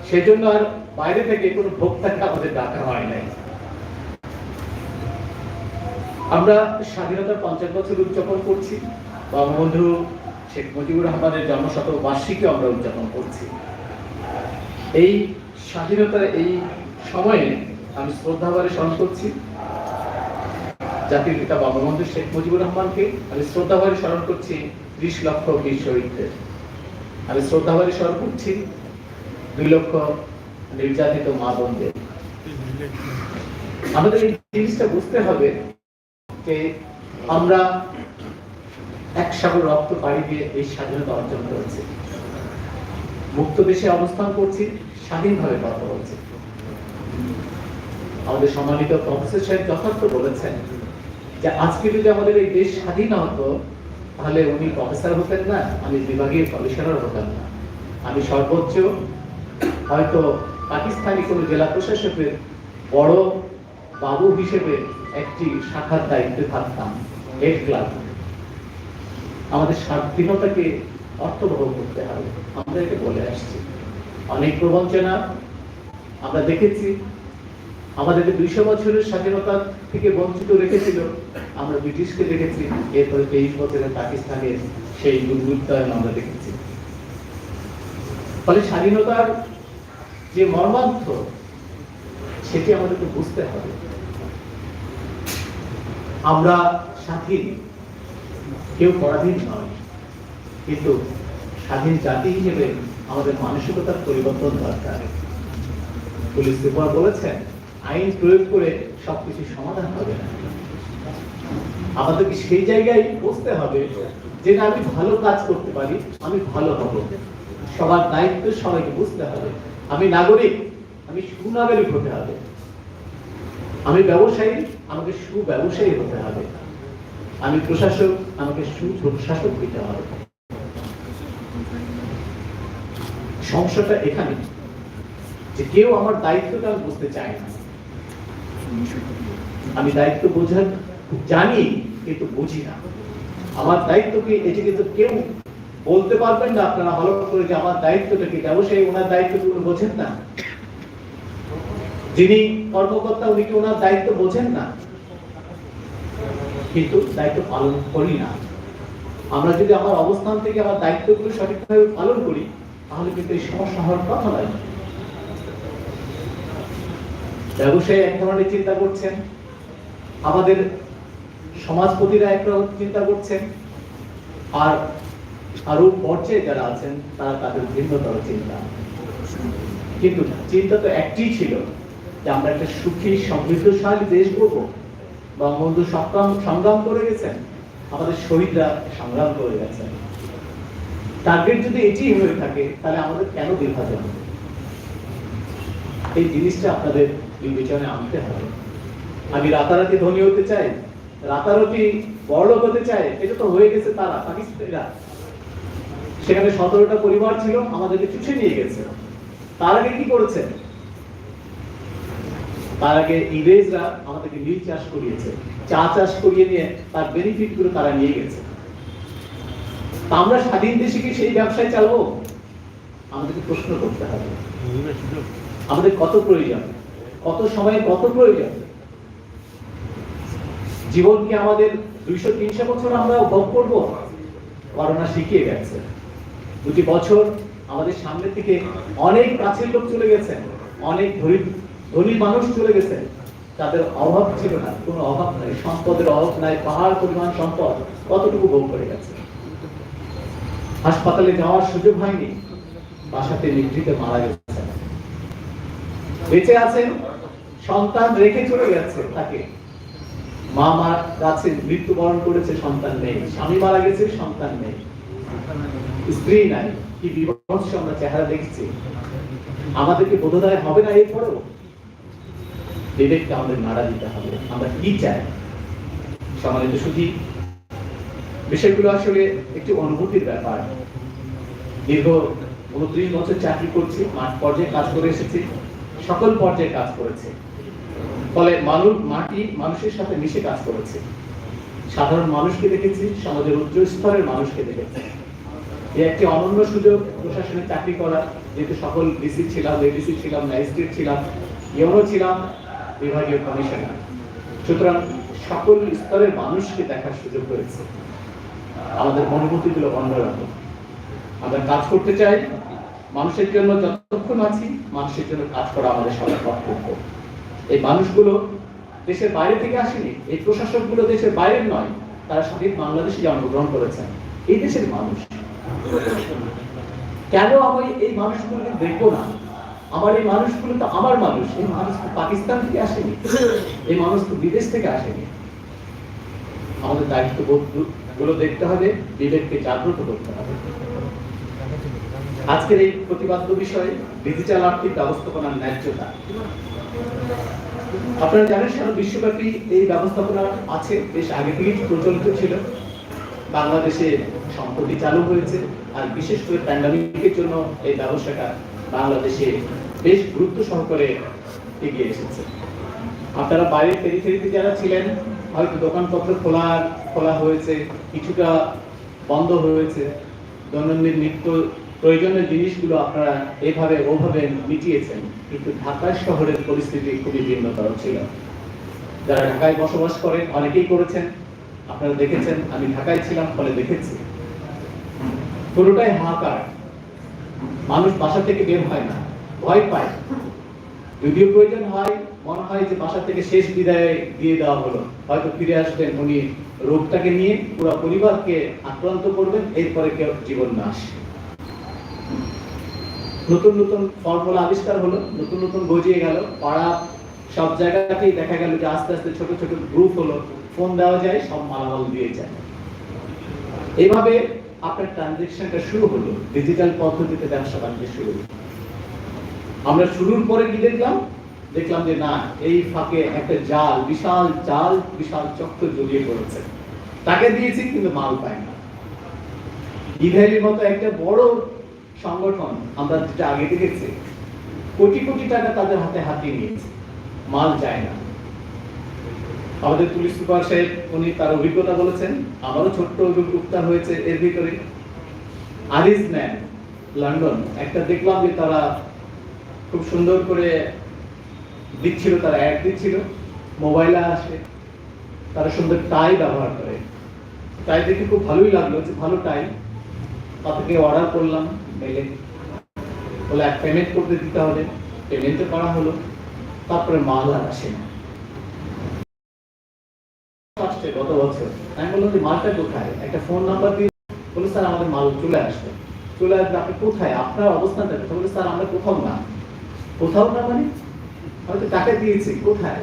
সেজন্য আর বাইরে থেকে কোনো ভোক্তাকে আমাদের ডাকা হয় নাই। আমরা স্বাধীনতার 50 বছর উদযাপন করছি, বঙ্গবন্ধু শেখ মুজিবুর রহমানের জন্মশতবার্ষিকী আমরা উদযাপন করছি। এই স্বাধীনতার এই সময়ে আমি শ্রদ্ধাভরে স্মরণ করছি জাতির পিতা বঙ্গবন্ধু শেখ মুজিবুর রহমানকে। আমি শ্রদ্ধাভরে স্মরণ করছি 30 লক্ষ বীর শহীদদের। আমি শ্রদ্ধাভরে স্মরণ করছি 2 লক্ষ নির্যাতিত মা বোনদের। আমাদের এই জিনিসটা বুঝতে হবে যে আমরা এক সাগর রক্ত পাড়ি দিয়ে এই স্বাধীনতা অর্জন করেছি, মুক্ত দেশে অবস্থান করছি, স্বাধীনভাবে কথা বলছি। আমাদের সম্মানিত প্রফেসর সাহেব যথার্থ বলেছেন যে আজকে যদি আমাদের এই দেশ স্বাধীন হতো তাহলে উনি প্রফেসর হতেন না, আমি বিভাগীয় কমিশনার হতাম না, আমি সর্বোচ্চ হয়তো পাকিস্তানি কোনো জেলা প্রশাসকের বড় বাবু হিসেবে একটি শাখার দায়িত্বে থাকতাম, হেড ক্লাব। আমাদের স্বাধীনতাকে অর্থবহ করতে হবে, আমরা এটা বলে আসছি। অনেক প্রবঞ্চনা আমরা দেখেছি, আমাদেরকে 200 বছরের স্বাধীনতা থেকে বঞ্চিত রেখেছিল। আমরা ব্রিটিশকে দেখেছি, এরপরে 23 বছরের পাকিস্তানের সেই দুর্বৃত্তায়ন আমরা দেখেছি। ফলে স্বাধীনতার যে মর্মার্থ সেটি আমাদেরকে বুঝতে হবে। আমরা স্বাধীন, কেউ পরাধীন নয়, কিন্তু স্বাধীন জাতি হিসেবে আমাদের মানসিকতার পরিবর্তন দরকার। পুলিশ সুপার বলেছেন আইন প্রয়োগ করে সবকিছু সমাধান হবে না। আমাদেরকে সেই জায়গায় বুঝতে হবে যে না, আমি ভালো কাজ করতে পারি, আমি ভালো হব। সবার দায়িত্ব সবাইকে বুঝতে হবে। আমি নাগরিক, আমি সুনাগরিক হতে হবে। আমি ব্যবসায়ী, আমাকে সুব্যবসায়ী হতে হবে। আমি প্রশাসক, আমাকে সুপ্রশাসক হতে হবে। সমস্যাটা এখানে যে কেউ আমার দায়িত্বটা বুঝতে চায় না। আমি দায়িত্ব বোঝার জানি কিন্তু বুঝি না। আমার দায়িত্ব কি এটি কিন্তু কেউ বলতে পারবেন না আপনারা ভালো করে যে আমার দায়িত্বটা কি। ব্যবসায়ী ওনার দায়িত্বগুলো বোঝেন না, যিনি কর্মকর্তা উনি কি ওনার দায়িত্ব বোঝেন না, কিন্তু দায়িত্ব পালন করি না। আমরা যদি আমার অবস্থান থেকে আমার দায়িত্বগুলো সঠিকভাবে পালন করি তাহলে কিন্তু এই সমস্যা হওয়ার কথা নয়। ব্যবসায়ী এক ধরনের চিন্তা করছেন, আমাদের সমাজপতিরা এক রকম চিন্তা করছেন, আর আরো পর্যায়ে যারা আছেন তারা তাদের ভিন্নতর চিন্তা। কিন্তু চিন্তা তো একটি ছিল যে আমরা একটা সুখী সমৃদ্ধশালী দেশ করবো। বঙ্গবন্ধু সংগ্রাম করে গেছেন, আমাদের শহীদরা সংগ্রাম করে গেছেন। টার্গেট যদি এটি হয়ে থাকে তাহলে আমাদের কেন বিভাজন? এই জিনিসটা আপনাদের বিবেচনায় আনতে হবে। আমি রাতারাতি ধনী হতে চাই, রাতারাতি বড়লোক হতে চাই, এটা তো হয়ে গেছে তারা পাকিস্তানিরা। সেখানে 17টা পরিবার ছিল, আমাদেরকে চুষে নিয়ে গেছে। তার আগে কি করেছে? তার আগে ইংরেজরা আমাদেরকে নীল চাষ করিয়েছে, চা চাষ করিয়ে নিয়ে তার বেনিফিট গুলো তারা নিয়ে গেছে। আমরা স্বাধীন দেশে কি সেই ব্যবসায় চালাবো? আমাদেরকে প্রশ্ন করতে হবে। আমাদের কত প্রয়োজন, কত সময় কত প্রয়োজন। জীবন কি আমাদের 200-300 বছর আমরা ভোগ করবো? করোনা শিখিয়ে গেছে। 2 বছর আমাদের সামনে থেকে অনেক কাছের লোক চলে গেছেন, অনেক ধনী মানুষ চলে গেছেন, তাদের অভাব ছিল না, কোনো অভাব নাই, সম্পদের অভাব নাই, পাহাড় পরিমাণ সম্পদ কতটুকু ভোগ করে গেছে। হাসপাতালে যাওয়ার সুযোগ হয়নি, বাসাতে নিভৃতে মারা গেছে। বেঁচে আছেন, সন্তান রেখে চলে গেছে তাকে, মা মার কাছে মৃত্যুবরণ করেছে, সন্তান নেই, স্বামী মারা গেছে, সন্তান নেই, স্ত্রী নাই। কি বিভৎস আমরা চেহারা দেখছি। আমাদেরকে বোধোদয় হবে না এরপরেও? বিবেককে আমাদের নাড়া দিতে হবে। আমরা কি চাই? সম্মানিত সুধী, বিষয়গুলো আসলে একটি অনুভূতির ব্যাপার। দীর্ঘ 29 বছর চাকরি করছি, মাঠ পর্যায়ে কাজ করে এসেছি, সকল পর্যায়ে কাজ করেছে, ফলে মাটি মানুষের সাথে মিশে কাজ করেছে। সাধারণ মানুষকে দেখেছি, সমাজের উচ্চ স্তরের মানুষকে দেখেছি। এই একটি অনন্য সুযোগ প্রশাসনে চাকরি করা, যেহেতু সকল ডিসি ছিলাম, এডিসি ছিলাম, ম্যাজিস্ট্রেট ছিলাম, ইউনো ছিলাম, বিভাগীয় কমিশনার, সুতরাং সকল স্তরের মানুষকে দেখার সুযোগ হয়েছে। আমাদের অনুভূতিগুলো অন্যরকম। আমরা কাজ করতে চাই মানুষের জন্য, যতক্ষণ আছি মানুষের জন্য কাজ করা আমাদের সবার কর্তব্য। এই মানুষগুলো দেশের বাইরে থেকে আসেনি, এই প্রশাসকগুলো দেশের বাইরের নয়, তারা সঠিক বাংলাদেশে জন্মগ্রহণ করেছেন, এই দেশের মানুষ। কেন আমি এই মানুষগুলোকে দেখবো না? আমার এই মানুষগুলো তো আমার মানুষ। এই মানুষ তো পাকিস্তান থেকে আসেনি, এই মানুষ তো বিদেশ থেকে আসেনি। আমাদের দায়িত্ববোধ গুলো দেখতে হবে, বিবেককে জাগ্রত করতে হবে। আজকের এই প্রতিপাদ্য বিষয় ডিজিটাল আর্থিক ব্যবস্থাপনার ন্যায্যতা। আপনারা জানেন সারা বিশ্বব্যাপী এই ব্যবস্থাপনা আছে, বেশ আগে থেকেই প্রচলিত ছিল। বাংলাদেশে সম্প্রতি চালু হয়েছে, আর বিশেষ করে প্যান্ডামিকের জন্য এই ব্যবসাটা বাংলাদেশে বেশ গুরুত্ব সহকারে এগিয়ে এসেছে। আপনারা বাইরের পেরিফেরিতে যারা ছিলেন, হয়তো দোকানপত্র খোলা হয়েছে, কিছুটা বন্ধ হয়েছে, দৈনন্দিন নিত্য প্রয়োজনীয় জিনিসগুলো আপনারা এভাবে ওভাবে মিটিয়েছেন, কিন্তু ঢাকা শহরের পরিস্থিতি খুবই ভিন্নতর ছিল। যারা ঢাকায় বসবাস করেন অনেকেই করেছেন, আপনারা দেখেছেন, আমি ঢাকায় ছিলাম, ফলে দেখেছি পুরোটাই হাহাকার। মানুষ বাসা থেকে বের হয় না, ভয় পায়। যদিও প্রয়োজন হয়, মনে হয় যে বাসা থেকে শেষ বিদায় দিয়ে দেওয়া হলো, হয়তো ফিরে আসবেন উনি রোগটাকে নিয়ে, পুরো পরিবারকে আক্রান্ত করবেন, এরপরে কেউ জীবন নাশ। নতুন নতুন ফর্মুলা আবিষ্কার হলো, নতুন নতুন গজিয়ে গেল, পাড়া সব জায়গাতেই দেখা গেল যে আস্তে আস্তে ছোট ছোট গ্রুপ হলো, ফোন দেওয়া যায়, সব মালামাল দিয়ে যায়। এইভাবে আপনার ট্রানজেকশনটা শুরু হলো, ডিজিটাল পদ্ধতিতে ব্যবসা বাণিজ্য শুরু। আমরা শুরুর পরে কি দেখলাম যে না, এই ফাঁকে একটা জাল, বিশাল চক্র জড়িয়ে পড়েছে। তাকে দিয়েছি কিন্তু মাল পায় না। ইভ্যালির মতো একটা বড় সংগঠন আমরা যেটা আগে দেখেছি, কোটি কোটি টাকা তাদের হাতে হাতিয়ে নিয়েছে, মাল যায় না। আমাদের পুলিশ সুপার সাহেব উনি তার অভিজ্ঞতা বলেছেন, আমারও ছোট্ট অভিজ্ঞতা হয়েছে এর ভিতরে। আরিজ ম্যান লন্ডন একটা দেখলাম যে তারা খুব সুন্দর করে দিচ্ছিল, তারা অ্যাড দিচ্ছিল, মোবাইলে আসে, তারা সুন্দর টাই ব্যবহার করে। টাই দেখে খুব ভালোই লাগলো, যে ভালো টাই। তাদেরকে অর্ডার করলাম মেলে, বলে এক পেমেন্ট করতে দিতে হবে, পেমেন্টও করা হলো, তারপরে মাল আর আসে না। গত বছর আমি বললাম যে মালটা কোথায়, একটা ফোন নাম্বার দিয়ে বলে স্যার আমাদের মাল চলে আসবে। আপনি কোথায়, আপনার অবস্থানটা কোথায়? বলে স্যার আমরা কোথাও না মানে হয়তো টাকা দিয়েছি, কোথায়?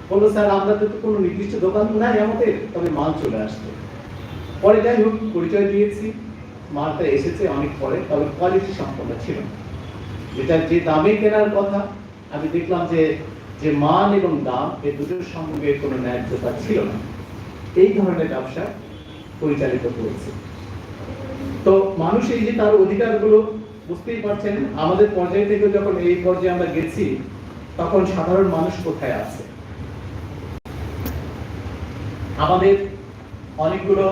বললো স্যার আমরা তো কোনো নির্দিষ্ট দোকান নাই আমাদের, তবে মাল চলে আসছে। পরে যাই হোক পরিচয় দিয়েছি, মালটা এসেছে অনেক পরে, তবে কোয়ালিটি সম্পন্ন ছিল না। যেটা যে দামে কেনার কথা, আমি দেখলাম যে মান এবং দাম এই দুটোর সঙ্গে কোনো ন্যায্যতা ছিল না। এই ধরনের ব্যবসা পরিচালিত হয়েছে। তো মানুষ এই যে তার অধিকারগুলো বুঝতেই পারছেন, আমাদের পর্যায় থেকে যখন এই পর্যায়ে আমরা গেছি, তখন সাধারণ মানুষ কোথায় আছে? আমাদের অনেকগুলো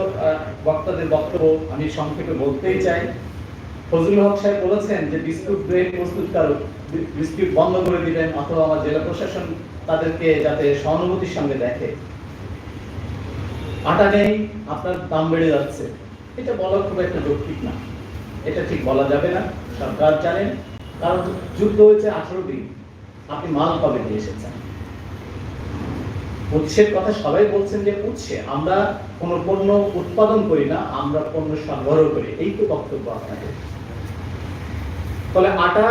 বক্তাদের বক্তব্য আমি সংক্ষেপে বলতেই চাই। ফজলুল হক সাহেব বলেছেন যে বিস্কুট ব্রেড প্রস্তুতকারক বিস্কুট বন্ধ করে দিবেন, অথবা আমার জেলা প্রশাসন তাদেরকে যাতে সহানুভূতির সঙ্গে দেখে। আটা নেই, আপনার দাম বেড়ে যাচ্ছে, এটা বলা খুব একটা যৌক্তিক না, এটা ঠিক বলা যাবে না। সরকার জানেন, কারণ যুদ্ধ হয়েছে 18 দিন, আপনি মাল কবে দিয়ে এসেছেন? উৎসের কথা সবাই বলছেন যে উৎসে আমরা কোনো পণ্য উৎপাদন করি না, আমরা পণ্য সরবরাহ করি, এই তো বক্তব্য আপনাদের। ফলে আটা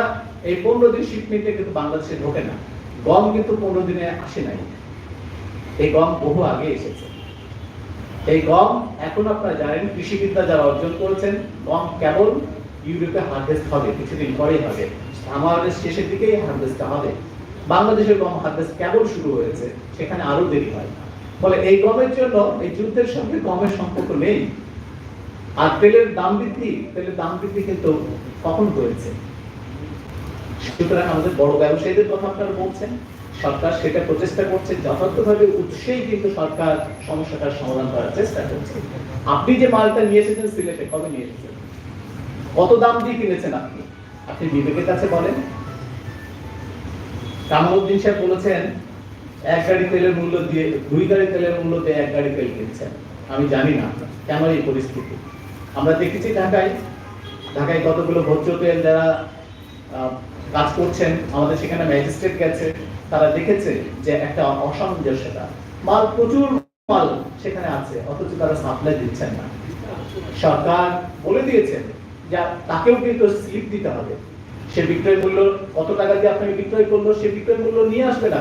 এই 15 দিন শিপমেন্টে কিন্তু বাংলাদেশে ঢোকে না। গম কিন্তু 15 দিনে আসে নাই, এই গম বহু আগে এসেছে। এই গম এখন আপনারা জানেন, কৃষিবিদ্যা যারা অর্জন করেছেন, গম কেবল ইউরোপে হারভেস্ট হবে, কিছুদিন পরেই হবে, আমাদের শেষের দিকেই হারভেস্টটা হবে। বাংলাদেশের গম হারভেস্ট কেবল শুরু হয়েছে, সেখানে আরো দেরি হয়। ফলে এই গমের জন্য এই যুদ্ধের সঙ্গে গমের সম্পর্ক নেই। আর তেলের দাম বৃদ্ধি কিন্তু কখন হয়েছে? সুতরাং আমাদের বড় ব্যবসায়ীদের কথা আপনারা বলছেন, সরকার সেটা প্রচেষ্টা করছে, যথার্থভাবে উৎসেই কিন্তু সরকার সমস্যাটার সমাধান করার চেষ্টা করছে। আপনি যে মালটা নিয়ে এসেছেন সিলেটে, কবে নিয়ে এসেছেন? কত দাম দিয়ে কিনেছেন আপনি? আপনি বিবেকের কাছে বলেন। কামালউদ্দিন সাহেব বলেছেন 1 গাড়ি তেলের মূল্য দিয়ে 2 গাড়ি তেলের মূল্য দিয়ে 1 গাড়ি তেল কিনছেন। আমি জানি না কেন এই পরিস্থিতি। আমরা দেখেছি ঢাকায় কতগুলো ভোজ্য তেল যারা কাজ করছেন, আমাদের সেখানে ম্যাজিস্ট্রেট গেছে, তারা দেখেছে যে একটা অসামঞ্জস্যতা, মাল প্রচুর মাল সেখানে আছে, অথচ তারা সাপ্লাই দিচ্ছেন না। সরকার বলে দিয়েছেন যে তাকেও কিন্তু স্লিপ দিতে হবে, সে বিক্রয় মূল্য কত টাকা দিয়ে আপনাকে বিক্রয় করলো, সে বিক্রয় মূল্য নিয়ে আসবেন।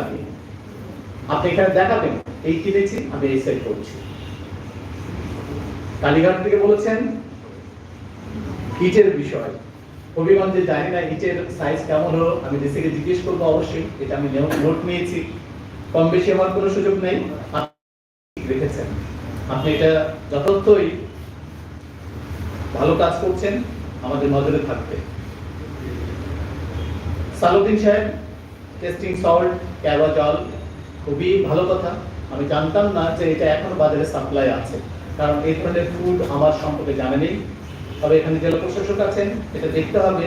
আপনি এখানে দেখাবেন এই কিনেছি, আমি এই সেল করছি। কালীঘাট থেকে বলেছেন ইটের বিষয়, হবিগঞ্জে জানি না ইটের সাইজ কেমন হলো, আমি ডিসিকে জিজ্ঞেস করবো অবশ্যই, এটা আমি নোট নিয়েছি। কম বেশি হওয়ার কোনো সুযোগ নেই, রেখেছেন আপনি, এটা যথার্থই ভালো কাজ করছেন, আমাদের নজরে থাকবে। সালাউদ্দিন সাহেব টেস্টিং সল্ট, ক্যাবা জল, খুবই ভালো কথা। আমি জানতাম না যে এটা এখন বাজারে সাপ্লাই আছে, কারণ এই ধরনের ফুড আমার সম্পর্কে জানা নেই। তবে এখানে জেলা প্রশাসক আছেন, এটা দেখতে হবে,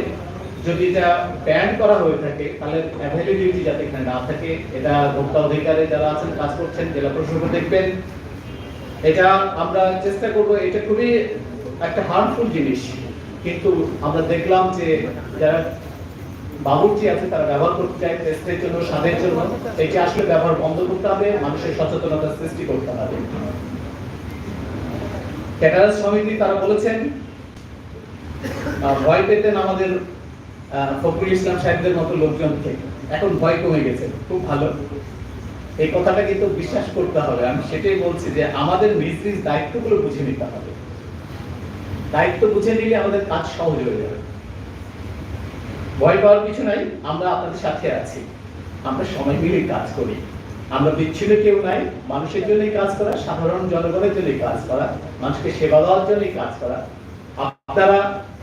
যদি এটা ব্যান করা হয়ে থাকে তাহলে অ্যাভেলেবিলিটি যাতে এখানে না থাকে, এটা ভোক্তা অধিকারে যারা আছেন কাজ করছেন, জেলা প্রশাসক দেখবেন। এটা আমরা চেষ্টা করব, এটা খুবই একটা হার্মফুল জিনিস, কিন্তু আমরা দেখলাম যে যারা বাবুর্চি আছে তারা ব্যবহার করতে চায় টেস্টের জন্য, স্বাদের জন্য, এটি আসলে ব্যবহার বন্ধ করতে হবে, মানুষের সচেতনতা সৃষ্টি করতে হবে। ক্যাটারার্স সমিতি তারা বলেছেন ভয় পেতেন আমাদের ফখরুল ইসলাম সাহেবদের মতো লোকজনকে, এখন ভয় কমে গেছে, খুব ভালো। এই কথাটা কিন্তু বিশ্বাস করতে হবে। আমি সেটাই বলছি যে আমাদের নিজ নিজ দায়িত্বগুলো বুঝে নিতে হবে, দায়িত্ব বুঝে নিলে আমাদের কাজ সহজ হয়ে যাবে। ভয় পাওয়ার কিছু নাই, আমরা আপনাদের সাথে আছি, আমরা সবাই মিলে কাজ করি, আমরা বিচ্ছিন্ন কেউ নাই, মানুষের জন্যই কাজ করা, সাধারণ জনগণের জন্যই কাজ করা, মানুষকে সেবা দেওয়ার জন্যই কাজ করা। আপনারা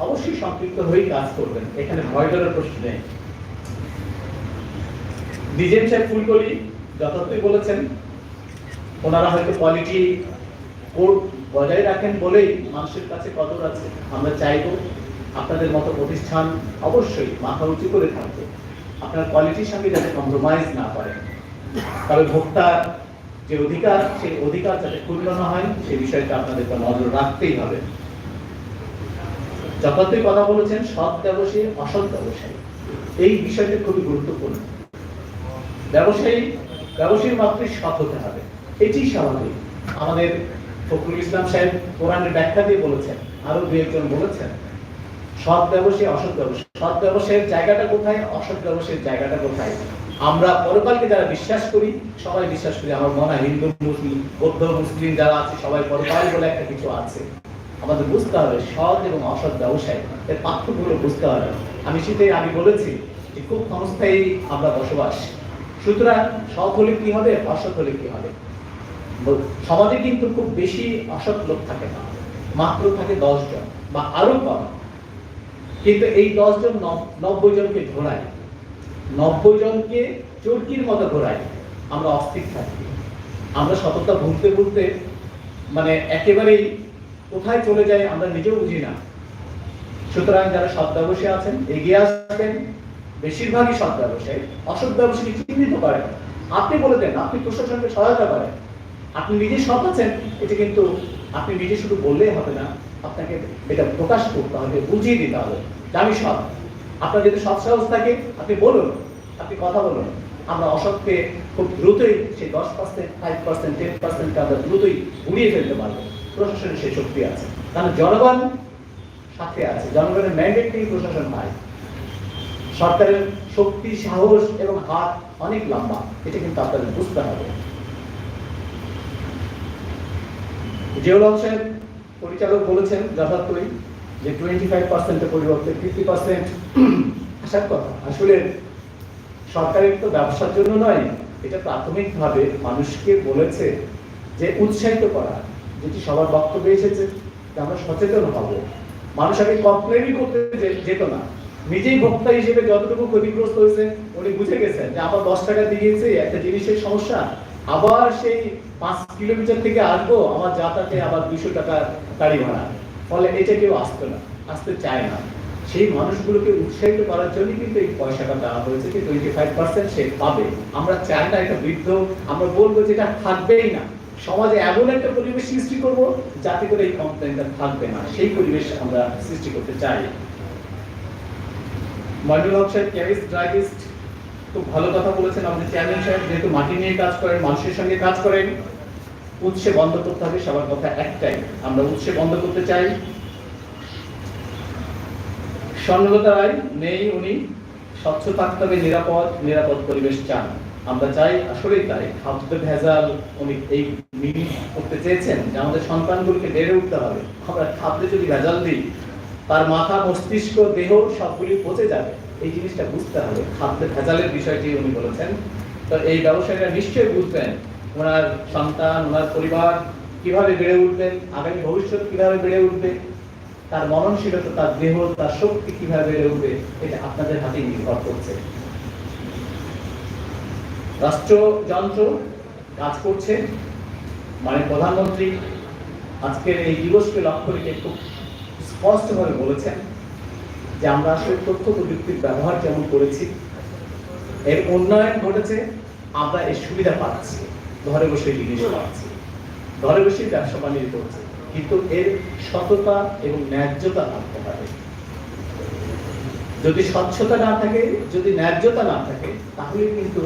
অবশ্যই সম্পৃক্ত হয়েই কাজ করবেন, এখানে ভয় ডরার প্রশ্ন নেই। ডিজেন সাহেব ফুলকলি যথার্থই বলেছেন, ওনারা হয়তো কোয়ালিটি কোড বজায় রাখেন বলেই মানুষের কাছে কদর আছে। আমরা চাইবো আপনাদের মতো প্রতিষ্ঠান অবশ্যই মাথা উঁচু করে থাকবে, আপনার কোয়ালিটির সঙ্গে যাতে কম্প্রোমাইজ না করেন, তবে ভোক্তার যে অধিকার, সেই অধিকার যাতে ক্ষুণ্ণ না হয় সেই বিষয়টা আপনাদেরকে নজর রাখতেই হবে। যথার্থই কথা বলেছেন, সৎ ব্যবসায়ী অসৎ ব্যবসায়ী, এই বিষয়টা খুবই গুরুত্বপূর্ণ। ব্যবসায়ী মাত্রই সৎ হতে হবে, এটি স্বাভাবিক। আমাদের ফখরুল ইসলাম সাহেব কোরআনের ব্যাখ্যা দিয়ে বলেছেন, আরো 2-1 বলেছেন, সৎ ব্যবসায়ী অসৎ ব্যবসায়ী, সৎ ব্যবসায়ের জায়গাটা কোথায়, অসৎ ব্যবসায়ের জায়গাটা কোথায়। আমরা পরকালকে যারা বিশ্বাস করি, সবাই বিশ্বাস করি, আমার মনে হয় হিন্দু মুসলিম বৌদ্ধ মুসলিম যারা আছে সবাই পরকাল বলে একটা কিছু আছে। আমাদের বুঝতে হবে সৎ এবং অসৎ ব্যবসায় এর পার্থক্যগুলো বুঝতে হবে। আমি সেটাই আমি বলেছি যে খুব ক্ষণস্থায়ী আমরা বসবাস, সুতরাং সৎ হলে কি হবে, অসৎ হলে কি হবে। সমাজে কিন্তু খুব বেশি অসৎ লোক থাকে না, মাত্র থাকে 10 জন বা আরো কম, কিন্তু এই 10 জন 90 জনকে ঘোরায়, 90 জনকে চরকির মতো ঘোরায়। আমরা অস্থির থাকি, আমরা সততা ভুলতে ভুলতে মানে একেবারেই কোথায় চলে যায় আমরা নিজেও বুঝি না। সুতরাং যারা সৎ ব্যবসায়ী আছেন এগিয়ে আসবেন, বেশিরভাগই সৎ ব্যবসায়ী, অসৎ ব্যবসায়ী চিহ্নিত করেন, আপনি বলে দেন, আপনি প্রশাসনকে সহায়তা করেন, আপনি নিজে সৎ আছেন, এটা কিন্তু আপনি নিজে শুধু বললেই হবে না, আপনাকে এটা প্রকাশ করতে হবে, বুঝিয়ে দিতে হবে যে আমি সৎ। আপনার যদি সৎ সাহস থাকে আপনি বলুন, আপনি কথা বলুন। আমরা অসৎকে খুব দ্রুতই সেই 10%, 5%, 10%কে আমরা দ্রুতই উড়িয়ে ফেলতে পারবো। প্রশাসনের সেই শক্তি আছে, কারণ জনগণ সাথে আছে, জনগণের ম্যান্ডেট থেকে প্রশাসন পায়। সরকারের শক্তি, সাহস এবং হাত অনেক লম্বা, এটা কিন্তু আপনাদের বুঝতে হবে। জিয়াউল হক সাহেব পরিচালক বলেছেন যথার্থই যে 25%-এর পরিবর্তে 50% আসার কথা। আসলে সরকারের তো ব্যবসার জন্য নয়, এটা প্রাথমিকভাবে মানুষকে বলেছে যে উৎসাহিত করা, যেটি সবার বক্তব্যে এসেছে যে আমরা সচেতন হব। মানুষ আগে কমপ্লেনই করতে যেত না, নিজেই ভোক্তা হিসেবে যতটুকু ক্ষতিগ্রস্ত হয়েছে উনি বুঝে গেছেন যে আমার 10 টাকা দিয়েছে একটা জিনিসের সমস্যা, আবার সেই 5 কিলোমিটার থেকে আসবো, আমার যাতায়াতে আবার 200 টাকা গাড়ি ভাড়া, ফলে এটা কেউ আসতে চায় না। সেই মানুষগুলোকে উৎসাহিত করার জন্য কিন্তু এই পয়সাটা দেওয়া হয়েছে যে 25% সে পাবে। আমরা চাই না এটা বৃদ্ধ, আমরা বলবো যে এটা থাকবেই না। সমাজে এমন একটা পরিবেশ সৃষ্টি করব যাতে করে এই কমপ্লেনটা থাকবে না, সেই পরিবেশ আমরা সৃষ্টি করতে চাই। মইনুল হক সাহেব কেমিস্ট ড্রাগিস্ট খুব ভালো কথা বলেছেন। আমাদের চেয়ারম্যান সাহেব যেহেতু মাটি নিয়ে কাজ করেন, মানুষের সঙ্গে কাজ করেন, উৎসে বন্ধ করতে হবে। সবার কথা একটাই, আমরা উৎসে বন্ধ করতে চাই। স্বর্ণলতা রায় নেই, উনি স্বচ্ছ থাকতে হবে, নিরাপদ পরিবেশ চান। আমরা চাই আসলেই তাই। খাদ্য ভেজাল উনি এই মিল করতে চেয়েছেন যে আমাদের সন্তানগুলোকে বেড়ে উঠতে হবে। আমরা খাদ্যে যদি ভেজাল দিই, তার মাথা, মস্তিষ্ক, দেহ সবগুলি পচে যাবে। এই জিনিসটা বুঝতে হবে। খাদ্য ভেজালের বিষয়টি উনি বলেছেন। তো এই ব্যবসায়ীরা নিশ্চয়ই বুঝবেন ওনার সন্তান, ওনার পরিবার কিভাবে বেড়ে উঠবেন, আগামী ভবিষ্যৎ কিভাবে বেড়ে উঠবে, তার মননশীলতা, তার দেহ, তার শক্তি কিভাবে বেড়ে উঠবে, এটা আপনাদের হাতেই নির্ভর করছে। রাষ্ট্রযন্ত্র কাজ করছে, মানে প্রধানমন্ত্রী আজকের এই দিবসকে লক্ষ্য রেখে খুব স্পষ্টভাবে বলেছেন যে আমরা আসলে তথ্য প্রযুক্তির ব্যবহার যেমন করেছি, এর উন্নয়ন ঘটেছে, আমরা এর সুবিধা পাচ্ছি, ঘরে বসে জিনিস পাচ্ছি, ঘরে বসে ব্যবসা বাণিজ্য করছে, কিন্তু এর সততা এবং ন্যায্যতা থাকতে হবে। যদি স্বচ্ছতা না থাকে, যদি ন্যায্যতা না থাকে, তাহলে কিন্তু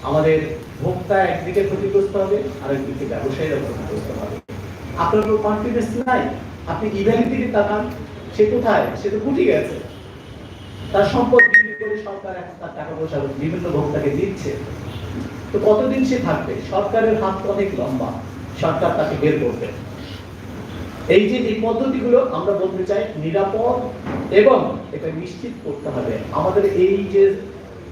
আমাদের ভোক্তা একদিকে ক্ষতিগ্রস্ত হবে, আর একদিকে ব্যবসায়ীরা ক্ষতিগ্রস্ত হবে। আপনার কোনো কনফিডেন্স নাই, আপনি ইভেন্ট দিকে তাকান, সে কোথায়, সে তো ফুটে গেছে, তার সম্পদ বিক্রি করে সরকার এখন তার টাকা পয়সা বিভিন্ন ভোক্তাকে দিচ্ছে। তো কতদিন সে থাকবে? সরকারের হাত অনেক লম্বা, সরকার তাকে বের করবে। এই যে এই পদ্ধতিগুলো আমরা বলতে চাই নিরাপদ, এবং এটা নিশ্চিত করতে হবে আমাদের এই যে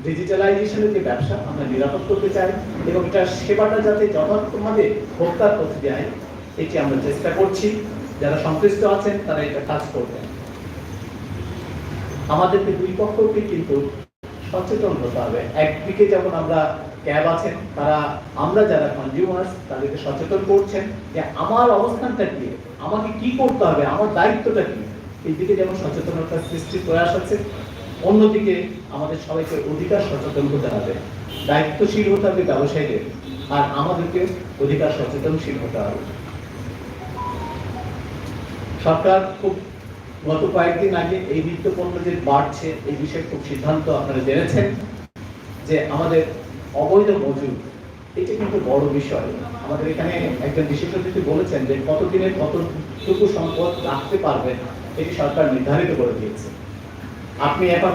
ডিজিটালাইজেশনের যে ব্যবসা, আমরা নিরাপদ করতে চাই, এবং এটা সেবাটা যাতে যথার্থভাবে ভোক্তার পথে যায়, এটি আমরা চেষ্টা করছি। যারা সংশ্লিষ্ট আছেন তারা এটা কাজ করবেন। আমাদেরকে দুই পক্ষকে কিন্তু সচেতন হতে হবে। একদিকে যেমন আমরা ক্যাব আছেন, তারা, আমরা যারা কনজিউমার্স তাদেরকে সচেতন করছেন যে আমার অবস্থানটা কি, আমাকে কি করতে হবে, আমার দায়িত্বটা কি, এই দিকে যেমন সচেতনতা সৃষ্টির প্রয়াস আছে, অন্যদিকে আমাদের সবাইকে অধিকার সচেতন হতে হবে, দায়িত্বশীল হতে হবে ব্যবসায়ীদের, আর আমাদেরকে অধিকার সচেতনশীল হতে হবে। সরকার খুব গত কয়েকদিন আগে এই নিত্য পণ্য যে বাড়ছে এই বিষয়ে খুব সিদ্ধান্ত আপনারা জেনেছেন যে আমাদের অবৈধ মজুর, এটা কিন্তু বড় বিষয়। আমাদের এখানে একজন বিশেষজ্ঞ বলেছেন যে কতদিনের কতটুকু সম্পদ রাখতে পারবেন এটি সরকার নির্ধারিত করে দিয়েছে। আপনি এখন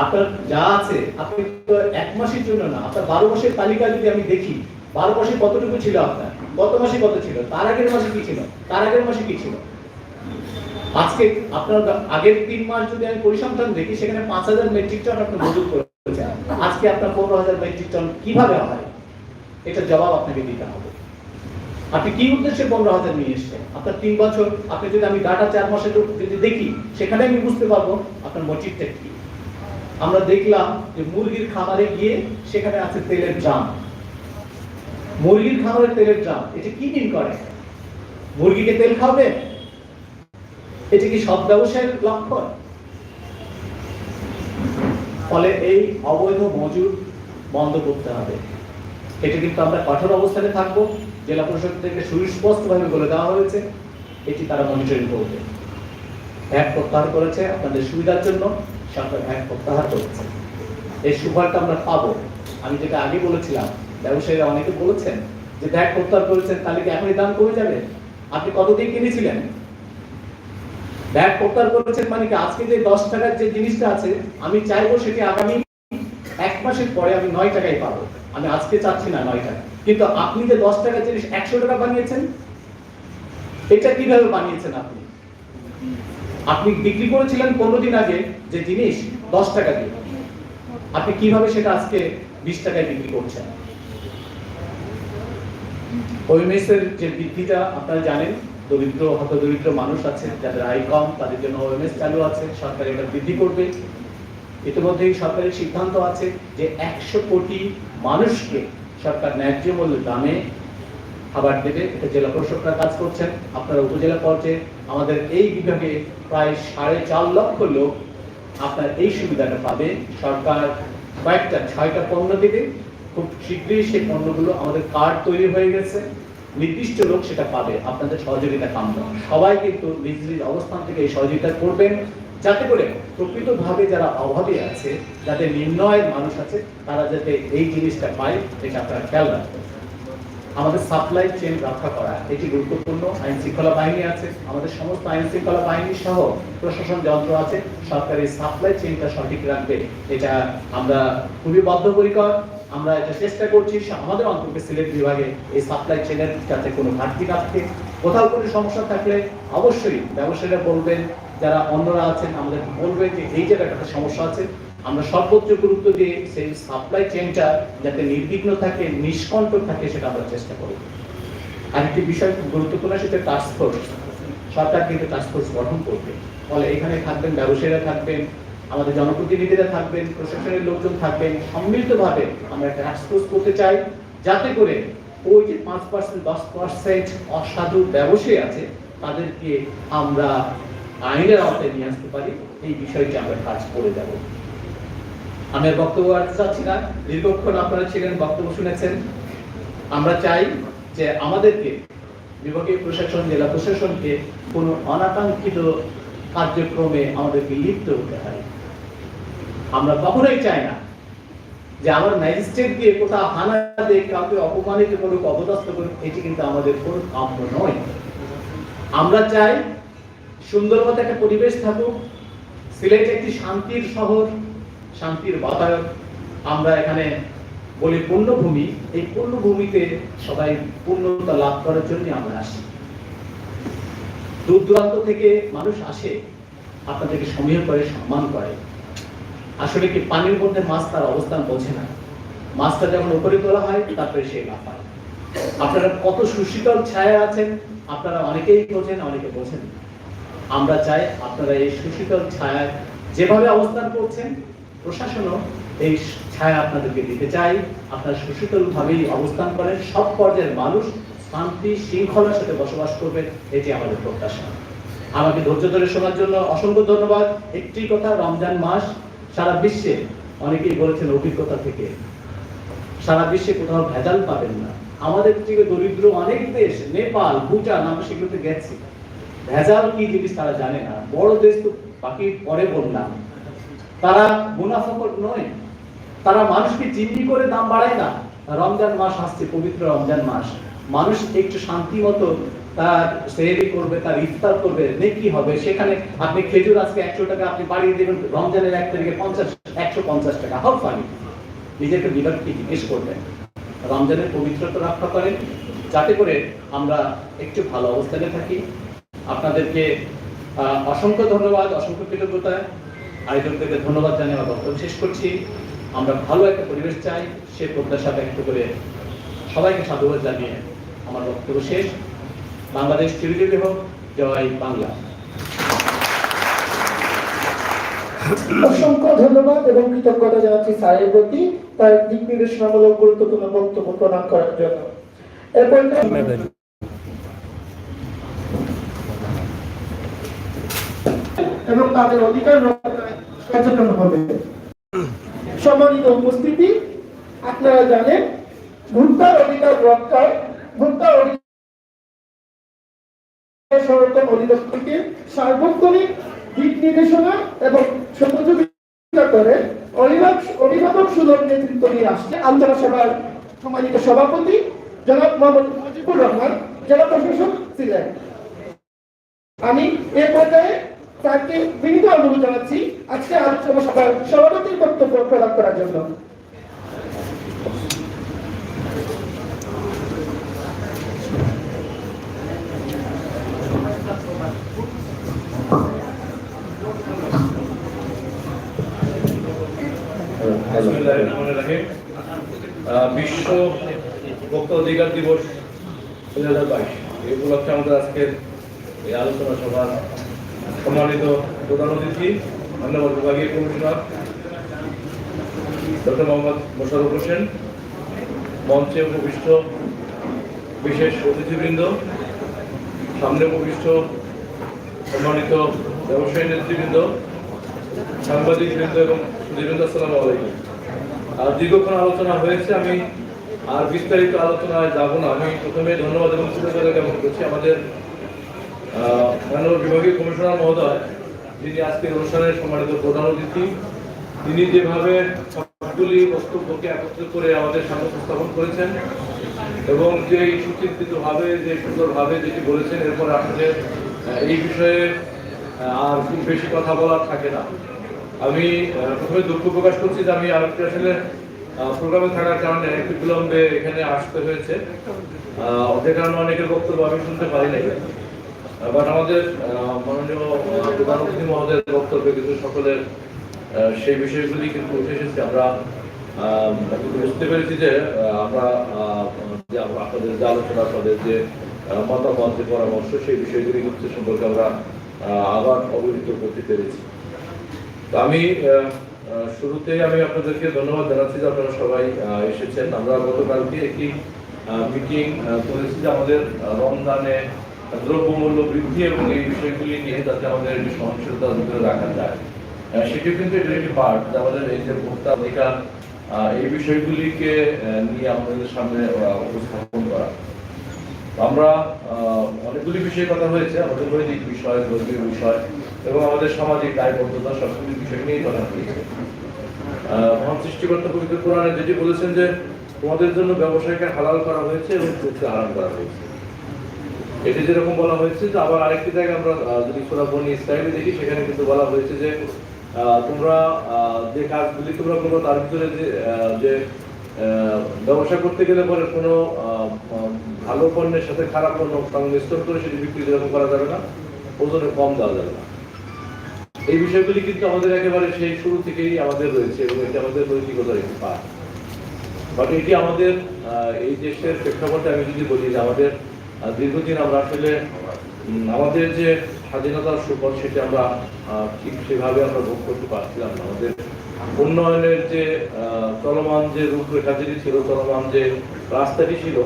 আপনার যা আছে, আপনি তো 1 মাসের জন্য না, আপনার 12 মাসের তালিকা যদি আমি দেখি, 12 মাসে কতটুকু ছিল আপনার, গত মাসে কত ছিল, তার আগের মাসে কি ছিল, তার আগের মাসে কি ছিল। আজকে আপনার আগের 3 মাস যদি আমি পরিসংখ্যান দেখি, সেখানে 5000 মেট্রিক টন আপনি মজুত করেছেন, আজকে আপনার 15000 মেট্রিক টন কিভাবে হয়, এটা জবাব আপনাকে দিতে হবে। আপনি কি উদ্দেশ্যে 15000 নিয়ে এসেছেন? আপনার 3 বছর, আপনি যদি আমি ডাটা 4 মাসে যদি দেখি, সেখানে আমি বুঝতে পারবো আপনার মোটিভটা কি। আমরা দেখলাম যে মুরগির খামারে গিয়ে সেখানে আছে তেলের ড্রাম, মুরগির খামারে তেলের ড্রাম, এটা কি মিন করে? মুরগিকে তেল খাবে? এটা কি সব ব্যবসায়ের লক্ষণ? ফলে এই অবৈধ মজুর বন্ধ করতে হবে। এটা কিন্তু আমরা কঠোর অবস্থানে থাকবো, জেলা প্রশাসক থেকে সুস্পষ্টভাবে বলে দেওয়া হয়েছে এটি তারা মনিটরিং করবে। ভ্যাট প্রত্যাহার করেছে আপনাদের সুবিধার জন্য, সরকার ভ্যাট প্রত্যাহার করেছে। এই সুফলটা আমরা পাবো। আমি যেটা আগে বলেছিলাম, ব্যবসায়ীরা অনেকে বলেছেন যে ভ্যাট প্রত্যাহার করেছেন তাহলে কি এখনই দাম কমে যাবে? আপনি কতদিন কিনেছিলেন? ভ্যাট প্রত্যাহার করেছেন মানে কি আজকে যে 10 টাকার যে জিনিসটা আছে আমি চাইবো সেটি আগামী 1 মাসের পরে আমি 9 টাকায় পাবো। আমি আজকে চাচ্ছি না 9 টাকা, কিন্তু আপনি যে 10 টাকার জিনিস 100 টাকা বানিয়েছেন, এটা কিভাবে বানিয়েছেন? আপনি বিক্রি করেছিলেন 15 দিন আগে যে জিনিস 10 টাকা দিয়ে, আপনি কিভাবে সেটা আজকে 20 টাকায় বিক্রি করছেন? ওএমএস এর যে বৃদ্ধিটা আপনারা জানেন, দরিদ্র হতদরিদ্র মানুষ আছে যাদের আয় কম, তাদের জন্য ওএমএস চালু আছে, সরকার এটা বৃদ্ধি করবে। ইতিমধ্যেই সরকারের সিদ্ধান্ত আছে যে 100 কোটি মানুষকে সরকার ন্যায্য মূল্যে দামে খাবার দেবে। এটা জেলা প্রশাসকরা কাজ করছেন। আপনারা উপজেলা পর্যায়ে আমাদের এই বিভাগে প্রায় 4.5 লক্ষ লোক আপনার এই সুবিধাটা পাবে। সরকার কয়েকটা 6টা পণ্য দেবে, খুব শীঘ্রই সেই পণ্যগুলো আমাদের কার্ড তৈরি হয়ে গেছে, নির্দিষ্ট লোক সেটা পাবে। আপনাদের সহযোগিতা কাম্য, সবাই কিন্তু নিজ নিজ অবস্থান থেকে এই সহযোগিতা করবেন, যাতে করে প্রকৃতভাবে যারা অভাবী আছে, যাদের নিম্নয়ের মানুষ আছে, তারা যাতে এই জিনিসটা পায়, এটা আপনারা খেয়াল রাখবেন। আমাদের সাপ্লাই চেইন রক্ষা করা এটি গুরুত্বপূর্ণ। আইন শৃঙ্খলা বাহিনী আছে, আমাদের সমস্ত আইন শৃঙ্খলা বাহিনী সহ প্রশাসন যন্ত্র আছে, সরকারি সাপ্লাই চেইনটা সঠিক রাখবে, এটা আমরা খুবই বদ্ধপরিকর। আমরা এটা চেষ্টা করছি আমাদের অন্তর্ভুক্ত সিলেট বিভাগে এই সাপ্লাই চেইনের যাতে কোনো ঘাটতি না থাকে। কোথাও কোনো সমস্যা থাকলে অবশ্যই ব্যবসায়ীরা বলবেন, যারা অন্যরা আছেন আমাদের বলবেন যে এই জায়গায় একটা সমস্যা আছে। আমরা সর্বোচ্চ গুরুত্ব দিয়ে সেই সাপ্লাই চেইনটা যাতে নির্বিঘ্ন থাকে, নিষ্কণ্টক থাকে, সেটা আমরা চেষ্টা করব। আরেকটি বিষয় খুব গুরুত্বপূর্ণ, সেটা টাস্ক ফোর্স। সরকার কিন্তু টাস্ক ফোর্স গঠন করবে, ফলে এখানে থাকবেন ব্যবসায়ীরা, থাকবেন আমাদের জনপ্রতিনিধিরা, থাকবেন প্রশাসনের লোকজন, থাকবেন। সম্মিলিতভাবে আমরা একটা টাস্ক ফোর্স করতে চাই, যাতে করে ওই যে 5% 10% অসাধু ব্যবসায়ী আছে তাদেরকে আমরা আইনের আওতায় নিয়ে আসতে পারি। এই বিষয়টি আমরা কাজ করে যাব। আমি বক্তব্য রাখতে চাচ্ছি না, দীর্ঘক্ষণ আপনারা ছিলেন, বক্তব্য শুনেছেন। আমরা চাই যে আমাদেরকে বিভাগীয় প্রশাসন, জেলা প্রশাসনকে কোনো অনাকাঙ্ক্ষিত কার্যক্রমে আমাদেরকে লিপ্ত হতে হয়। আমরা কখনোই চাই না যে আমার ম্যাজিস্ট্রেট দিয়ে কোথাও হানা দিয়ে কাউকে অপমানিত করুক, অপদস্থ করুক, এটি কিন্তু আমাদের কোনো কাম্য নয়। আমরা চাই সুন্দরবন একটা পরিবেশ থাকুক, সিলেট একটি শান্তির শহর, শান্তির বাতায়ন। আমরা এখানে বলি পূর্ণভূমি, এই পূর্ণভূমিতে সবাই পূর্ণতা লাভ করার জন্য আমরা আসি। দূর দূরান্ত থেকে মানুষ আসে, আপনাদেরকে সমীহ করে, সম্মান করে। আসলে কি পানির মধ্যে মাছ তার অবস্থান বোঝে না, মাছটা যখন উপরে তোলা হয় তারপরে সে লাফায়। আপনারা কত সুশীতল ছায়া আছেন, আপনারা অনেকেই বোঝেন, অনেকে বোঝেন। আমরা চাই আপনারা এই সুশীতল ছায়ায় যেভাবে অবস্থান করছেন, প্রশাসনও এই ছায়া আপনাদেরকে দিতে চাই। আপনারা সুশীতল ভাবেই অবস্থান করেন, সব পর্যায়ের মানুষ শান্তি শৃঙ্খলার সাথে বসবাস করবে, এটি আমাদের প্রত্যাশা। আমাকে ধৈর্য ধরে শোনার জন্য অসংখ্য ধন্যবাদ। একটি কথা, রমজান মাস সারা বিশ্বে, অনেকেই বলেছেন অভিজ্ঞতা থেকে, সারা বিশ্বে কোথাও ভেজাল পাবেন না। আমাদের থেকে দরিদ্র অনেক দেশ, নেপাল, ভুটান, আমরা সেগুলোতে গেছি, ভেজাল কি জিনিস তারা জানে না। বড় দেশ তো বাকি পরে বললাম, তারা মুনাফাখোর নয়, তারা মানুষকে জিম্মি করে দাম বাড়ায় না। রমজান মাস আসছে, পবিত্র রমজান মাস, মানুষ একটু শান্তি মতো তার সেহরি করবে, তার ইফতার করবে, নেকি হবে। সেখানে আপনি খেজুর আজকে 100 টাকা আপনি বাড়িয়ে দেবেন, রমজানের 1 তারিখে 150 টাকা। How funny! নিজেকে বিভাগকে জিজ্ঞেস করবেন, রমজানের পবিত্রতা রক্ষা করেন, যাতে করে আমরা একটু ভালো অবস্থানে থাকি। আপনাদেরকে অসংখ্য ধন্যবাদ, অসংখ্য কৃতজ্ঞতা। আয়োজকদেরকে ধন্যবাদ জানিয়ে আমার বক্তব্য শেষ করছি। আমরা ভালো একটা পরিবেশ চাই, সে প্রত্যাশা ব্যক্ত করে সবাইকে সাধুবাদ জানিয়ে আমার বক্তব্য শেষ। বাংলাদেশ চিরজীবী হোক, জয় বাংলা। অসংখ্য ধন্যবাদ এবং কৃতজ্ঞতা জানাচ্ছি স্যারের প্রতি তার দিক নির্দেশনামূলক গুরুত্বপূর্ণ বক্তব্য প্রদান করার জন্য। এরপর এবং তাদের অধিকার সচেতন হবে। সম্মানিত উপস্থিতি, আপনারা জানেন ভোক্তার অধিকার রক্ষায় ভোক্তা সংরক্ষণ অধিদপ্তরকে সার্বক্ষণিক দিক নির্দেশনা এবং সহযোগিতা করে অভিভাবক সুলভ নেতৃত্ব নিয়ে আসছে। আলোচনা সভার সম্মানিত সভাপতি জনাব মোহাম্মদ মুজিবুর রহমান, জেলা প্রশাসক ছিলেন। আমি এ পর্যায়ে তাকে বিনীত অনুরোধ জানাচ্ছি আজকে আলোচনা সভার সভাপতির বক্তব্য প্রদান করার জন্য। বিশ্ব ভোক্তা অধিকার দিবস 2022 এই উপলক্ষে আমাদের আজকের এই আলোচনা সভার সম্মানিত প্রধান অতিথি ধন্যবাদ বিভাগীয় কমিশনার ডক্টর মোহাম্মদ মোশাররফ হোসেন, মঞ্চে উপবিষ্ট বিশেষ অতিথিবৃন্দ, সামনে উপবিষ্ট সম্মানিত ব্যবসায়ী নেতৃবৃন্দ, সাংবাদিকবৃন্দ এবং সুধীবৃন্দ, আসসালামু আলাইকুম। আর দীর্ঘক্ষণ আলোচনা হয়েছে, আমি আর বিস্তারিত আলোচনায় যাব না। আমি প্রথমে ধন্যবাদ এবং কৃতজ্ঞতা জ্ঞাপন করছি আমাদের মাননীয় বিভাগীয় কমিশনার মহোদয়, যিনি আজকের অনুষ্ঠানের সম্মানিত প্রধান অতিথি। তিনি যেভাবে সবগুলি বক্তব্যকে একত্রিত করে আমাদের সামনে উপস্থাপন করেছেন এবং যে সুচিন্তিতভাবে যে সুন্দরভাবে যেটি বলেছেন, এরপর আপনাদের এই বিষয়ে আর খুব বেশি কথা বলার থাকে না। আমি প্রথমে দুঃখ প্রকাশ করছি যে আমি আরেকটি আসলে প্রোগ্রামে থাকার কারণে একটু বিলম্বে এখানে আসতে হয়েছে। যে কারণে অনেকের বক্তব্য আমি শুনতে পারি নাই, বাট আমাদের মাননীয় প্রধান অতিথি মহোদয়ের বক্তব্যে কিন্তু সকলের সেই বিষয়গুলি কিন্তু উঠে এসেছে। আমরা বুঝতে পেরেছি যে আমরা আপনাদের যে আলোচনা, আপনাদের যে মতামত, যে পরামর্শ, সেই বিষয়গুলি কিন্তু সম্পর্কে আমরা আবার অবহিত করতে পেরেছি। আমি শুরুতে আপনাদেরকে ধন্যবাদ জানাচ্ছি যে আপনারা সবাই এসেছেন। আমরা গতকালকে একটি মিটিং করেছি যে আমাদের রমজানে দ্রব্যমূল্য বৃদ্ধি এবং এই বিষয়গুলি নিয়ে যাতে আমাদের একটি সহনশীলতার ভিতরে রাখা যায়, সেটি কিন্তু এটার একটি পার্ট যে আমাদের এই যে ভোক্তা অধিকার, এই বিষয়গুলিকে নিয়ে আমাদের সামনে উপস্থাপন করা। আমরা অনেকগুলি বিষয়ে কথা হয়েছে, আমাদের নৈতিক বিষয়, ধর্মীয় বিষয় এবং আমাদের সামাজিক দায়বদ্ধতা, সবগুলি বিষয় নিয়েই কথা হয়েছে। মহান সৃষ্টিকর্তা পবিত্র কোরআনে যেটি বলেছেন যে তোমাদের জন্য ব্যবসায়কে হালাল করা হয়েছে এবং সুদকে হারাম করা হয়েছে, এটি যেরকম বলা হয়েছে। যে আবার আরেকটি জায়গায় আমরা যদি সূরা বনী ইসরাঈলে দেখি, সেখানে কিন্তু বলা হয়েছে যে তোমরা যে কাজগুলি তোমরা করো তার ভিতরে যে ব্যবসা করতে গেলে পরে কোনো ভালো পণ্যের সাথে খারাপ পণ্য সংমিশ্রণ করে সেটি বিক্রি যেরকম করা যাবে না, ওজনে কম দেওয়া যাবে না। এই বিষয়গুলি কিন্তু আমাদের একেবারে সেই শুরু থেকেই আমাদের রয়েছে এবং এটি আমাদের নৈতিকতার একটি পাঠ। বাট এটি আমাদের এই দেশের প্রেক্ষাপটে আমি যদি বলি যে আমাদের দীর্ঘদিন আমরা আসলে আমাদের যে স্বাধীনতার সুফল সেটি আমরা ঠিক সেভাবে আমরা ভোগ করতে পারছিলাম না। আমাদের উন্নয়নের যে চলমান যে রূপরেখা যেটি ছিল, চলমান যে রাস্তাটি ছিল,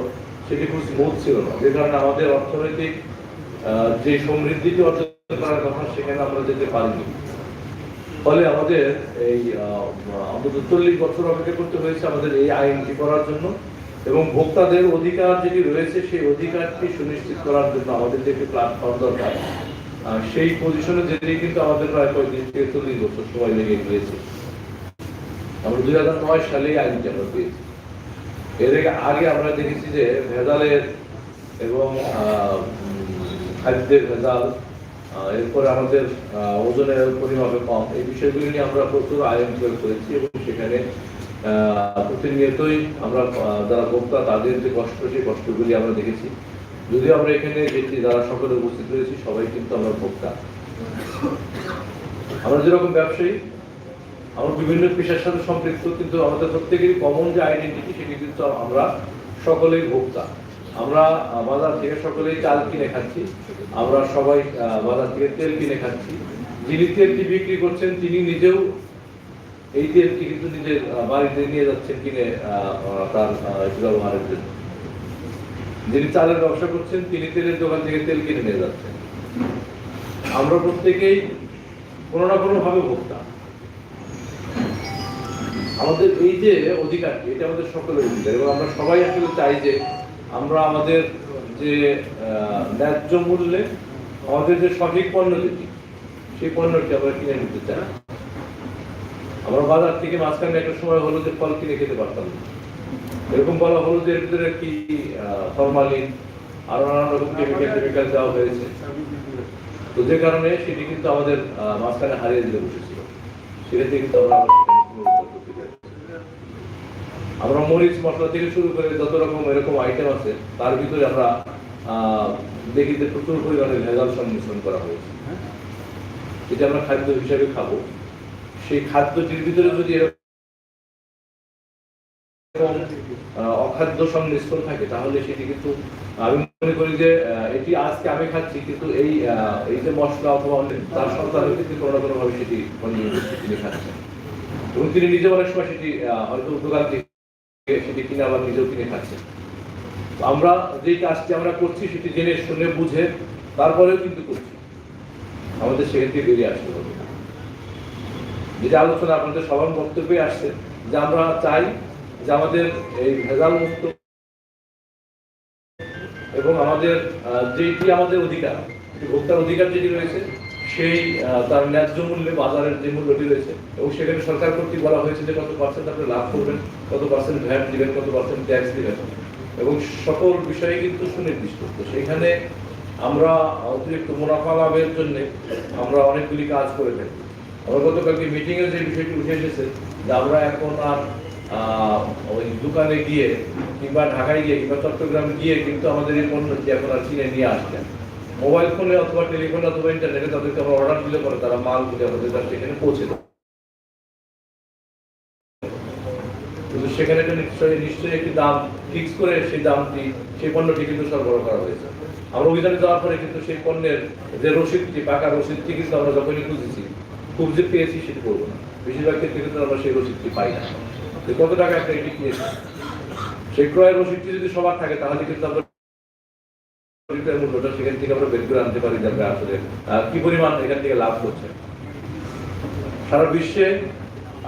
সেটি খুব স্মুথ ছিল না, যে কারণে আমাদের অর্থনৈতিক যে সমৃদ্ধিটি অর্জন করার কথা সেখানে আমরা যেতে পারিনি। ফলে আমাদের এই অন্তত 40 বছর অপেক্ষা করতে হয়েছে আমাদের এই আইনটি করার জন্য এবং ভোক্তাদের অধিকার যেটি রয়েছে সেই অধিকারটি সুনিশ্চিত করার জন্য আমাদের যে একটি প্ল্যাটফর্ম দরকার, সেই পজিশনে যেতেই কিন্তু আমাদের প্রায় 35 থেকে 40 বছর সময় লেগে গিয়েছে। আমরা 2009 সালে আইনটি আমরা পেয়েছি। এর আগে আমরা দেখেছি যে ভেজালের এবং খাদ্যের ভেজাল, এরপরে আমাদের ওজনের পরিমাপে কম, এই বিষয়গুলি নিয়ে আমরা প্রচুর আইন প্রয়োগ করেছি এবং সেখানে প্রতিনিয়তই আমরা যারা ভোক্তা তাদের যে কষ্ট, সেই কষ্টগুলি আমরা দেখেছি। যদিও আমরা এখানে যেটি যারা সকলে উপস্থিত রয়েছি সবাই কিন্তু আমরা ভোক্তা। আমরা যেরকম ব্যবসায়ী, আমরা বিভিন্ন পেশার সাথে সম্পৃক্ত, কিন্তু আমাদের প্রত্যেকেরই কমন যে আইডেন্টিটি সেটি কিন্তু আমরা সকলেই ভোক্তা। আমরা বাজার থেকে সকলেই চাল কিনে খাচ্ছি, আমরা সবাই বাজার থেকে তেল কিনে খাচ্ছি। যিনি তেলটি বিক্রি করছেন তিনি নিজেও এই তেলটি কিন্তু নিজের বাড়িতে নিয়ে যাচ্ছেন কিনে তার ব্যবহারের জন্য। যিনি চালের ব্যবসা করছেন তিনি তেলের দোকান থেকে তেল কিনে নিয়ে যাচ্ছেন। আমরা প্রত্যেকেই কোনো না কোনো ভাবে ভোক্তা। আমাদের এই যে অধিকারটি, এটা আমাদের সকলের অধিকার এবং আমরা সবাই আসলে চাই যে আমরা আমাদের যে ন্যায্য মূল্যে আমাদের যে সঠিক পণ্য যেটি সেই পণ্যটি আমরা কিনে নিতে চাই। আমরা বাজার থেকে মাঝখানে একটা সময় হলো যে ফল কিনে খেতে পারতাম না, এরকম বলা হলো যে এর ভিতরে কি ফরমালিন আরো নানান রকম কেমিক্যাল দেওয়া হয়েছে, তো যে কারণে সেটি কিন্তু আমাদের মাঝখানে হারিয়ে দিতে বসেছিল। সেটা থেকে কিন্তু আমরা মরিচ মশলা থেকে শুরু করে যত রকম এরকম আইটেম আছে তার ভিতরে আমরা দেখি যে প্রচুর পরিমাণে ভেজাল সংমিশ্রণ করা হয়েছে। যেটা আমরা খাদ্য হিসেবে খাবো, সেই খাদ্যটির ভিতরে যদি এরকম অখাদ্য সংমিশ্রণ থাকে তাহলে সেটি কিন্তু আমি মনে করি যে এটি আজকে আমি খাচ্ছি, কিন্তু এই যে মশলা অথবা তার সন্তানের ক্ষেত্রে কোনো না কোনো ভাবে সেটি তিনি খাচ্ছেন এবং তিনি নিজে অনেক সময় সেটি হয়তো দোকান থেকে সেটি কিনে আবার নিজেও কিনে খাচ্ছেন। আমরা যে কাজটি আমরা করছি সেটি জেনে শুনে বুঝে তারপরেও কিন্তু করছি, আমাদের সেখান থেকে বেরিয়ে আসতে হবে। যেটা আলোচনা আপনাদের সবার বক্তব্যে আসছে যে আমরা চাই যে আমাদের এই ভেজাল মুক্ত এবং আমাদের যেটি আমাদের অধিকার, ভোক্তার অধিকার যেটি রয়েছে সেই তার ন্যায্য মূল্যে বাজারের যে মূল্যটি রয়েছে এবং সেখানে সরকার কর্তৃক বলা হয়েছে যে কত পার্সেন্ট আপনি লাভ করবেন, কত পার্সেন্ট ভ্যাট দিবেন, কত পার্সেন্ট ট্যাক্স দিবেন এবং সকল বিষয়ে কিন্তু সুনির্দিষ্ট। তো সেখানে আমরা অতিরিক্ত মুনাফা লাভের জন্য আমরা অনেকগুলি কাজ করে থাকি। আমরা গতকালকে মিটিংয়ে যে বিষয়টি উঠে এসেছে যে আমরা এখন আর ওই দোকানে গিয়ে কিংবা ঢাকায় গিয়ে কিংবা চট্টগ্রামে গিয়ে কিন্তু আমাদের এই পণ্যটি এখন আর কিনে নিয়ে আসছেন, মোবাইল ফোনে অথবা টেলিফোনে অথবা ইন্টারনেটে তাদেরকে আমরা অর্ডার দিলে পরে তারা মালগুলি আমাদের কাছে এখানে পৌঁছে দেয়। কিন্তু সেখানে একটা নিশ্চয়ই একটি দাম ফিক্স করে সেই দামটি সেই পণ্যটি কিন্তু সরবরাহ করা হয়েছে। আমরা অভিযানে যাওয়ার পরে কিন্তু সেই পণ্যের যে রসিদটি, পাকা রসিদটি কিন্তু আমরা যখনই খুঁজেছি খুব যে পেয়েছি সেটি করবো না, বেশিরভাগ ক্ষেত্রে কিন্তু আমরা সেই রসিদটি পাই না। কত টাকা একটা এটি কিনেছি সেই ক্রয়ের রসিদটি যদি সবার থাকে তাহলে কিন্তু আমরা মূল্যটা সেখান থেকে আমরা বের করে আনতে পারি যে আমরা আসলে কি পরিমাণ এখান থেকে লাভ করছে। সারা বিশ্বে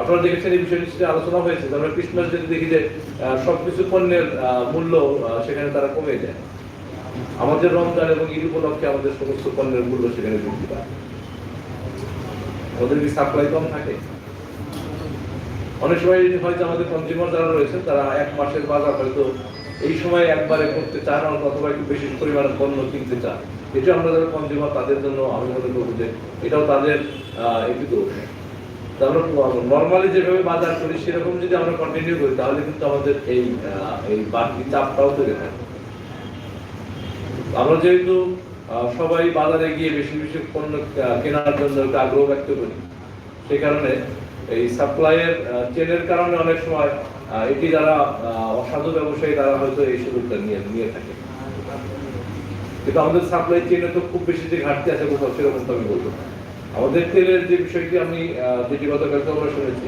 আপনারা দেখেছেন এই বিষয়টি আলোচনা হয়েছে যে আমরা ক্রিসমাস যদি দেখি যে সবকিছু পণ্যের মূল্য সেখানে তারা কমে যায়, আমাদের রমজান এবং ঈদ উপলক্ষে আমাদের সমস্ত পণ্যের মূল্য সেখানে বৃদ্ধি পায়। ওদের কি সাপ্লাই কম থাকে? অনেক সময় হয় যে আমাদের কনজিউমার যারা রয়েছে তারা এক মাসের বাজার হয়তো এই সময় একবারে করতে চান না, অথবা একটু বেশি পরিমাণে পণ্য কিনতে চান। এটা আমরা যারা কনজিউমার তাদের জন্য আমি মনে করবো যে এটাও তাদের একটু দোষ। আমরা নর্মালি যেভাবে বাজার করি সেরকম যদি আমরা কন্টিনিউ করি তাহলে কিন্তু আমাদের এই বাড়তি চাপটাও তৈরি হয়। আমরা যেহেতু সবাই বাজারে গিয়ে বেশি বেশি পণ্য কেনার জন্য একটা আগ্রহ ব্যক্ত করি, সেই কারণে এই সাপ্লাইয়ের চেনের কারণে অনেক সময় এটি যারা অসাধু ব্যবসায়ী তারা হয়তো এই সুযোগটা নিয়ে থাকে। কিন্তু আমাদের সাপ্লাই চেনে তো খুব বেশি যে ঘাটতি আছে কোথাও সেরকম তো আমি বলবো। আমাদের তেলের যে বিষয়টি আমি যেটি গতকালকে আমরা শুনেছি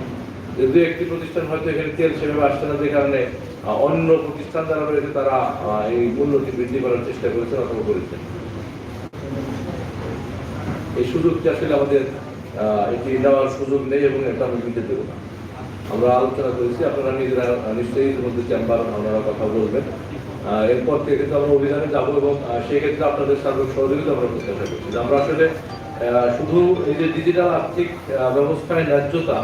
যে দু একটি প্রতিষ্ঠান হয়তো এখানে তেল সেভাবে আসছে না, যে কারণে অন্য প্রতিষ্ঠান যারা রয়েছে তারা এই মূল্যটি বৃদ্ধি করার চেষ্টা করেছেন অথবা করেছেন। এই সুযোগটি আসলে আমাদের এটি নেওয়ার সুযোগ নেই এবং এটা আমি দিতে দেবো না। আমরা আলোচনা করেছি, আপনারা নিজেরা নিশ্চয়ই এর মধ্যে চেম্বার আপনারা কথা বলবেন। এরপর থেকে কিন্তু আমরা অভিযানে যাবো এবং সেই ক্ষেত্রে আপনাদের সার্বিক সহযোগিতা আমরা প্রত্যাশা করছি। আমরা আসলে শুধু এই যে ডিজিটাল আর্থিক ব্যবস্থায় ন্যায্যতা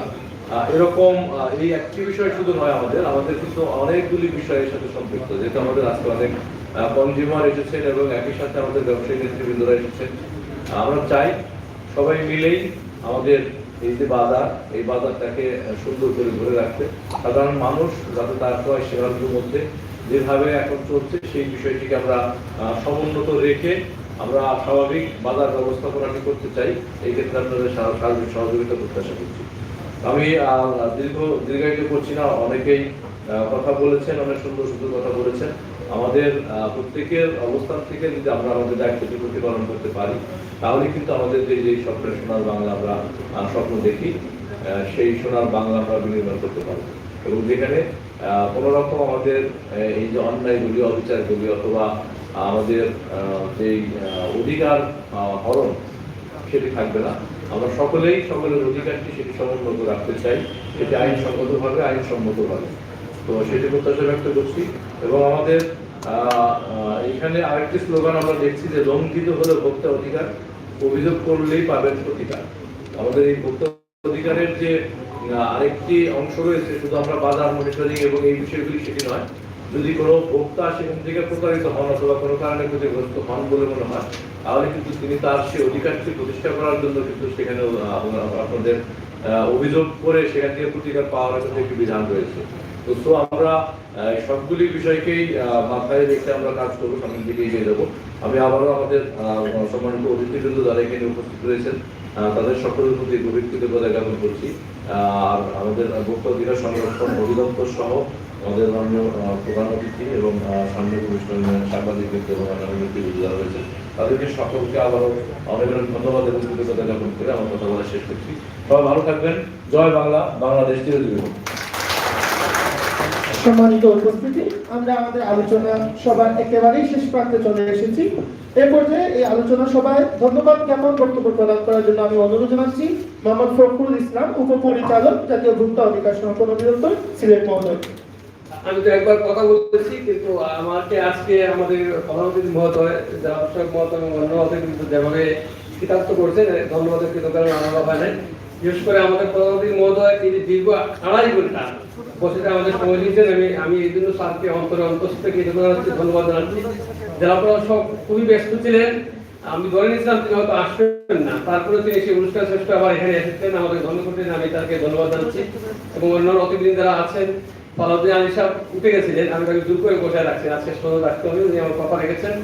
এরকম এই একটি বিষয় শুধু নয়, আমাদের কিন্তু অনেকগুলি বিষয়ের সাথে সম্পৃক্ত, যেহেতু আমাদের আজকে অনেক কনজিউমার এসেছেন এবং একই সাথে আমাদের ব্যবসায়ী নেতৃবৃন্দরা এসেছেন। আমরা চাই সবাই মিলেই আমাদের এই যে বাজার, এই বাজারটাকে সুন্দর করে ধরে রাখতে, সাধারণ মানুষ যাতে তার ক্রয় সেবাগুলোর মধ্যে যেভাবে এখন চলছে সেই বিষয়টিকে আমরা সমুন্নত রেখে আমরা স্বাভাবিক বাজার ব্যবস্থাপনাটি করতে চাই। এই ক্ষেত্রে আপনাদের সার্বিক সহযোগিতা প্রত্যাশা করছি। আমি দীর্ঘায়িত করছি না, অনেকেই কথা বলেছেন, অনেক সুন্দর সুন্দর কথা বলেছেন। আমাদের প্রত্যেকের অবস্থান থেকে যদি আমরা আমাদের দায়িত্বটি প্রতিপালন করতে পারি তাহলে কিন্তু আমাদের যে স্বপ্নের সোনার বাংলা আমরা স্বপ্ন দেখি সেই সোনার বাংলা আমরা বিনির্মাণ করতে পারবো এবং যেখানে কোনো রকম আমাদের এই যে অন্যায়গুলি, অবিচারগুলি অথবা আমাদের যেই অধিকার হরণ সেটি থাকবে না। আমরা সকলের অধিকারটি সেটি সমুন্নত রাখতে চাই, সেটি আইনসম্মতভাবে। তো সেটি প্রত্যাশা ব্যক্ত করছি এবং আমাদের এখানে আরেকটি স্লোগান আমরা দেখছি যে লঙ্ঘিত হলে ভোক্তা অধিকার, অভিযোগ করলেই পাবেন প্রতিকার। আমাদের এই ভোক্তা অধিকারের যে আরেকটি অংশ রয়েছে, শুধু আমরা বাজার মনিটরিং এবং এই বিষয়গুলি সেটি নয়, যদি কোনো ভোক্তা সেখান থেকে প্রতারিত হন অথবা কোনো কারণে ক্ষতিগ্রস্ত হন বলে মনে হয়, তাহলে কিন্তু তিনি তার সেই অধিকারটি প্রতিষ্ঠা করার জন্য কিন্তু সেখানে আপনাদের অভিযোগ করে সেখান থেকে প্রতিকার পাওয়ার জন্য একটি বিধান রয়েছে। তো আমরা সবগুলি বিষয়কেই মাথায় রেখে আমরা কাজ করবো, সামনের দিকে এগিয়ে যাবো। আমি আবারও আমাদের সম্মানিত অতিথিবৃন্দ যারা এখানে উপস্থিত রয়েছেন তাদের সকলের প্রতি গভীর কৃতজ্ঞতা জ্ঞাপন করছি। আর আমাদের ভোক্তা অধিকার সংরক্ষণ অধিদপ্তর সহ আমাদের মাননীয় প্রধান অতিথি এবং সামনে সাংবাদিক ব্যক্তি এবং অন্যান্য ব্যক্তিবৃন্দ যারা রয়েছেন তাদেরকে সকলকে আবারও অনেক অনেক ধন্যবাদ এবং কৃতজ্ঞতা জ্ঞাপন করে আমার কথা বলা শেষ করছি। সবাই ভালো থাকবেন। জয় বাংলা, বাংলাদেশ চিরজীবী হোক। সম্মানিত উপস্থিতি, আমরা আমাদের আলোচনা সভার একেবারেই শেষ প্রান্তে চলে এসেছি। এ পর্যায়ে এই আলোচনা সভায় ধন্যবাদ জ্ঞাপন বক্তব্য প্রদান করার জন্য আমি অনুরোধ জানাচ্ছি মোহাম্মদ ফখরুল ইসলাম, উপপরিচালক, জাতীয় ভোক্তা অধিকার সংরক্ষণ অধিদপ্তর, সিলেট মহোদয়। আমি তো একবার কথা বলতেছি, কিন্তু আমাকে আজকে আমাদের প্রধান অতিথি মহোদয়, জেলা প্রশাসক মহোদয় এবং অন্য অতিথি কিন্তু যেভাবে কৃতার্থ করছেন, ধন্যবাদের কৃতজ্ঞতা আলাদা হয় নাই। বিশেষ করে আমাদের প্রধান অতিথি মহোদয় তিনি দীর্ঘ 2.5 ঘন্টা বসে আমাদের সময় দিয়েছেন। আমি এই জন্য স্যারকে অন্তঃস্থ থেকে ধন্যবাদ জানাচ্ছি। জেলা প্রশাসক খুবই ব্যস্ত ছিলেন, আমি ধরে নিয়েছিলাম তিনি হয়তো আসবেন না, তারপরে তিনি সেই অনুষ্ঠান শেষ করে আবার এখানে এসেছেন, আমাদের ধন্য করতেন। আমি তাকে ধন্যবাদ জানাচ্ছি এবং অন্যান্য অতিথি যারা আছেন। পালাউদ্দিন আলী সাহেব উঠে গেছিলেন, আমি তাকে জোর করে বসে রাখছি, আজকে সময় রাখতে হবে, উনি আমার কথা রেখেছেন।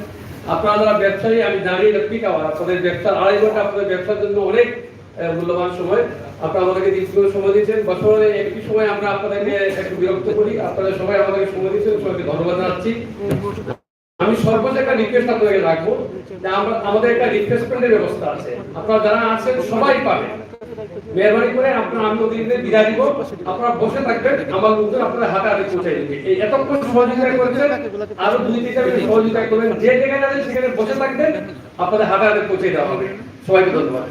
আপনারা যারা ব্যবসায়ী, আমি জানি এটা পিক আওয়ার, আপনাদের ব্যবসার 2.5 ঘন্টা আপনাদের ব্যবসার জন্য অনেক মূল্যবান সময়। আপনারা আমাদেরকে দীর্ঘ সময় দিয়েছেন। বছরে একটি সময় আমরা আপনাদেরকে একটু বিরক্ত করি, আপনারা সবাই আমাদেরকে সময় দিচ্ছেন, সবাইকে ধন্যবাদ জানাচ্ছি। আমি সর্বোচ্চ একটা রিকোয়েস্ট আপনাদেরকে রাখবো যে আমাদের একটা রিফ্রেশমেন্টের ব্যবস্থা আছে, আপনারা যারা আছেন সবাই পাবেন। মেহরবানি করে আপনারা, আমি ওদিকে বিদায় দিব, আপনারা বসে থাকবেন, আমার লোকজন আপনারা হাতে হাতে পৌঁছে দিবে। এই এতক্ষণ সহযোগিতা করেছেন, আরো 2-3টা সহযোগিতা করবেন। যে যেখানে আছেন সেখানে বসে থাকবেন, আপনাদের হাতে হাতে পৌঁছে দেওয়া হবে। সবাইকে ধন্যবাদ।